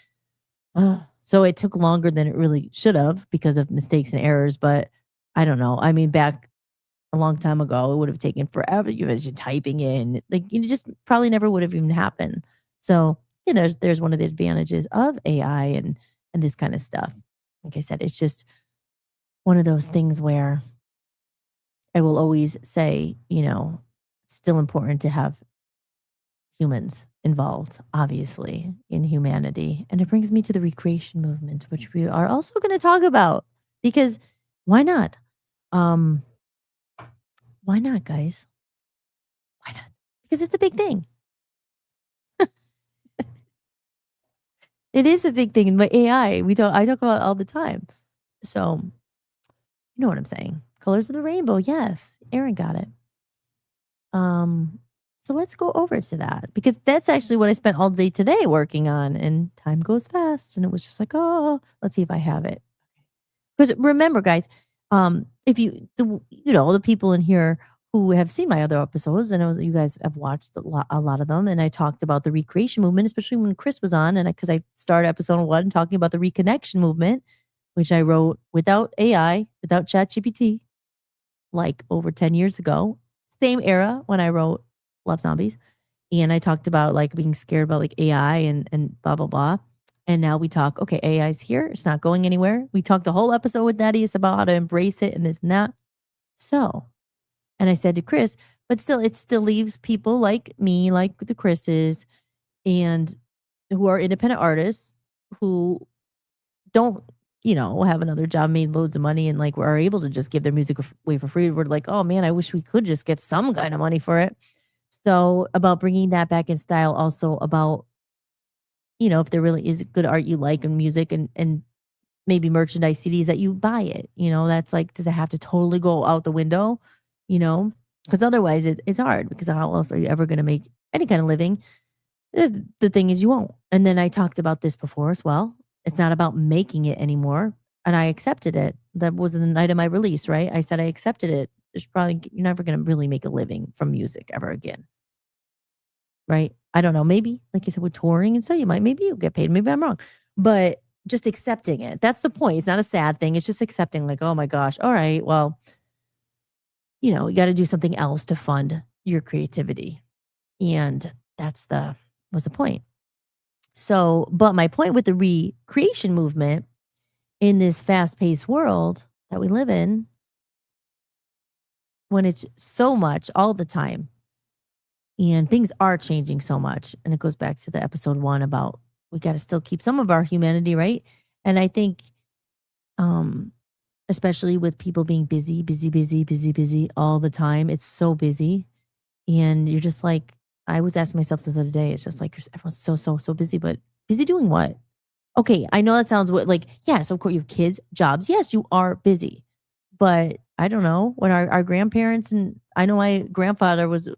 So it took longer than it really should have because of mistakes and errors. But I don't know. I mean, back a long time ago, it would have taken forever. You imagine typing in, like, you just probably never would have even happened. So yeah, there's one of the advantages of AI and this kind of stuff. Like I said, it's just one of those things where I will always say, it's still important to have humans involved, obviously, in humanity. And it brings me to the recreation movement, which we are also going to talk about because why not? Why not, guys? Why not? Because it's a big thing. It is a big thing. But AI, I talk about it all the time. So you know what I'm saying. Colors of the rainbow. Yes. Aaron got it. So let's go over to that because that's actually what I spent all day today working on, and time goes fast. And it was just like, oh, let's see if I have it. Because remember, guys, if the people in here who have seen my other episodes, and you guys have watched a lot of them, and I talked about the recreation movement, especially when Chris was on, and because I started episode 1 talking about the reconnection movement, which I wrote without AI, without ChatGPT, like over 10 years ago, same era when I wrote Love Zombies, and I talked about like being scared about like AI and blah blah blah. And now we talk, okay, AI's here. It's not going anywhere. We talked the whole episode with Thaddeus about how to embrace it and this and that. So, and I said to Chris, but still, it still leaves people like me, like the Chris's, and who are independent artists who don't, have another job, made loads of money, and like are able to just give their music away for free. We're like, oh man, I wish we could just get some kind of money for it. So, about bringing that back in style, also about if there really is good art you like and music and maybe merchandise CDs that you buy it, that's like, does it have to totally go out the window? Because otherwise it's hard because how else are you ever going to make any kind of living? The thing is you won't. And then I talked about this before as well. It's not about making it anymore. And I accepted it. That was the night of my release, right? I said I accepted it. You're never going to really make a living from music ever again. Right? I don't know. Maybe, like I said, with touring and so maybe you'll get paid. Maybe I'm wrong. But just accepting it. That's the point. It's not a sad thing. It's just accepting like, oh my gosh, all right, well, you got to do something else to fund your creativity. And was the point. So, but my point with the recreation movement in this fast-paced world that we live in, when it's so much all the time, and things are changing so much. And it goes back to the episode 1 about we got to still keep some of our humanity, right? And I think, especially with people being busy all the time, it's so busy. And you're just like, I was asking myself this other day, it's just like, everyone's so busy, but busy doing what? Okay, I know that sounds like, yes, of course you have kids, jobs. Yes, you are busy. But I don't know, when our grandparents, and I know my grandfather was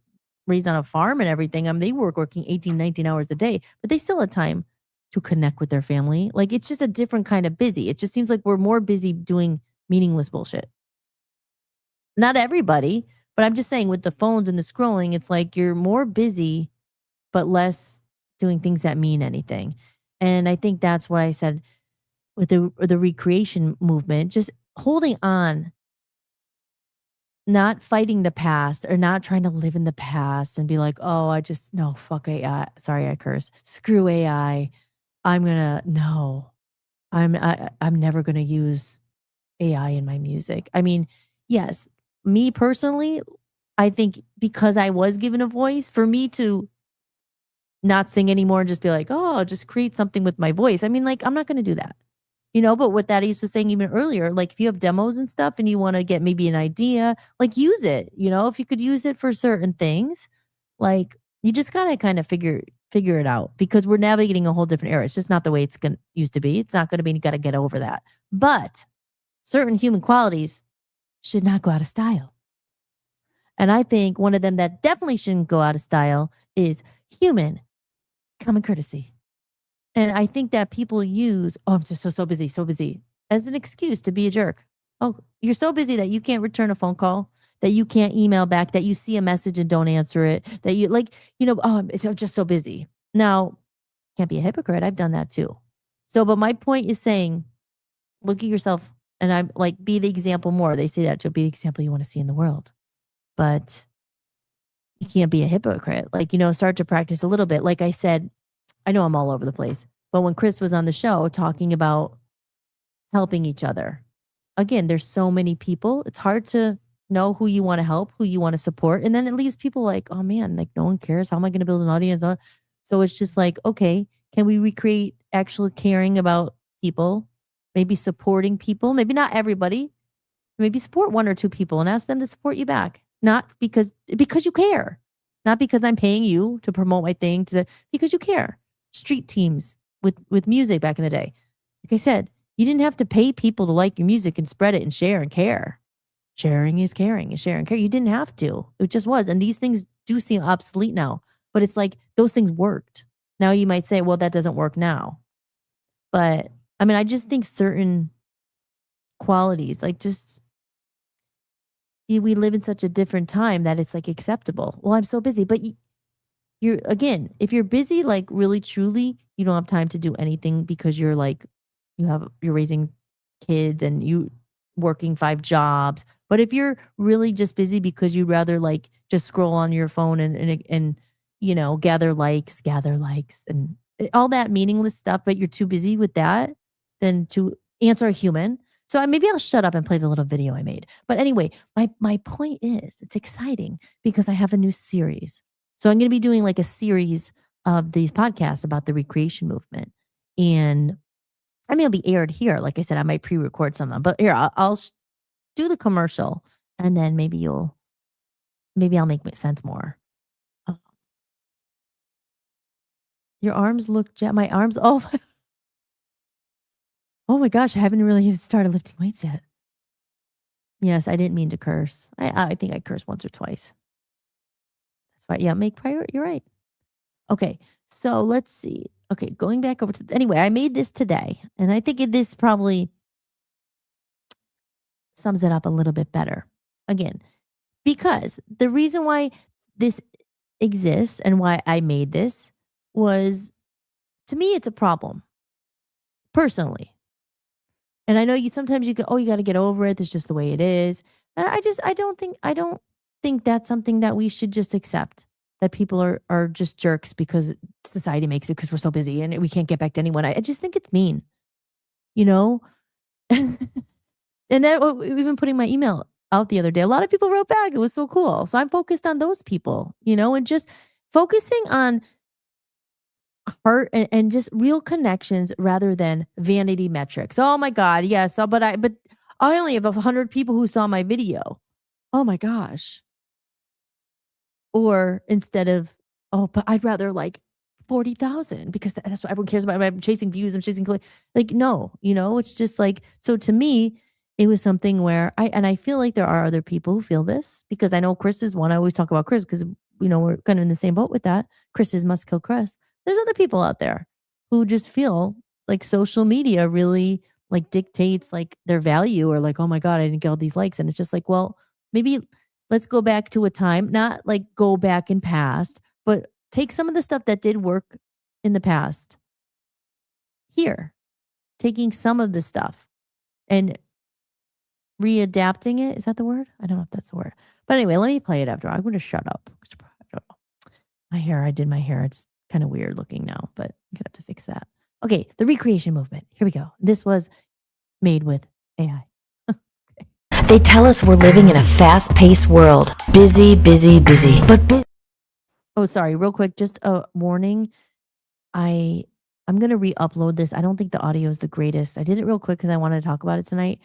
raised on a farm and everything. They were working 18, 19 hours a day, but they still had time to connect with their family. Like, it's just a different kind of busy. It just seems like we're more busy doing meaningless bullshit. Not everybody, but I'm just saying with the phones and the scrolling, it's like you're more busy, but less doing things that mean anything. And I think that's what I said with the recreation movement, just holding on, not fighting the past or not trying to live in the past and be like, oh, no, fuck AI. Sorry, I curse. Screw AI. I'm never going to use AI in my music. I mean, yes, me personally, I think because I was given a voice, for me to not sing anymore and just be like, oh, I'll just create something with my voice. I mean, like, I'm not going to do that. But what Thaddeus was saying even earlier, like if you have demos and stuff and you want to get maybe an idea, like use it, if you could use it for certain things, like you just got to kind of figure it out because we're navigating a whole different era. It's just not the way used to be. It's not going to be, you got to get over that. But certain human qualities should not go out of style. And I think one of them that definitely shouldn't go out of style is human common courtesy. And I think that people use, oh, I'm just so busy, as an excuse to be a jerk. Oh, you're so busy that you can't return a phone call, that you can't email back, that you see a message and don't answer it, that you oh, I'm just so busy. Now, can't be a hypocrite. I've done that too. So, but my point is saying, look at yourself, and I'm like, be the example more. They say that to be the example you want to see in the world. But you can't be a hypocrite. Like, start to practice a little bit. Like I said, I know I'm all over the place, but when Chris was on the show talking about helping each other, again, there's so many people. It's hard to know who you want to help, who you want to support. And then it leaves people like, oh man, like no one cares. How am I going to build an audience? So it's just like, okay, can we recreate actually caring about people, maybe supporting people, maybe not everybody, maybe support one or two people and ask them to support you back. Not because you care, not because I'm paying you to promote my thing, because you care. Street teams with music back in the day. Like I said, you didn't have to pay people to like your music and spread it and share and care. Sharing is caring and sharing care. You didn't have to. It just was. And these things do seem obsolete now, but it's like those things worked. Now you might say, well, that doesn't work now. But I mean, I just think certain qualities, like just, we live in such a different time that it's like acceptable. Well, I'm so busy, but you're, again, if you're busy, like really truly, you don't have time to do anything because you're like, you're raising kids and you working 5 jobs. But if you're really just busy because you'd rather like just scroll on your phone and gather likes and all that meaningless stuff, but you're too busy with that than to answer a human. So maybe I'll shut up and play the little video I made. But anyway, my point is, it's exciting because I have a new series. So I'm going to be doing like a series of these podcasts about the recreation movement. And I mean, it'll be aired here. Like I said, I might pre-record some of them. But here, I'll do the commercial, and then maybe I'll make sense more. Your arms look, my arms, oh my gosh, I haven't really started lifting weights yet. Yes, I didn't mean to curse. I think I cursed once or twice. That's right. Yeah, make priority. You're right. Okay, so let's see. Okay, going back over to, anyway, I made this today, and I think this probably sums it up a little bit better. Again, because the reason why this exists and why I made this was, to me, it's a problem, personally. And I know sometimes you go, oh, you got to get over it. It's just the way it is. And I don't think that's something that we should just accept. That people are just jerks because society makes it because we're so busy and we can't get back to anyone. I just think it's mean, And then even putting my email out the other day, a lot of people wrote back. It was so cool. So I'm focused on those people, and just focusing on heart and just real connections rather than vanity metrics. Oh my God, yes, but I only have 100 people who saw my video. Oh my gosh. Or instead of, but I'd rather like 40,000 because that's what everyone cares about. I'm chasing views. I'm chasing, like, no, it's just like, so to me, it was something where I feel like there are other people who feel this because I know Chris is one. I always talk about Chris because, we're kind of in the same boat with that. Chris is must kill Chris. There's other people out there who just feel like social media really like dictates like their value or like, oh my God, I didn't get all these likes. And it's just like, well, maybe let's go back to a time, not like go back in past, but take some of the stuff that did work in the past here, taking some of the stuff and readapting it. Is that the word? I don't know if that's the word. But anyway, let me play it after. I'm going to shut up. I don't know. I did my hair. It's kind of weird looking now, but I'm going to have to fix that. Okay, the recreation movement. Here we go. This was made with AI. They tell us we're living in a fast-paced world. Busy, busy, busy. But busy. Oh, sorry. Real quick, just a warning. I'm going to re-upload this. I don't think the audio is the greatest. I did it real quick because I wanted to talk about it tonight.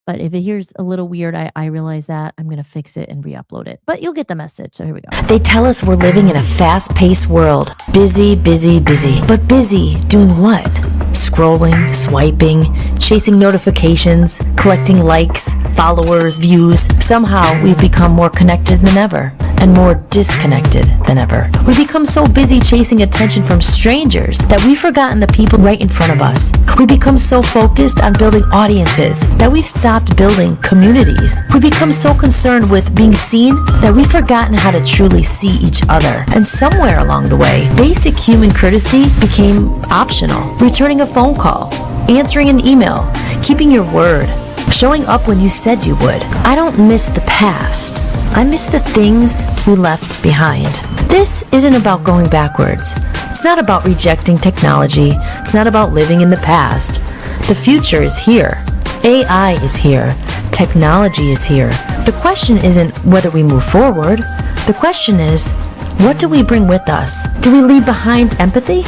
But if it hears a little weird, I realize that. I'm going to fix it and re-upload it. But you'll get the message. So here we go. They tell us we're living in a fast-paced world. Busy, busy, busy. But busy doing what? Scrolling, swiping, chasing notifications, collecting likes, followers, views. Somehow we've become more connected than ever. and more disconnected than ever. We become so busy chasing attention from strangers that we've forgotten the people right in front of us. We become so focused on building audiences that we've stopped building communities. We become so concerned with being seen that we've forgotten how to truly see each other. And somewhere along the way, basic human courtesy became optional. Returning a phone call, answering an email, keeping your word, showing up when you said you would. I don't miss the past. I miss the things we left behind. This isn't about going backwards. It's not about rejecting technology. It's not about living in the past. The future is here. AI is here. Technology is here. The question isn't whether we move forward. The question is, what do we bring with us? Do we leave behind empathy,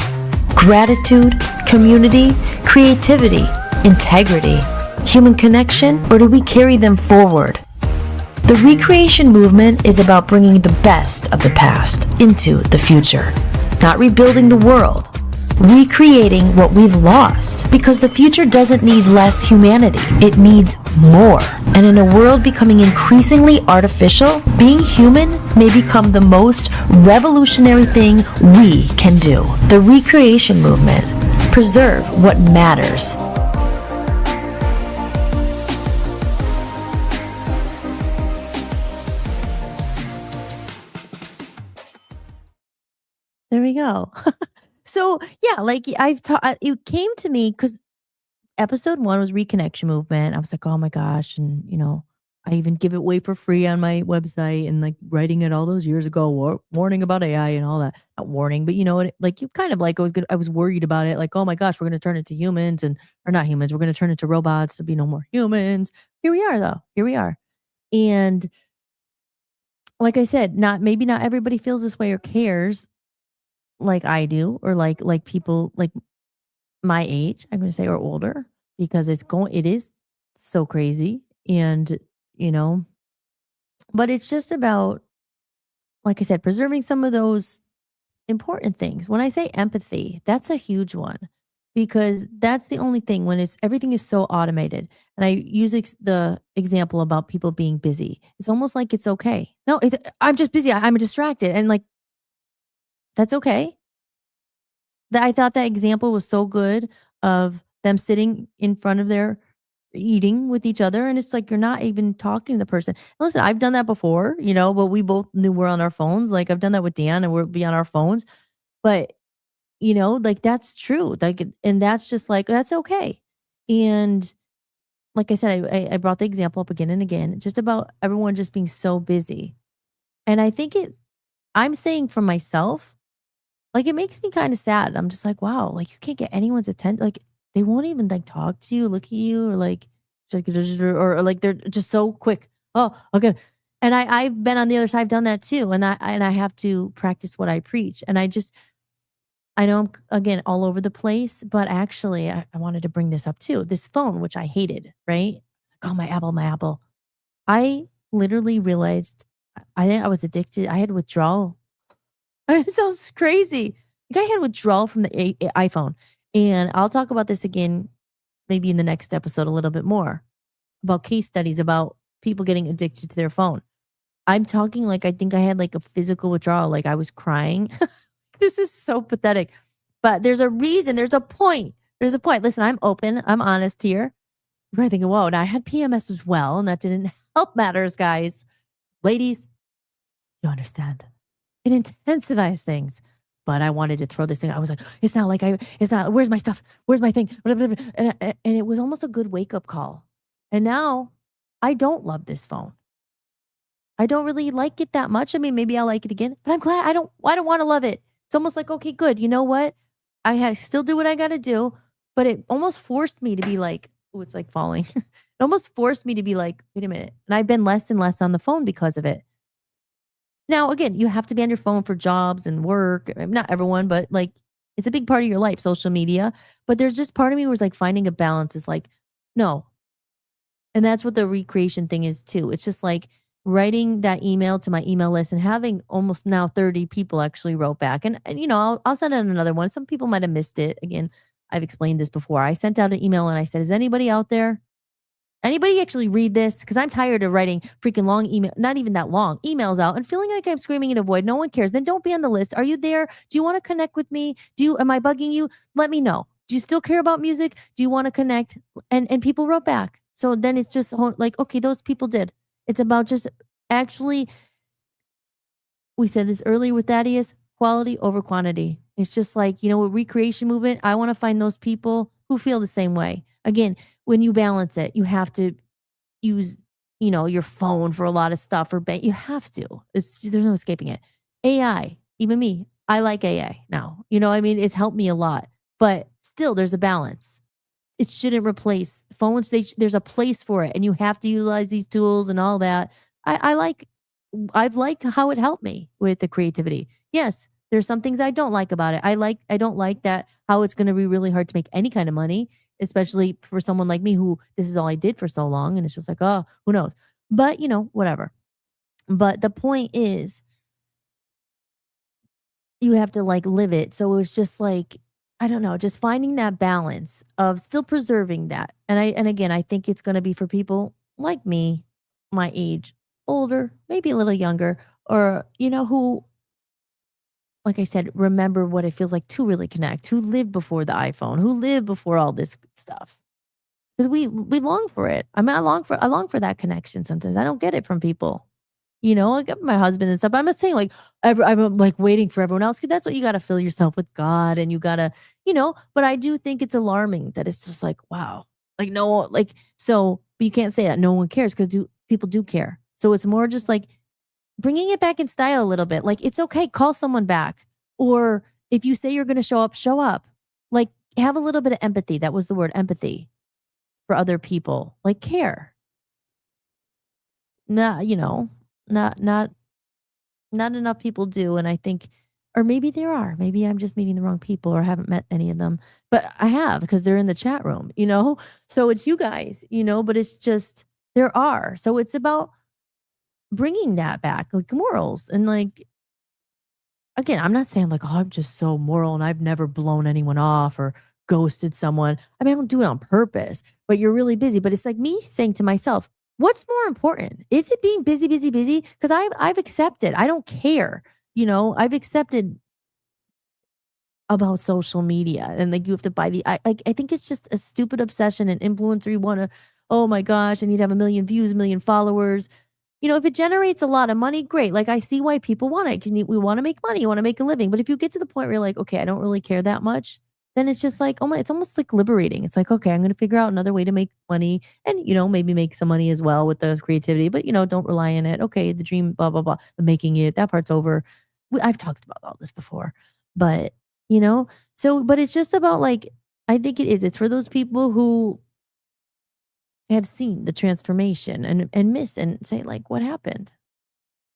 gratitude, community, creativity, integrity, human connection, or do we carry them forward? The recreation movement is about bringing the best of the past into the future, not rebuilding the world, recreating what we've lost, because the future doesn't need less humanity, it needs more. And in a world becoming increasingly artificial, being human may become the most revolutionary thing we can do. The recreation movement. Preserve what matters. There we go. So yeah, like it came to me because episode 1 was reconnection movement. I was like, oh my gosh, and I even give it away for free on my website and like writing it all those years ago, warning about AI and all that. Not warning, but like you kind of like I was worried about it. Like, oh my gosh, we're gonna turn it to humans or not humans. We're gonna turn it to robots. There'll be no more humans. Here we are, though. Here we are, and like I said, maybe not everybody feels this way or cares like I do, or like people like my age, I'm going to say, or older, because it is so crazy. And, but it's just about, like I said, preserving some of those important things. When I say empathy, that's a huge one, because that's the only thing when everything is so automated. And I use the example about people being busy. It's almost like it's okay. No, I'm just busy. I'm distracted. And like, that's okay. I thought that example was so good of them sitting in front of their eating with each other, and it's like you're not even talking to the person. And listen, I've done that before, but we both knew we're on our phones. Like I've done that with Dan, and we'll be on our phones. But like that's true. Like, and that's just like that's okay. And like I said, I brought the example up again and again, just about everyone just being so busy. And I think I'm saying for myself, like it makes me kind of sad. I'm just like, wow, like you can't get anyone's attention. Like they won't even like talk to you, look at you, or like just or like they're just so quick. Oh, okay. And I've been on the other side. I've done that too, and I have to practice what I preach. And I know I'm again all over the place, but actually I wanted to bring this up too. This phone, which I hated, right? It's like, oh, my Apple. I literally realized I was addicted. I had withdrawal. It sounds crazy. Like I had withdrawal from the iPhone. And I'll talk about this again, maybe in the next episode, a little bit more about case studies about people getting addicted to their phone. I'm talking like I think I had like a physical withdrawal. Like I was crying. This is so pathetic. But there's a reason. There's a point. There's a point. Listen, I'm open. I'm honest here. You're probably thinking, whoa, now I had PMS as well. And that didn't help matters, guys. Ladies, you understand. It intensifies things. But I wanted to throw this thing. I was like, it's not, where's my stuff? Where's my thing? And it was almost a good wake up call. And now I don't love this phone. I don't really like it that much. I mean, maybe I'll like it again, but I'm glad I don't want to love it. It's almost like, okay, good. You know what? Still do what I got to do, but it almost forced me to be like, oh, it's like falling. It almost forced me to be like, wait a minute. And I've been less and less on the phone because of it. Now, again, you have to be on your phone for jobs and work. Not everyone, but like it's a big part of your life, social media. But there's just part of me was like finding a balance is like, no. And that's what the recreation thing is too. It's just like writing that email to my email list and having almost now 30 people actually wrote back. And I'll send out another one. Some people might have missed it. Again, I've explained this before. I sent out an email and I said, is anybody out there? Anybody actually read this? Because I'm tired of writing freaking long email, not even that long, emails out and feeling like I'm screaming in a void. No one cares. Then don't be on the list. Are you there? Do you want to connect with me? Am I bugging you? Let me know. Do you still care about music? Do you want to connect? And people wrote back. So then it's just like, okay, those people did. It's about just actually, we said this earlier with Thaddeus, quality over quantity. It's just like, a recreation movement. I want to find those people who feel the same way. Again, when you balance it, you have to use, your phone for a lot of stuff you have to. There's no escaping it. AI, even me, I like AI now. It's helped me a lot, but still there's a balance. It shouldn't replace phones. There's a place for it, and you have to utilize these tools and all that. I've liked how it helped me with the creativity. Yes, there's some things I don't like about it. I don't like that how it's going to be really hard to make any kind of money, especially for someone like me who this is all I did for so long. And it's just like, oh, who knows? But, whatever. But the point is, you have to live it. So it's just like, I don't know, just finding that balance of still preserving that. And again, I think it's going to be for people like me, my age, older, maybe a little younger, or, who, like I said, remember what it feels like to really connect, who lived before the iPhone, who lived before all this stuff. Because we long for it. I long for that connection sometimes. I don't get it from people. I got my husband and stuff. But I'm not saying I'm waiting for everyone else, because that's what you got to fill yourself with God, and you got to, but I do think it's alarming that it's just like, wow, so, but you can't say that no one cares, because people do care. So it's more just like bringing it back in style a little bit. Like, it's okay, call someone back. Or if you say you're going to show up, show up. Like, have a little bit of empathy. That was the word, empathy, for other people. Like, care. Not enough people do. And I think, or maybe there are, maybe I'm just meeting the wrong people, or haven't met any of them, but I have, because they're in the chat room, so it's you guys, but it's just, there are. So it's about bringing that back, like morals. And again, I'm not saying oh, I'm just so moral and I've never blown anyone off or ghosted someone. I don't do it on purpose, but you're really busy. But it's like me saying to myself, what's more important? Is it being busy? Because I've accepted. I don't care. I've accepted about social media, and you have to buy I think it's just a stupid obsession and influencer. You want to, oh my gosh, I need to have 1 million views, 1 million followers. If it generates a lot of money, great. I see why people want it, because we want to make money, you want to make a living. But if you get to the point where you're like, okay, I don't really care that much, then it's just like, oh my, it's almost like liberating. It's like, okay, I'm going to figure out another way to make money, and, maybe make some money as well with the creativity, but, don't rely on it. Okay, the dream, blah, blah, blah, the making it, that part's over. I've talked about all this before, but, but it's just about I think it's for those people who have seen the transformation and miss and say, what happened?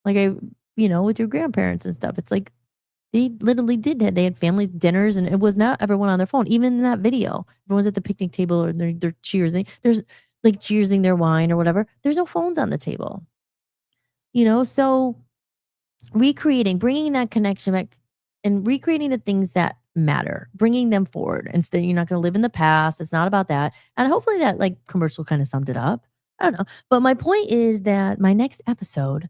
With your grandparents and stuff, it's like, they literally they had family dinners, and it was not everyone on their phone. Even in that video, everyone's at the picnic table, or they're cheersing. There's cheersing their wine or whatever. There's no phones on the table. So recreating, bringing that connection back, and recreating the things that matter, bringing them forward. Instead, you're not going to live in the past. It's not about that. And hopefully that commercial kind of summed it up. I don't know. But my point is that my next episode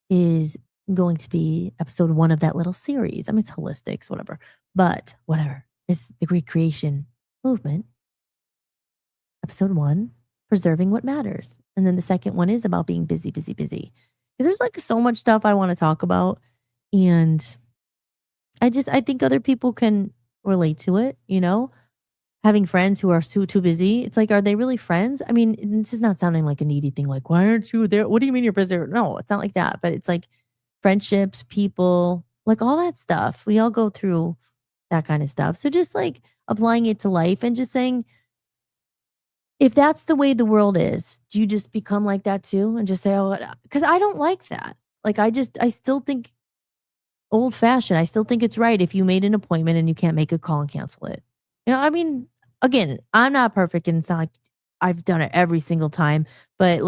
is going to be episode 1 of that little series. It's Hollis-tics, whatever. But whatever. It's the recreation movement. Episode 1, preserving what matters. And then the second one is about being busy. Because there's so much stuff I want to talk about. And I think other people can relate to it, having friends who are too busy. It's are they really friends? This is not sounding like a needy thing. Why aren't you there? What do you mean you're busy? No, it's not like that. But it's friendships, people, all that stuff. We all go through that kind of stuff. So just applying it to life and just saying, if that's the way the world is, do you just become like that too? And just say, oh, because I don't like that. I still think old fashioned. I still think it's right if you made an appointment and you can't make a call and cancel it. Again, I'm not perfect, and it's not I've done it every single time, but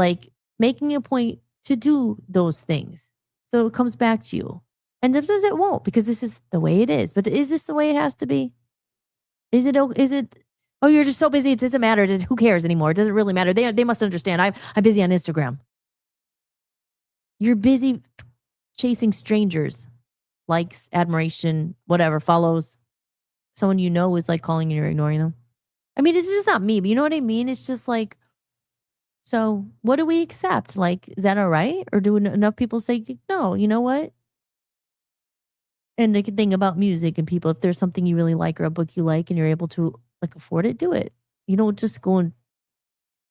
making a point to do those things. So it comes back to you. And sometimes it won't, because this is the way it is. But is this the way it has to be? Is it Oh, you're just so busy. It doesn't matter. Who cares anymore? It doesn't really matter. They must understand. I'm busy on Instagram. You're busy chasing strangers, likes, admiration, whatever, follows. Someone you know is like calling and you're ignoring them. I mean, it's just not me, but you know what I mean? It's just like, so what do we accept? Like, is that all right? Or do enough people say, no, you know what? And the thing about music and people, if there's something you really like or a book you like and you're able to like afford it, do it. You don't just go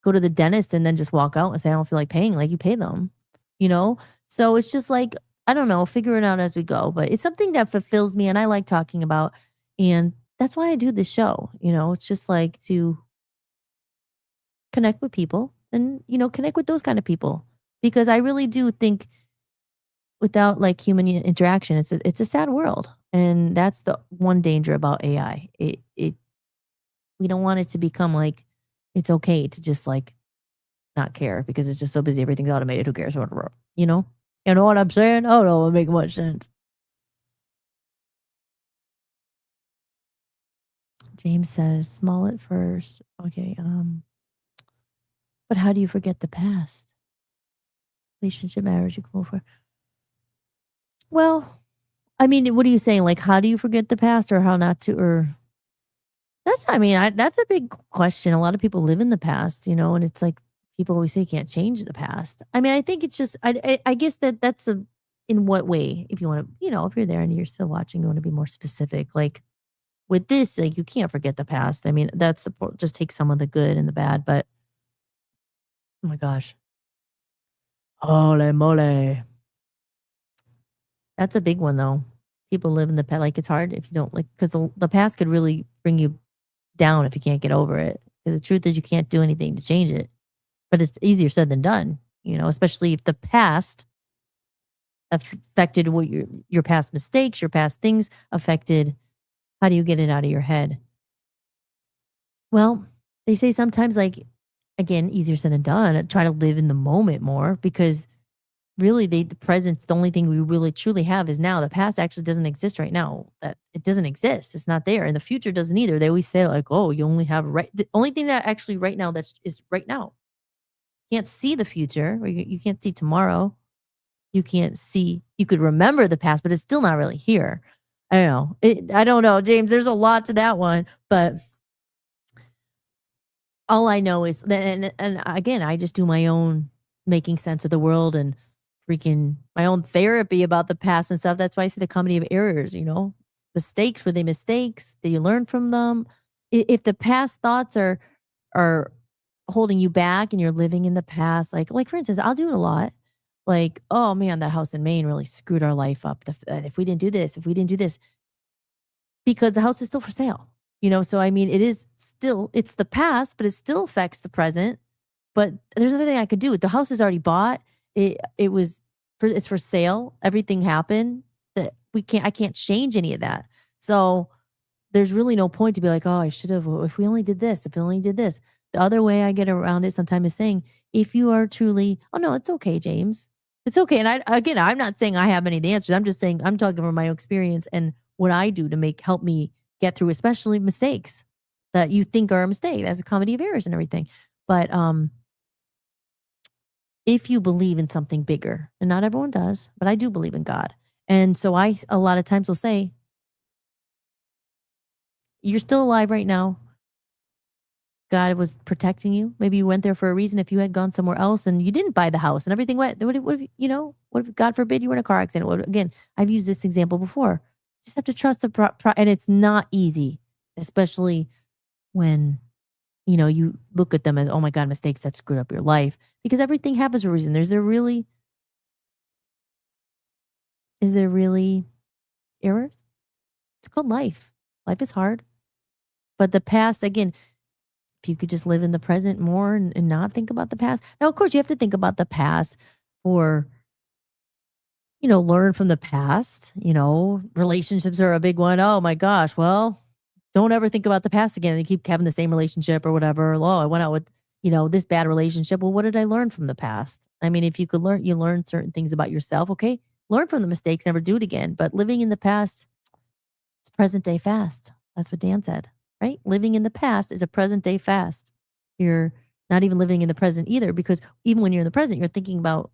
to the dentist and then just walk out and say, I don't feel like paying. Like, you pay them, you know? So it's just like, I don't know, figure it out as we go. But it's something that fulfills me and I like talking about. And that's why I do this show. You know, it's just like to connect with people and, you know, connect with those kind of people. Because I really do think without like human interaction, it's a sad world. And that's the one danger about AI. We don't want it to become like it's okay to just like not care because it's just so busy. Everything's automated. Who cares? Whatever. You know? You know what I'm saying? Oh, no, it make much sense. James says, small at first. Okay. But how do you forget the past? Relationship, marriage, you come over. Well, I mean, what are you saying? Like, how do you forget the past or how not to? Or that's, I mean, that's a big question. A lot of people live in the past, you know, and it's like people always say you can't change the past. I mean, I think it's just, I guess that's in what way, if you want to, you know, if you're there and you're still watching, you want to be more specific. Like with this, like you can't forget the past. I mean, that's just take some of the good and the bad, but oh my gosh. Holy moly. That's a big one though. People live in the past. Like it's hard if you don't like, because the past could really bring you down if you can't get over it. Because the truth is you can't do anything to change it. But it's easier said than done, you know, especially if the past affected what your past mistakes, your past things affected. How do you get it out of your head? Well, they say sometimes, like, again, easier said than done. Try to live in the moment more because really the present, the only thing we really truly have is now. The past actually doesn't exist right now. That it doesn't exist. It's not there. And the future doesn't either. They always say like, oh, you only have the only thing that actually right now is right now. You can't see the future or you can't see tomorrow. You can't see, you could remember the past, but it's still not really here. I don't know. I don't know, James. There's a lot to that one, but all I know is that, and again, I just do my own making sense of the world and freaking my own therapy about the past and stuff. That's why I say the comedy of errors, you know, mistakes. Were they mistakes? Did you learn from them? If the past thoughts are holding you back and you're living in the past, like for instance, I'll do it a lot. Like, oh man, that house in Maine really screwed our life up. If we didn't do this, because the house is still for sale, you know? So, I mean, it's the past, but it still affects the present. But there's nothing I could do. The house is already bought. It's for sale. Everything happened that I can't change any of that. So there's really no point to be like, oh, I should have, if we only did this, if we only did this. The other way I get around it sometimes is saying, if you are truly, oh no, it's okay, James. It's okay. And I'm not saying I have any of the answers. I'm just saying I'm talking from my own experience and what I do to help me get through, especially mistakes that you think are a mistake. That's a comedy of errors and everything. But if you believe in something bigger, and not everyone does, but I do believe in God. And so I a lot of times will say, you're still alive right now. God was protecting you. Maybe you went there for a reason. If you had gone somewhere else and you didn't buy the house and everything went, what if, you know, what if God forbid you were in a car accident? Again, I've used this example before. You just have to trust and it's not easy, especially when, you know, you look at them as, oh my God, mistakes that screwed up your life, because everything happens for a reason. Is there really errors? It's called life. Life is hard. But the past, again, if you could just live in the present more and not think about the past. Now, of course, you have to think about the past or, you know, learn from the past. You know, relationships are a big one. Oh my gosh. Well, don't ever think about the past again and you keep having the same relationship or whatever. Oh, I went out with, you know, this bad relationship. Well, what did I learn from the past? I mean, if you learn certain things about yourself. Okay. Learn from the mistakes, never do it again. But living in the past, it's present day fast. That's what Dan said. right? Living in the past is a present day fast. You're not even living in the present either, because even when you're in the present, you're thinking about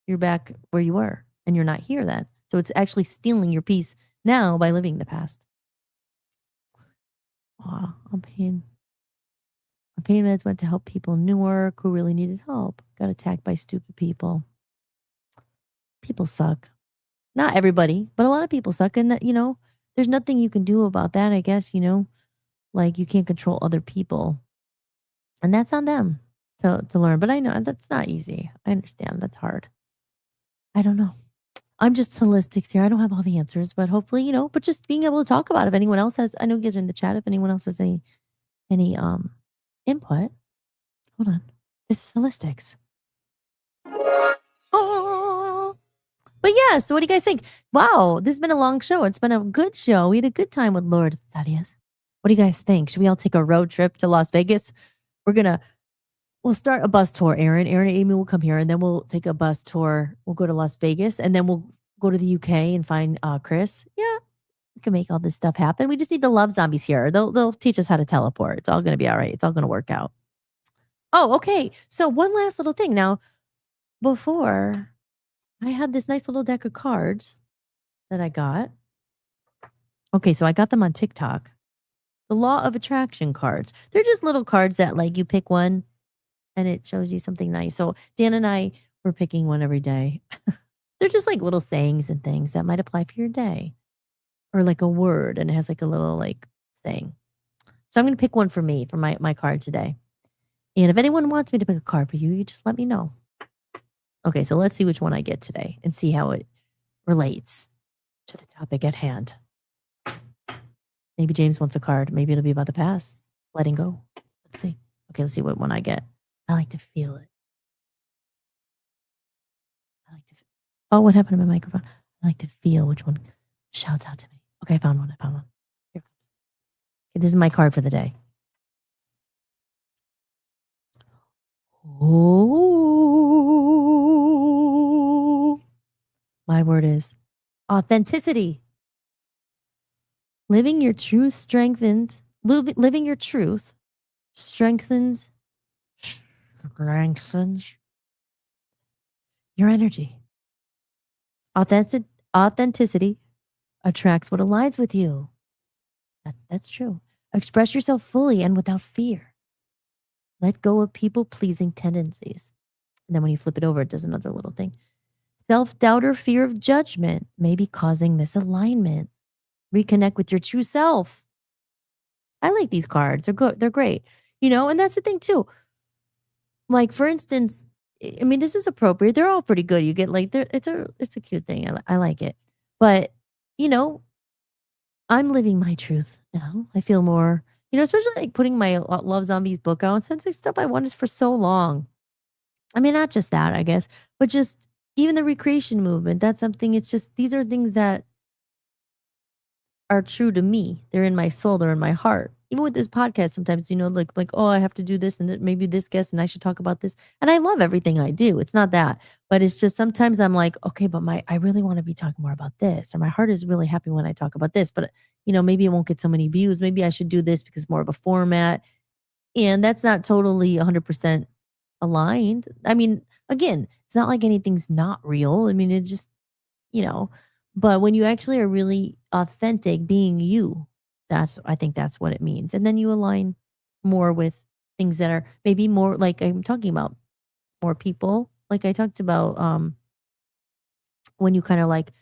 you're back where you were and you're not here then. So it's actually stealing your peace now by living the past. Aw, I'm pain. My pain meds went to help people in Newark who really needed help. Got attacked by stupid people. People suck. Not everybody, but a lot of people suck. And that, there's nothing you can do about that, I guess, like you can't control other people. And that's on them to learn. But I know that's not easy. I understand that's hard. I don't know. I'm just Hollis-tics here. I don't have all the answers, but hopefully, but just being able to talk about it. If anyone else has, I know you guys are in the chat. If anyone else has any input, hold on. This is Hollis-tics. Oh. But yeah, so what do you guys think? Wow, this has been a long show. It's been a good show. We had a good time with Lord Thaddeus. What do you guys think? Should we all take a road trip to Las Vegas? We'll start a bus tour, Aaron. Aaron and Amy will come here, and then we'll take a bus tour. We'll go to Las Vegas, and then we'll go to the UK and find Chris. Yeah, we can make all this stuff happen. We just need the love zombies here. They'll teach us how to teleport. It's all going to be all right. It's all going to work out. Oh, okay. So one last little thing. Now, before, I had this nice little deck of cards that I got. Okay, so I got them on TikTok. The Law of Attraction cards. They're just little cards that like you pick one and it shows you something nice. So Dan and I were picking one every day. They're just like little sayings and things that might apply for your day. Or like a word and it has like a little like saying. So I'm going to pick one for me for my card today. And if anyone wants me to pick a card for you, you just let me know. Okay, so let's see which one I get today and see how it relates to the topic at hand. Maybe James wants a card. Maybe it'll be about the past. Letting go. Let's see. Okay, let's see what one I get. I like to feel it. Oh, what happened to my microphone? I like to feel which one shouts out to me. Okay, I found one. Here it comes. Okay, this is my card for the day. Oh, my word is authenticity. Living your truth strengthens your energy. Authenticity attracts what aligns with you. That's true. Express yourself fully and without fear. Let go of people-pleasing tendencies. And then when you flip it over, it does another little thing. Self-doubt or fear of judgment may be causing misalignment. Reconnect with your true self. I like these cards. They're good. They're great. And that's the thing too. Like for instance, I mean, this is appropriate. They're all pretty good. You get like, it's a cute thing. I like it. But, I'm living my truth now. I feel more, especially like putting my Love Zombies book out. Since it's stuff I wanted for so long. I mean, not just that, I guess, but just even the recreation movement. That's something, it's just, these are things that are true to me. They're in my soul. They're in my heart. Even with this podcast, sometimes, like, oh, I have to do this and maybe this guest and I should talk about this. And I love everything I do. It's not that, but it's just sometimes I'm like, okay, but I really want to be talking more about this, or my heart is really happy when I talk about this, but maybe it won't get so many views. Maybe I should do this because it's more of a format. And that's not totally 100% aligned. I mean, again, it's not like anything's not real. I mean, it just, but when you actually are really authentic being you, I think that's what it means. And then you align more with things that are maybe more like I'm talking about more people. Like I talked about when you kind of like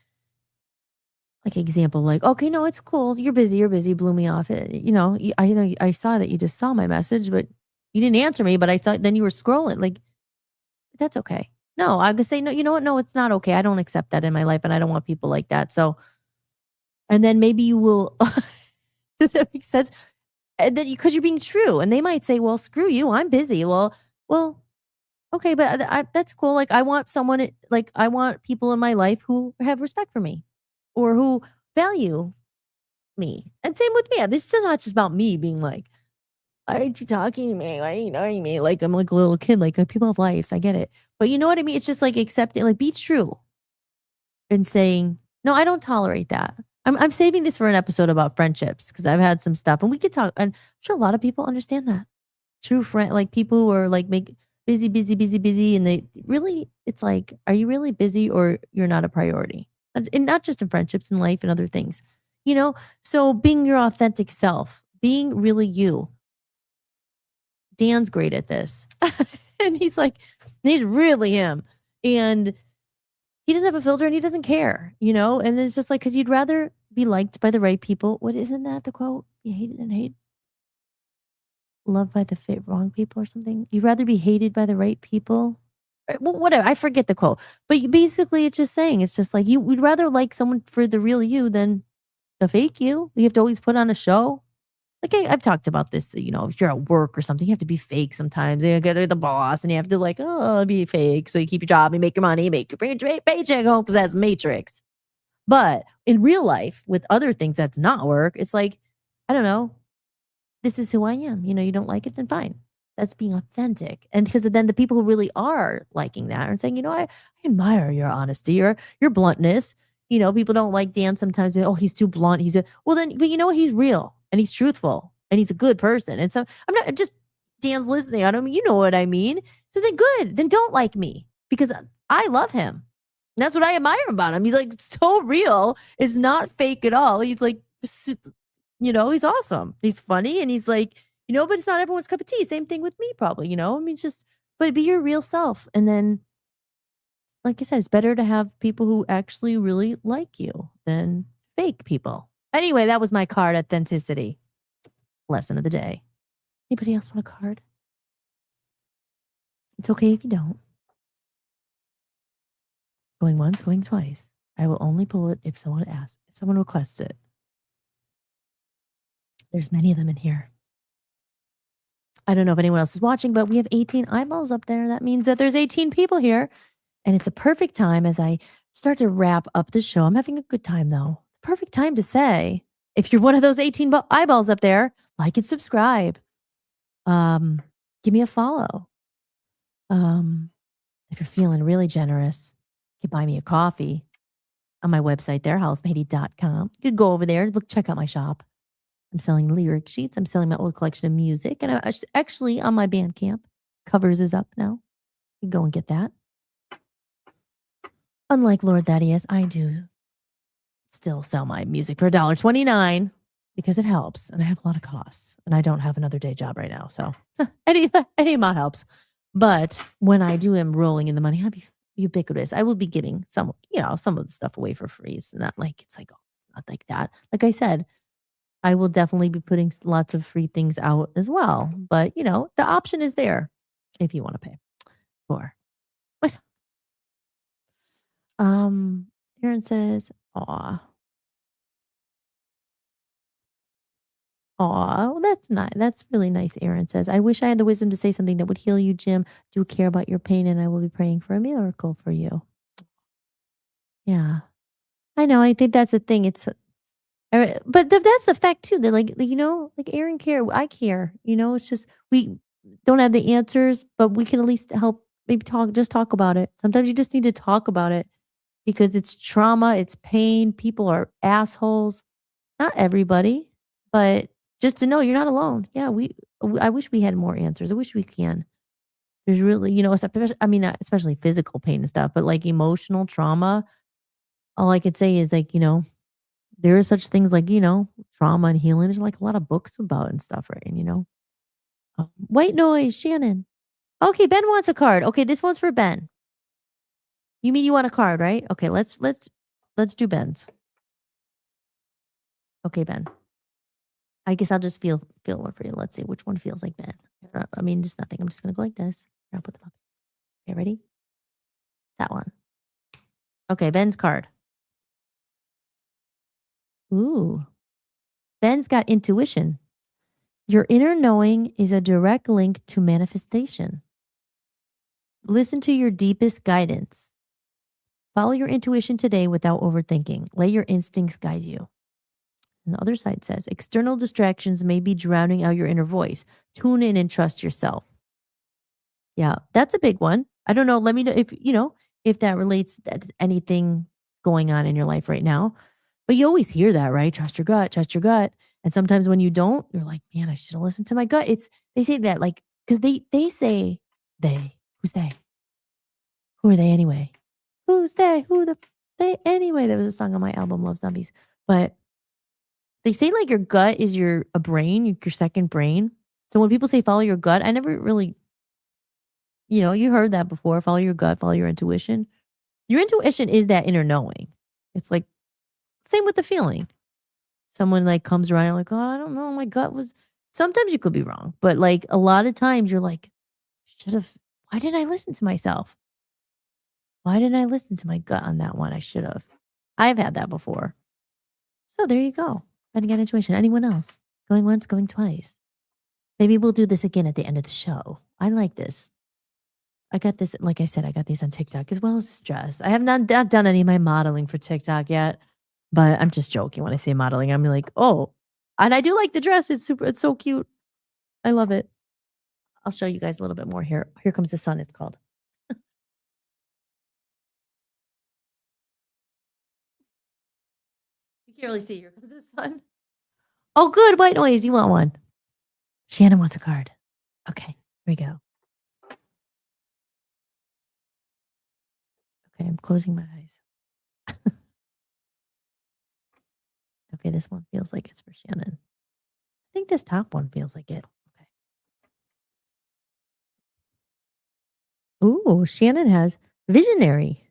example, like, okay, no, it's cool. You're busy, blew me off. I saw that you just saw my message, but you didn't answer me, but I saw, then you were scrolling. Like, that's okay. No, I could say, no, you know what? No, it's not okay. I don't accept that in my life and I don't want people like that. So, and then maybe you will, does that make sense? And then because you're being true and they might say, well, screw you. I'm busy. Well, okay, but that's cool. Like I want people in my life who have respect for me or who value me. And same with me. This is not just about me being like, why aren't you talking to me? Why are you ignoring me? Like I'm like a little kid, like people have lives. I get it. But you know what I mean? It's just like accepting, like be true and saying, no, I don't tolerate that. I'm saving this for an episode about friendships because I've had some stuff and we could talk. And I'm sure a lot of people understand that. True friend, like people who are like make busy, and they really, it's like, are you really busy or you're not a priority? And not just in friendships, in life and other things, you know. So being your authentic self, being really you. Dan's great at this, and he's really him, and he doesn't have a filter and he doesn't care, you know. And it's just like because you'd rather be liked by the right people. What isn't that the quote? You hated and hate. Loved by the wrong people or something. You'd rather be hated by the right people. Well, whatever. I forget the quote. But basically, it's just saying, it's just like we'd rather like someone for the real you than the fake you. You have to always put on a show. Like I've talked about this, you know, if you're at work or something, you have to be fake sometimes. They're the boss and you have to be fake. So you keep your job, you make your money, bring your paycheck home because that's Matrix. But in real life, with other things that's not work, it's like, I don't know. This is who I am. You know, you don't like it, then fine. That's being authentic. And because then the people who really are liking that are saying, you know, I admire your honesty or your bluntness. You know, people don't like Dan sometimes. Oh, he's too blunt. But you know what? He's real and he's truthful and he's a good person. And so I'm not just Dan's listening. I don't mean, you know what I mean? So then good. Then don't like me because I love him. And that's what I admire about him. He's like so real. It's not fake at all. He's like, you know, he's awesome. He's funny and he's like, you know, but it's not everyone's cup of tea. Same thing with me, probably, you know. I mean, but be your real self. And then, like I said, it's better to have people who actually really like you than fake people. Anyway, that was my card, authenticity. Lesson of the day. Anybody else want a card? It's okay if you don't. Going once, going twice. I will only pull it if someone asks, if someone requests it. There's many of them in here. I don't know if anyone else is watching, but we have 18 eyeballs up there. That means that there's 18 people here. And it's a perfect time as I start to wrap up the show. I'm having a good time, though. It's a perfect time to say, if you're one of those 18 eyeballs up there, like and subscribe. Give me a follow. If you're feeling really generous, you can buy me a coffee on my website there, hollis-tics.com. You could go over there, check out my shop. I'm selling lyric sheets. I'm selling my old collection of music. And I actually, on my Bandcamp, Covers is up now. You can go and get that. Unlike Lord Thaddeus, I do still sell my music for $1.29 because it helps. And I have a lot of costs. And I don't have another day job right now. So any amount helps. But when I do am rolling in the money, I'll be ubiquitous. I will be giving some of the stuff away for free. It's not like, it's not like that. Like I said, I will definitely be putting lots of free things out as well. But, you know, the option is there if you want to pay for myself. Aaron says, aw, well, that's nice. That's really nice. Aaron says, I wish I had the wisdom to say something that would heal you, Jim. Do care about your pain, and I will be praying for a miracle for you. Yeah, I know. I think that's the thing. But that's the fact too. That like Aaron care, I care. You know, it's just we don't have the answers, but we can at least help. Maybe talk about it. Sometimes you just need to talk about it because it's trauma, it's pain. People are assholes. Not everybody, but just to know you're not alone. Yeah, I wish we had more answers. I wish we can. There's really, especially physical pain and stuff, but like emotional trauma. All I could say is there are such things like, trauma and healing. There's like a lot of books about and stuff, right? And, white noise, Shannon. Okay, Ben wants a card. Okay, this one's for Ben. You mean you want a card, right? Okay, let's do Ben's. Okay, Ben. I guess I'll just feel one for you. Let's see which one feels like Ben. I mean, just nothing. I'm just going to go like this. I'll put them up. Okay, ready? That one. Okay, Ben's card. Ooh. Ben's got intuition. Your inner knowing is a direct link to manifestation. Listen to your deepest guidance. Follow your intuition today without overthinking. Let your instincts guide you. And the other side says, external distractions may be drowning out your inner voice. Tune in and trust yourself. Yeah, that's a big one. I don't know. Let me know if that relates to anything going on in your life right now. But you always hear that, right? Trust your gut, trust your gut. And sometimes when you don't, you're like, man, I should have listened to my gut. They say that like, because they say they. Who's they? Who are they anyway? Who's they? Who the they anyway? There was a song on my album, Love Zombies. But they say like your gut is your second brain. So when people say follow your gut, I never really, you heard that before. Follow your gut, follow your intuition. Your intuition is that inner knowing. It's like same with the feeling. Someone like comes around, you're like, oh, I don't know, my gut was. Sometimes you could be wrong, but like a lot of times you're like, why didn't I listen to myself? Why didn't I listen to my gut on that one? I should have. I've had that before. So there you go. Betting on intuition. Anyone else? Going once, going twice. Maybe we'll do this again at the end of the show. I like this. I got this, like I said, I got these on TikTok as well as this dress. I have not done any of my modeling for TikTok yet, but I'm just joking when I say modeling. I'm like, oh, and I do like the dress. It's so cute. I love it. I'll show you guys a little bit more here. Here Comes the Sun, it's called. You can't really see. Here Comes the Sun. Oh, good. White noise. You want one? Shannon wants a card. Okay, here we go. Okay, I'm closing my eyes. Okay, this one feels like it's for Shannon. I think this top one feels like it. Okay. Ooh, Shannon has visionary.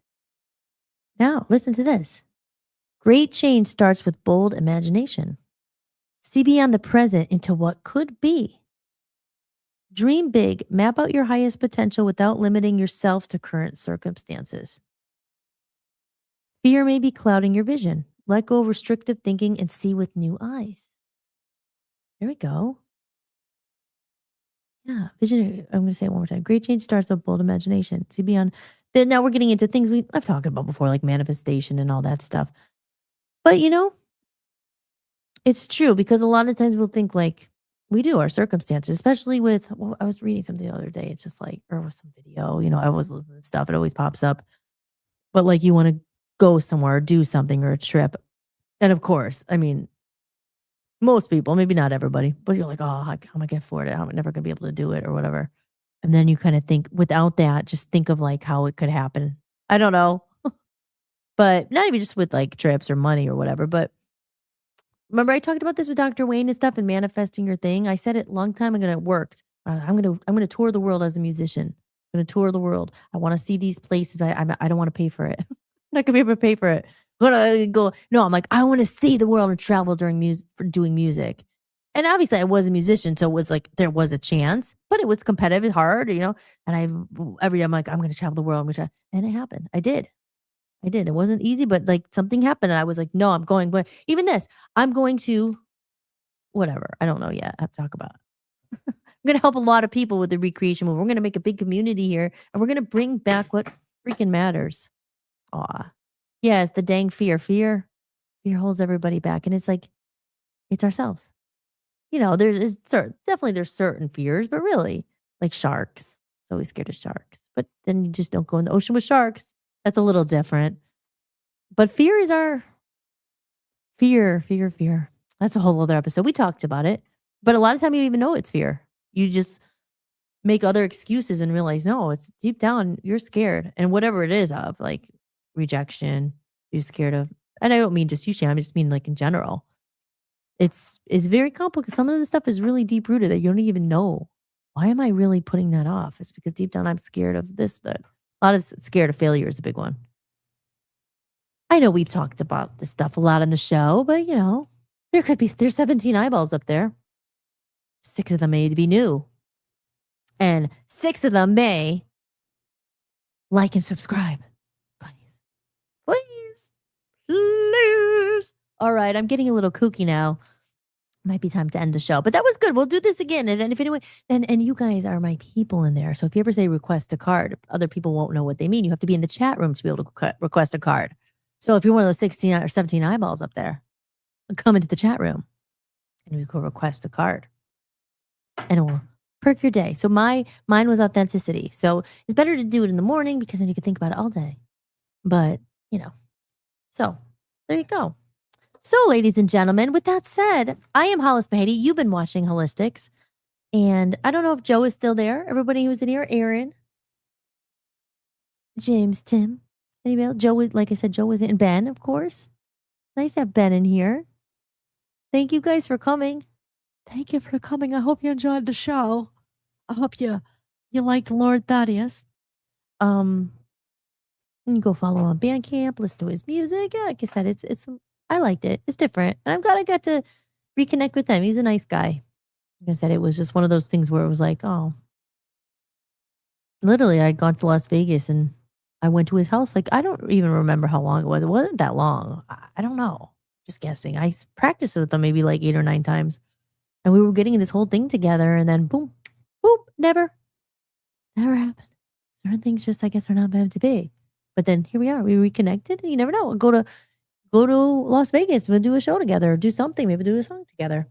Now, listen to this. Great change starts with bold imagination. See beyond the present into what could be. Dream big, map out your highest potential without limiting yourself to current circumstances. Fear may be clouding your vision. Let go of restrictive thinking and see with new eyes. There we go. Yeah, visionary. I'm going to say it one more time. Great change starts with bold imagination. See beyond. Then now we're getting into things I've talked about before, like manifestation and all that stuff. But it's true because a lot of times we'll think like we do our circumstances, especially with. Well, I was reading something the other day. It's just like, or with some video. I was listening to stuff. It always pops up. But like you want to go somewhere, do something, or a trip, and of course, I mean. Most people, maybe not everybody, but you're like, oh, how am I going to afford it? I'm never going to be able to do it or whatever. And then you kind of think without that, just think of like how it could happen. I don't know. But not even just with like trips or money or whatever. But remember I talked about this with Dr. Wayne and stuff and manifesting your thing. I said it a long time ago and it worked. I'm going to tour the world as a musician. I'm going to tour the world. I want to see these places, but I don't want to pay for it. I'm not going to be able to pay for it. Gonna go. No, I'm like, I want to see the world and travel doing music. And obviously I was a musician, so it was like there was a chance, but it was competitive, hard, and every day I'm like, I'm gonna travel the world, and it happened. I did. It wasn't easy, but like something happened and I was like, no, I'm going. But even this, I'm going to whatever. I don't know yet. I have to talk about it. I'm gonna help a lot of people with the recreation movement. We're gonna make a big community here and we're gonna bring back what freaking matters. Aw. Yeah, it's the dang fear. Fear holds everybody back. And it's like, it's ourselves. There's certain fears, but really, like sharks. It's always scared of sharks. But then you just don't go in the ocean with sharks. That's a little different. But fear is our fear. That's a whole other episode. We talked about it. But a lot of time you don't even know it's fear. You just make other excuses and realize, no, it's deep down, you're scared. And whatever it is of, like, rejection, you're scared of, and I don't mean just you, Shan, I just mean like in general. It's very complicated. Some of the stuff is really deep rooted that you don't even know. Why am I really putting that off? It's because deep down I'm scared of this, that. A lot of scared of failure is a big one. I know we've talked about this stuff a lot on the show, but there's 17 eyeballs up there. 6 of them may be new. And 6 of them may like and subscribe. Please. All right, I'm getting a little kooky now. Might be time to end the show, but that was good. We'll do this again. And if anyone, and you guys are my people in there. So if you ever say request a card, other people won't know what they mean. You have to be in the chat room to be able to request a card. So if you're one of those 16 or 17 eyeballs up there, come into the chat room and we can request a card and it will perk your day. So mine was authenticity. So it's better to do it in the morning because then you can think about it all day. But, so there you go. So, ladies and gentlemen, with that said, I am Hollis-tics. You've been watching Hollis-tics. And I don't know if Joe is still there. Everybody who's in here, Aaron, James, Tim, anybody else? Joe, like I said, Joe was in. Ben, of course. Nice to have Ben in here. Thank you guys for coming. Thank you for coming. I hope you enjoyed the show. I hope you liked Lord Thaddeus. You can go follow him on Bandcamp, listen to his music. Yeah, like I said, it's I liked it. It's different. And I'm glad I got to reconnect with him. He's a nice guy. Like I said, it was just one of those things where it was like, oh. Literally, I'd gone to Las Vegas and I went to his house. Like, I don't even remember how long it was. It wasn't that long. I don't know. Just guessing. I practiced with them maybe like 8 or 9 times. And we were getting this whole thing together. And then boom, boom, never happened. Certain things just, I guess, are not meant to be. But then here we are. We reconnected. You never know. Go to Las Vegas. We'll do a show together. Do something. Maybe do a song together.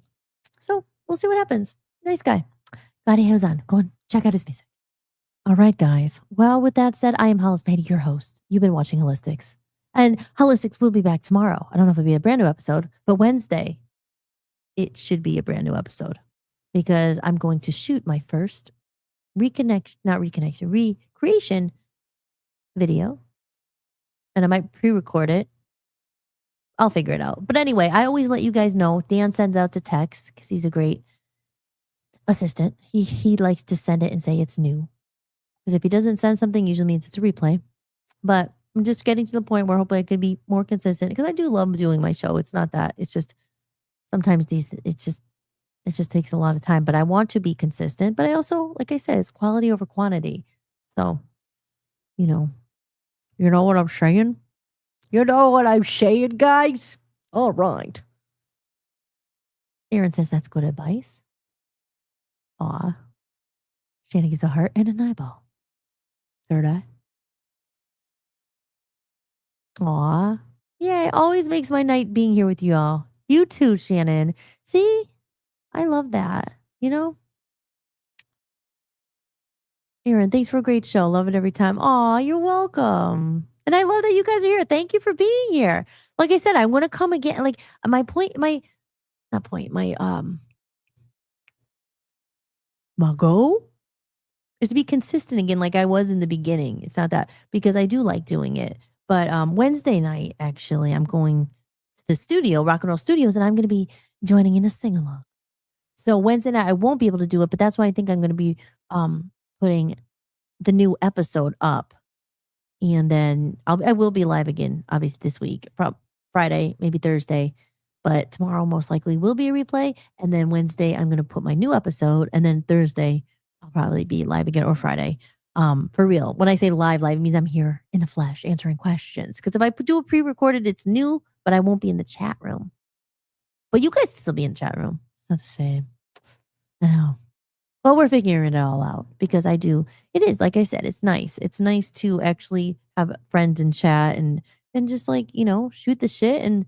So we'll see what happens. Nice guy. Glad he was on. Go and check out his music. All right, guys. Well, with that said, I am Hollis-tics, your host. You've been watching Hollis-tics. And Hollis-tics will be back tomorrow. I don't know if it'll be a brand new episode, but Wednesday, it should be a brand new episode because I'm going to shoot my first recreation video. And I might pre-record it. I'll figure it out. But anyway, I always let you guys know. Dan sends out to text because he's a great assistant. He likes to send it and say it's new. Because if he doesn't send something, usually means it's a replay. But I'm just getting to the point where hopefully I can be more consistent because I do love doing my show. It's not that. It's just sometimes it just takes a lot of time. But I want to be consistent. But I also, like I said, it's quality over quantity. So, you know what I'm saying? You know what I'm saying, guys? All right. Aaron says that's good advice. Aw. Shannon gives a heart and an eyeball. Third eye. Aw. Yeah, it always makes my night being here with you all. You too, Shannon. See? I love that. You know? Aaron, thanks for a great show. Love it every time. Aw, you're welcome. And I love that you guys are here. Thank you for being here. Like I said, I want to come again. Like my goal is to be consistent again like I was in the beginning. It's not that because I do like doing it. But Wednesday night, actually, I'm going to the studio, Rock and Roll Studios, and I'm going to be joining in a sing-along. So Wednesday night, I won't be able to do it, but that's why I think I'm going to be putting the new episode up. And then I will be live again, obviously, this week. Friday, maybe Thursday. But tomorrow most likely will be a replay. And then Wednesday, I'm going to put my new episode. And then Thursday, I'll probably be live again, or Friday. For real. When I say live, it means I'm here in the flesh answering questions. Because if I do a pre-recorded, it's new, but I won't be in the chat room. But you guys still be in the chat room. It's not the same. I know. Well, we're figuring it all out because it is, like I said, it's nice. It's nice to actually have friends in chat and just shoot the shit. And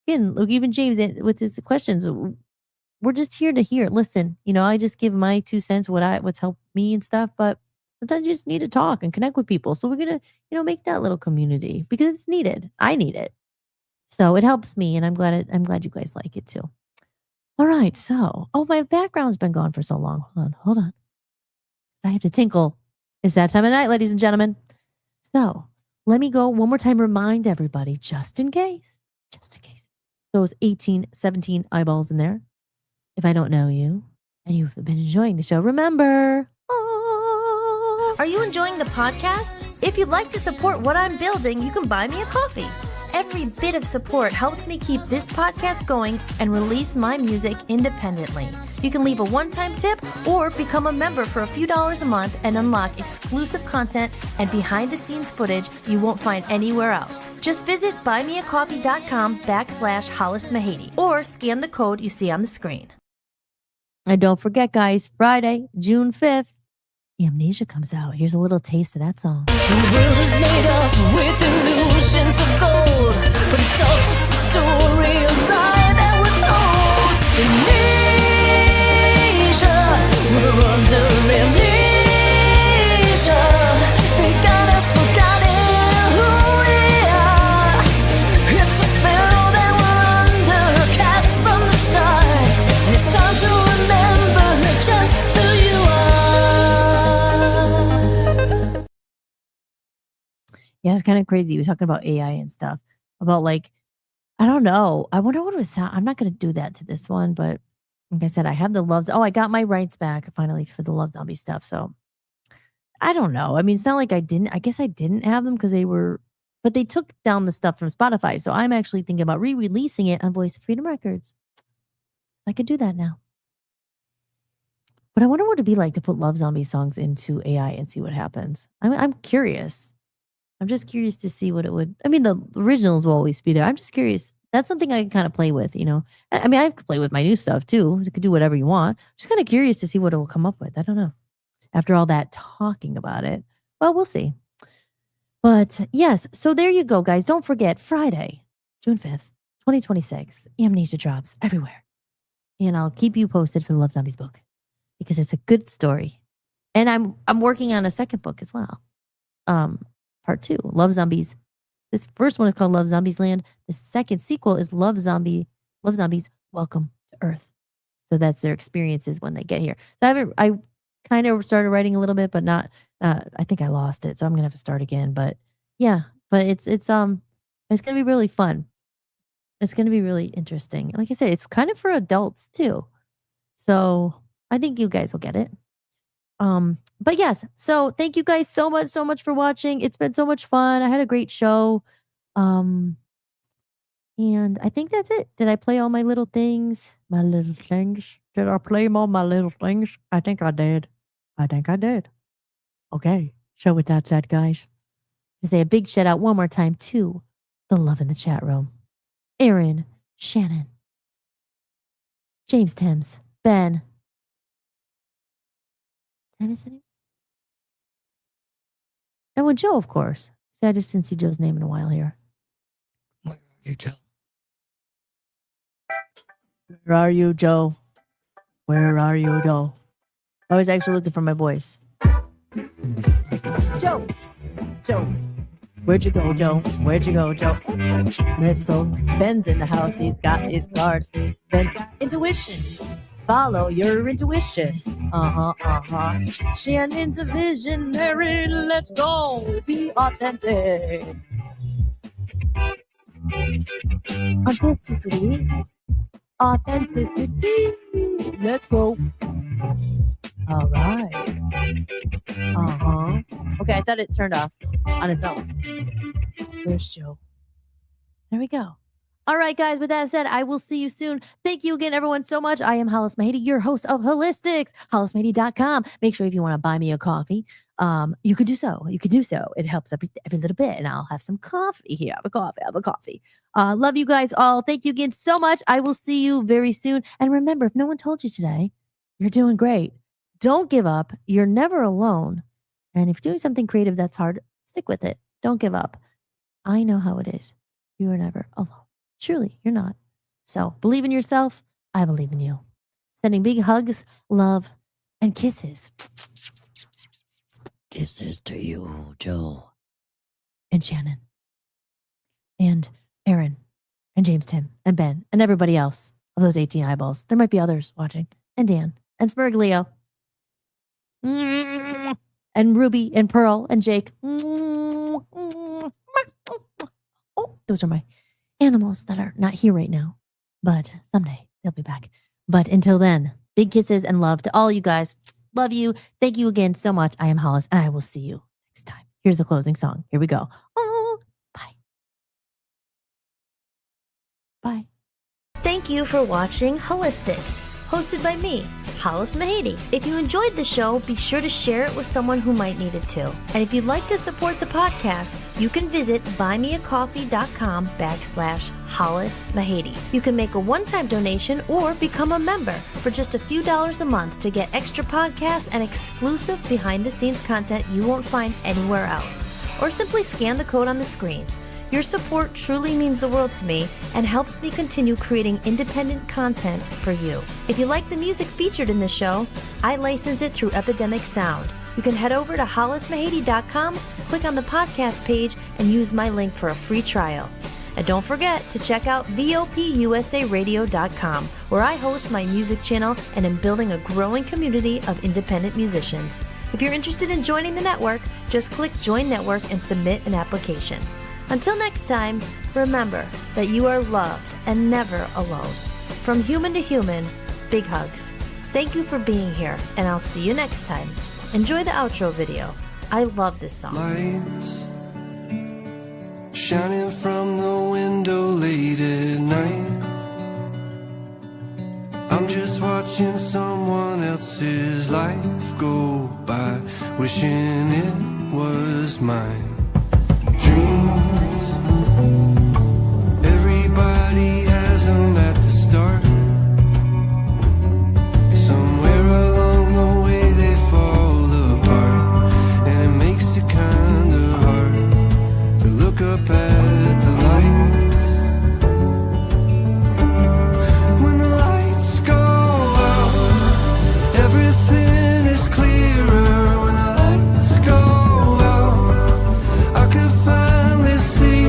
again, look, even James with his questions, we're just here to listen. I just give my 2 cents, what's helped me and stuff. But sometimes you just need to talk and connect with people. So we're going to, make that little community because it's needed. I need it. So it helps me. And I'm glad you guys like it too. All right, so, my background's been gone for so long. Hold on. I have to tinkle. It's that time of night, ladies and gentlemen. So, let me go one more time, remind everybody, just in case, those 18, 17 eyeballs in there. If I don't know you and you've been enjoying the show, remember. Are you enjoying the podcast? If you'd like to support what I'm building, you can buy me a coffee. Every bit of support helps me keep this podcast going and release my music independently. You can leave a one-time tip or become a member for a few dollars a month and unlock exclusive content and behind-the-scenes footage you won't find anywhere else. Just visit buymeacoffee.com/Hollis-tics or scan the code you see on the screen. And don't forget, guys, Friday, June 5th, Amnesia comes out. Here's a little taste of that song. The world is made up with illusions of gold, but it's all just a story of lie that we're told. It's amnesia, we're under amnesia. They got us forgotten who we are. It's a spell that we're under. Yeah, it's kind of crazy. He was talking about AI and stuff. About like, I don't know. I wonder what it was. I'm not going to do that to this one, but like I said, I have the loves. Oh, I got my rights back finally for the Love Zombie stuff. So I don't know. I mean, it's not like I didn't. I guess I didn't have them because they were, but they took down the stuff from Spotify. So I'm actually thinking about re-releasing it on Voice of Freedom Records. I could do that now. But I wonder what it'd be like to put Love Zombie songs into AI and see what happens. I'm curious. I'm just curious to see what it would. I mean, the originals will always be there. I'm just curious. That's something I can kind of play with, you know. I mean, I could play with my new stuff too. You could do whatever you want. I'm just kind of curious to see what it will come up with. I don't know. After all that talking about it, well, we'll see. But yes, so there you go, guys. Don't forget Friday, June 5th, 2026. Amnesia drops everywhere, and I'll keep you posted for the Love Zombies book because it's a good story, and I'm working on a second book as well. Part 2, Love Zombies. This first one is called Love Zombies Land. The second sequel is Love Zombies Welcome to Earth. So that's their experiences when they get here. So I kind of started writing a little bit, but not. I think I lost it, so I'm gonna have to start again. But yeah, but it's gonna be really fun. It's gonna be really interesting. Like I said, it's kind of for adults too. So I think you guys will get it. But yes, so thank you guys so much for watching. It's been so much fun. I had a great show. And I think that's it. Did I play all my little things? My little things? Did I play all my little things? I think I did. Okay. So with that said, guys, to say a big shout out one more time to the love in the chat room. Aaron, Shannon, James Timms, Ben. Did I miss any? And with Joe, of course. See, I just didn't see Joe's name in a while here. Where are you, Joe? Where are you, Joe? Where are you, Joe? I was actually looking for my voice. Joe! Joe! Where'd you go, Joe? Where'd you go, Joe? Let's go. Ben's in the house. He's got his guard. Ben's got intuition. Follow your intuition. Shannon's a visionary. Let's go. Be authentic. Authenticity. Authenticity. Let's go. All right. Okay, I thought it turned off on its own. Where's Joe? There we go. All right, guys, with that said, I will see you soon. Thank you again, everyone, so much. I am Hollis Mahady, your host of Hollis-tics, hollismahady.com. Make sure if you want to buy me a coffee, you could do so. You could do so. It helps every little bit, and I'll have some coffee here. Have a coffee. Love you guys all. Thank you again so much. I will see you very soon. And remember, if no one told you today, you're doing great. Don't give up. You're never alone. And if you're doing something creative that's hard, stick with it. Don't give up. I know how it is. You are never alone. Truly, you're not. So believe in yourself. I believe in you. Sending big hugs, love, and kisses. Kisses to you, Joe. And Shannon. And Aaron. And James Tim. And Ben. And everybody else of those 18 eyeballs. There might be others watching. And Dan. And Smurglio. And Ruby. And Pearl. And Jake. Oh, those are my animals that are not here right now, but someday they'll be back. But until then, big kisses and love to all you guys. Love you. Thank you again so much. I am Hollis, and I will see you next time. Here's the closing song. Here we go. Oh, bye. Bye. Thank you for watching Hollis-tics, hosted by me, Hollis Mahady. If you enjoyed the show, be sure to share it with someone who might need it too. And if you'd like to support the podcast, you can visit buymeacoffee.com/Hollis Mahady. You can make a one-time donation or become a member for just a few dollars a month to get extra podcasts and exclusive behind-the-scenes content you won't find anywhere else. Or simply scan the code on the screen. Your support truly means the world to me and helps me continue creating independent content for you. If you like the music featured in this show, I license it through Epidemic Sound. You can head over to hollismahady.com, click on the podcast page, and use my link for a free trial. And don't forget to check out VOPUSARadio.com, where I host my music channel and am building a growing community of independent musicians. If you're interested in joining the network, just click Join Network and submit an application. Until next time, remember that you are loved and never alone. From human to human, big hugs. Thank you for being here, and I'll see you next time. Enjoy the outro video. I love this song. Lights shining from the window late at night. I'm just watching someone else's life go by, wishing it was mine. Dreams, everybody has them at the start. Somewhere along the way they fall apart, and it makes it kind of hard to look up at the lights. When the lights go out, everything is clearer. When the lights go out, I can finally see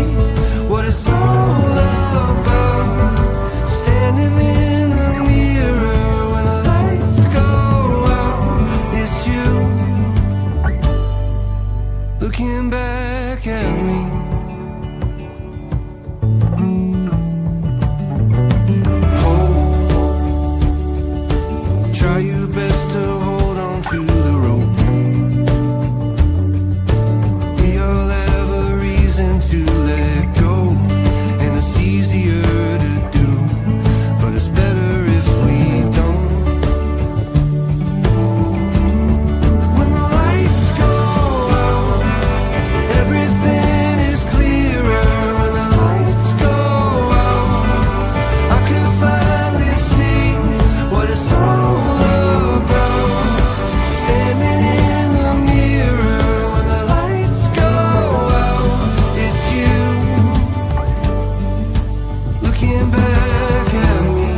what it's all about. Standing in a mirror, when the lights go out, it's you looking back at me. Try your best to hold on to the rope. We all have a reason to let go, and it's easier to do, but it's better if we don't. When the lights go out, everything is clearer. When the lights go out, I can finally see what it's all about. Standing in the mirror, when the lights go out, it's you looking back at me.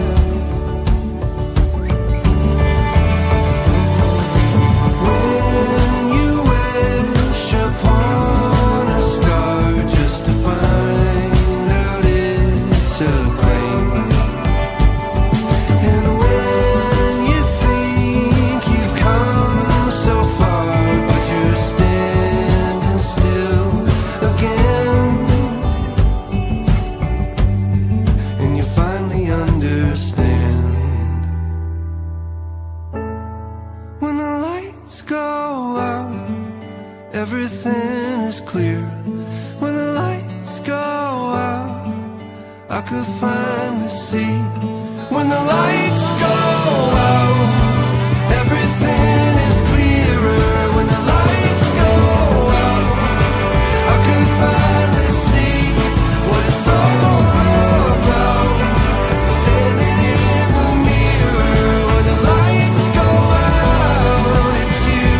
When you wish upon a star just to find out it's a plane, and when you think you've come so far, but you're standing still again, and you finally understand. When the lights go out, everything is clear. When the lights go out, I could finally see. When the lights go out, everything is clearer. When the lights go out, I could finally see what it's all about. Standing in the mirror, when the lights go out, it's you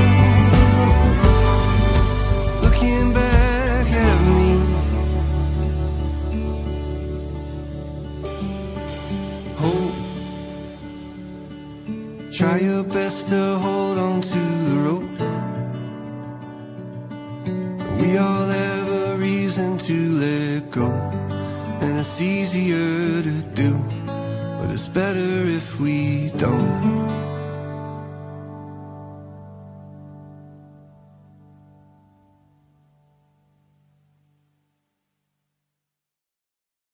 looking back at me. Hope, try your best to hold on to the rope. We all have a reason to let go, and it's easier to do, but it's better if we don't.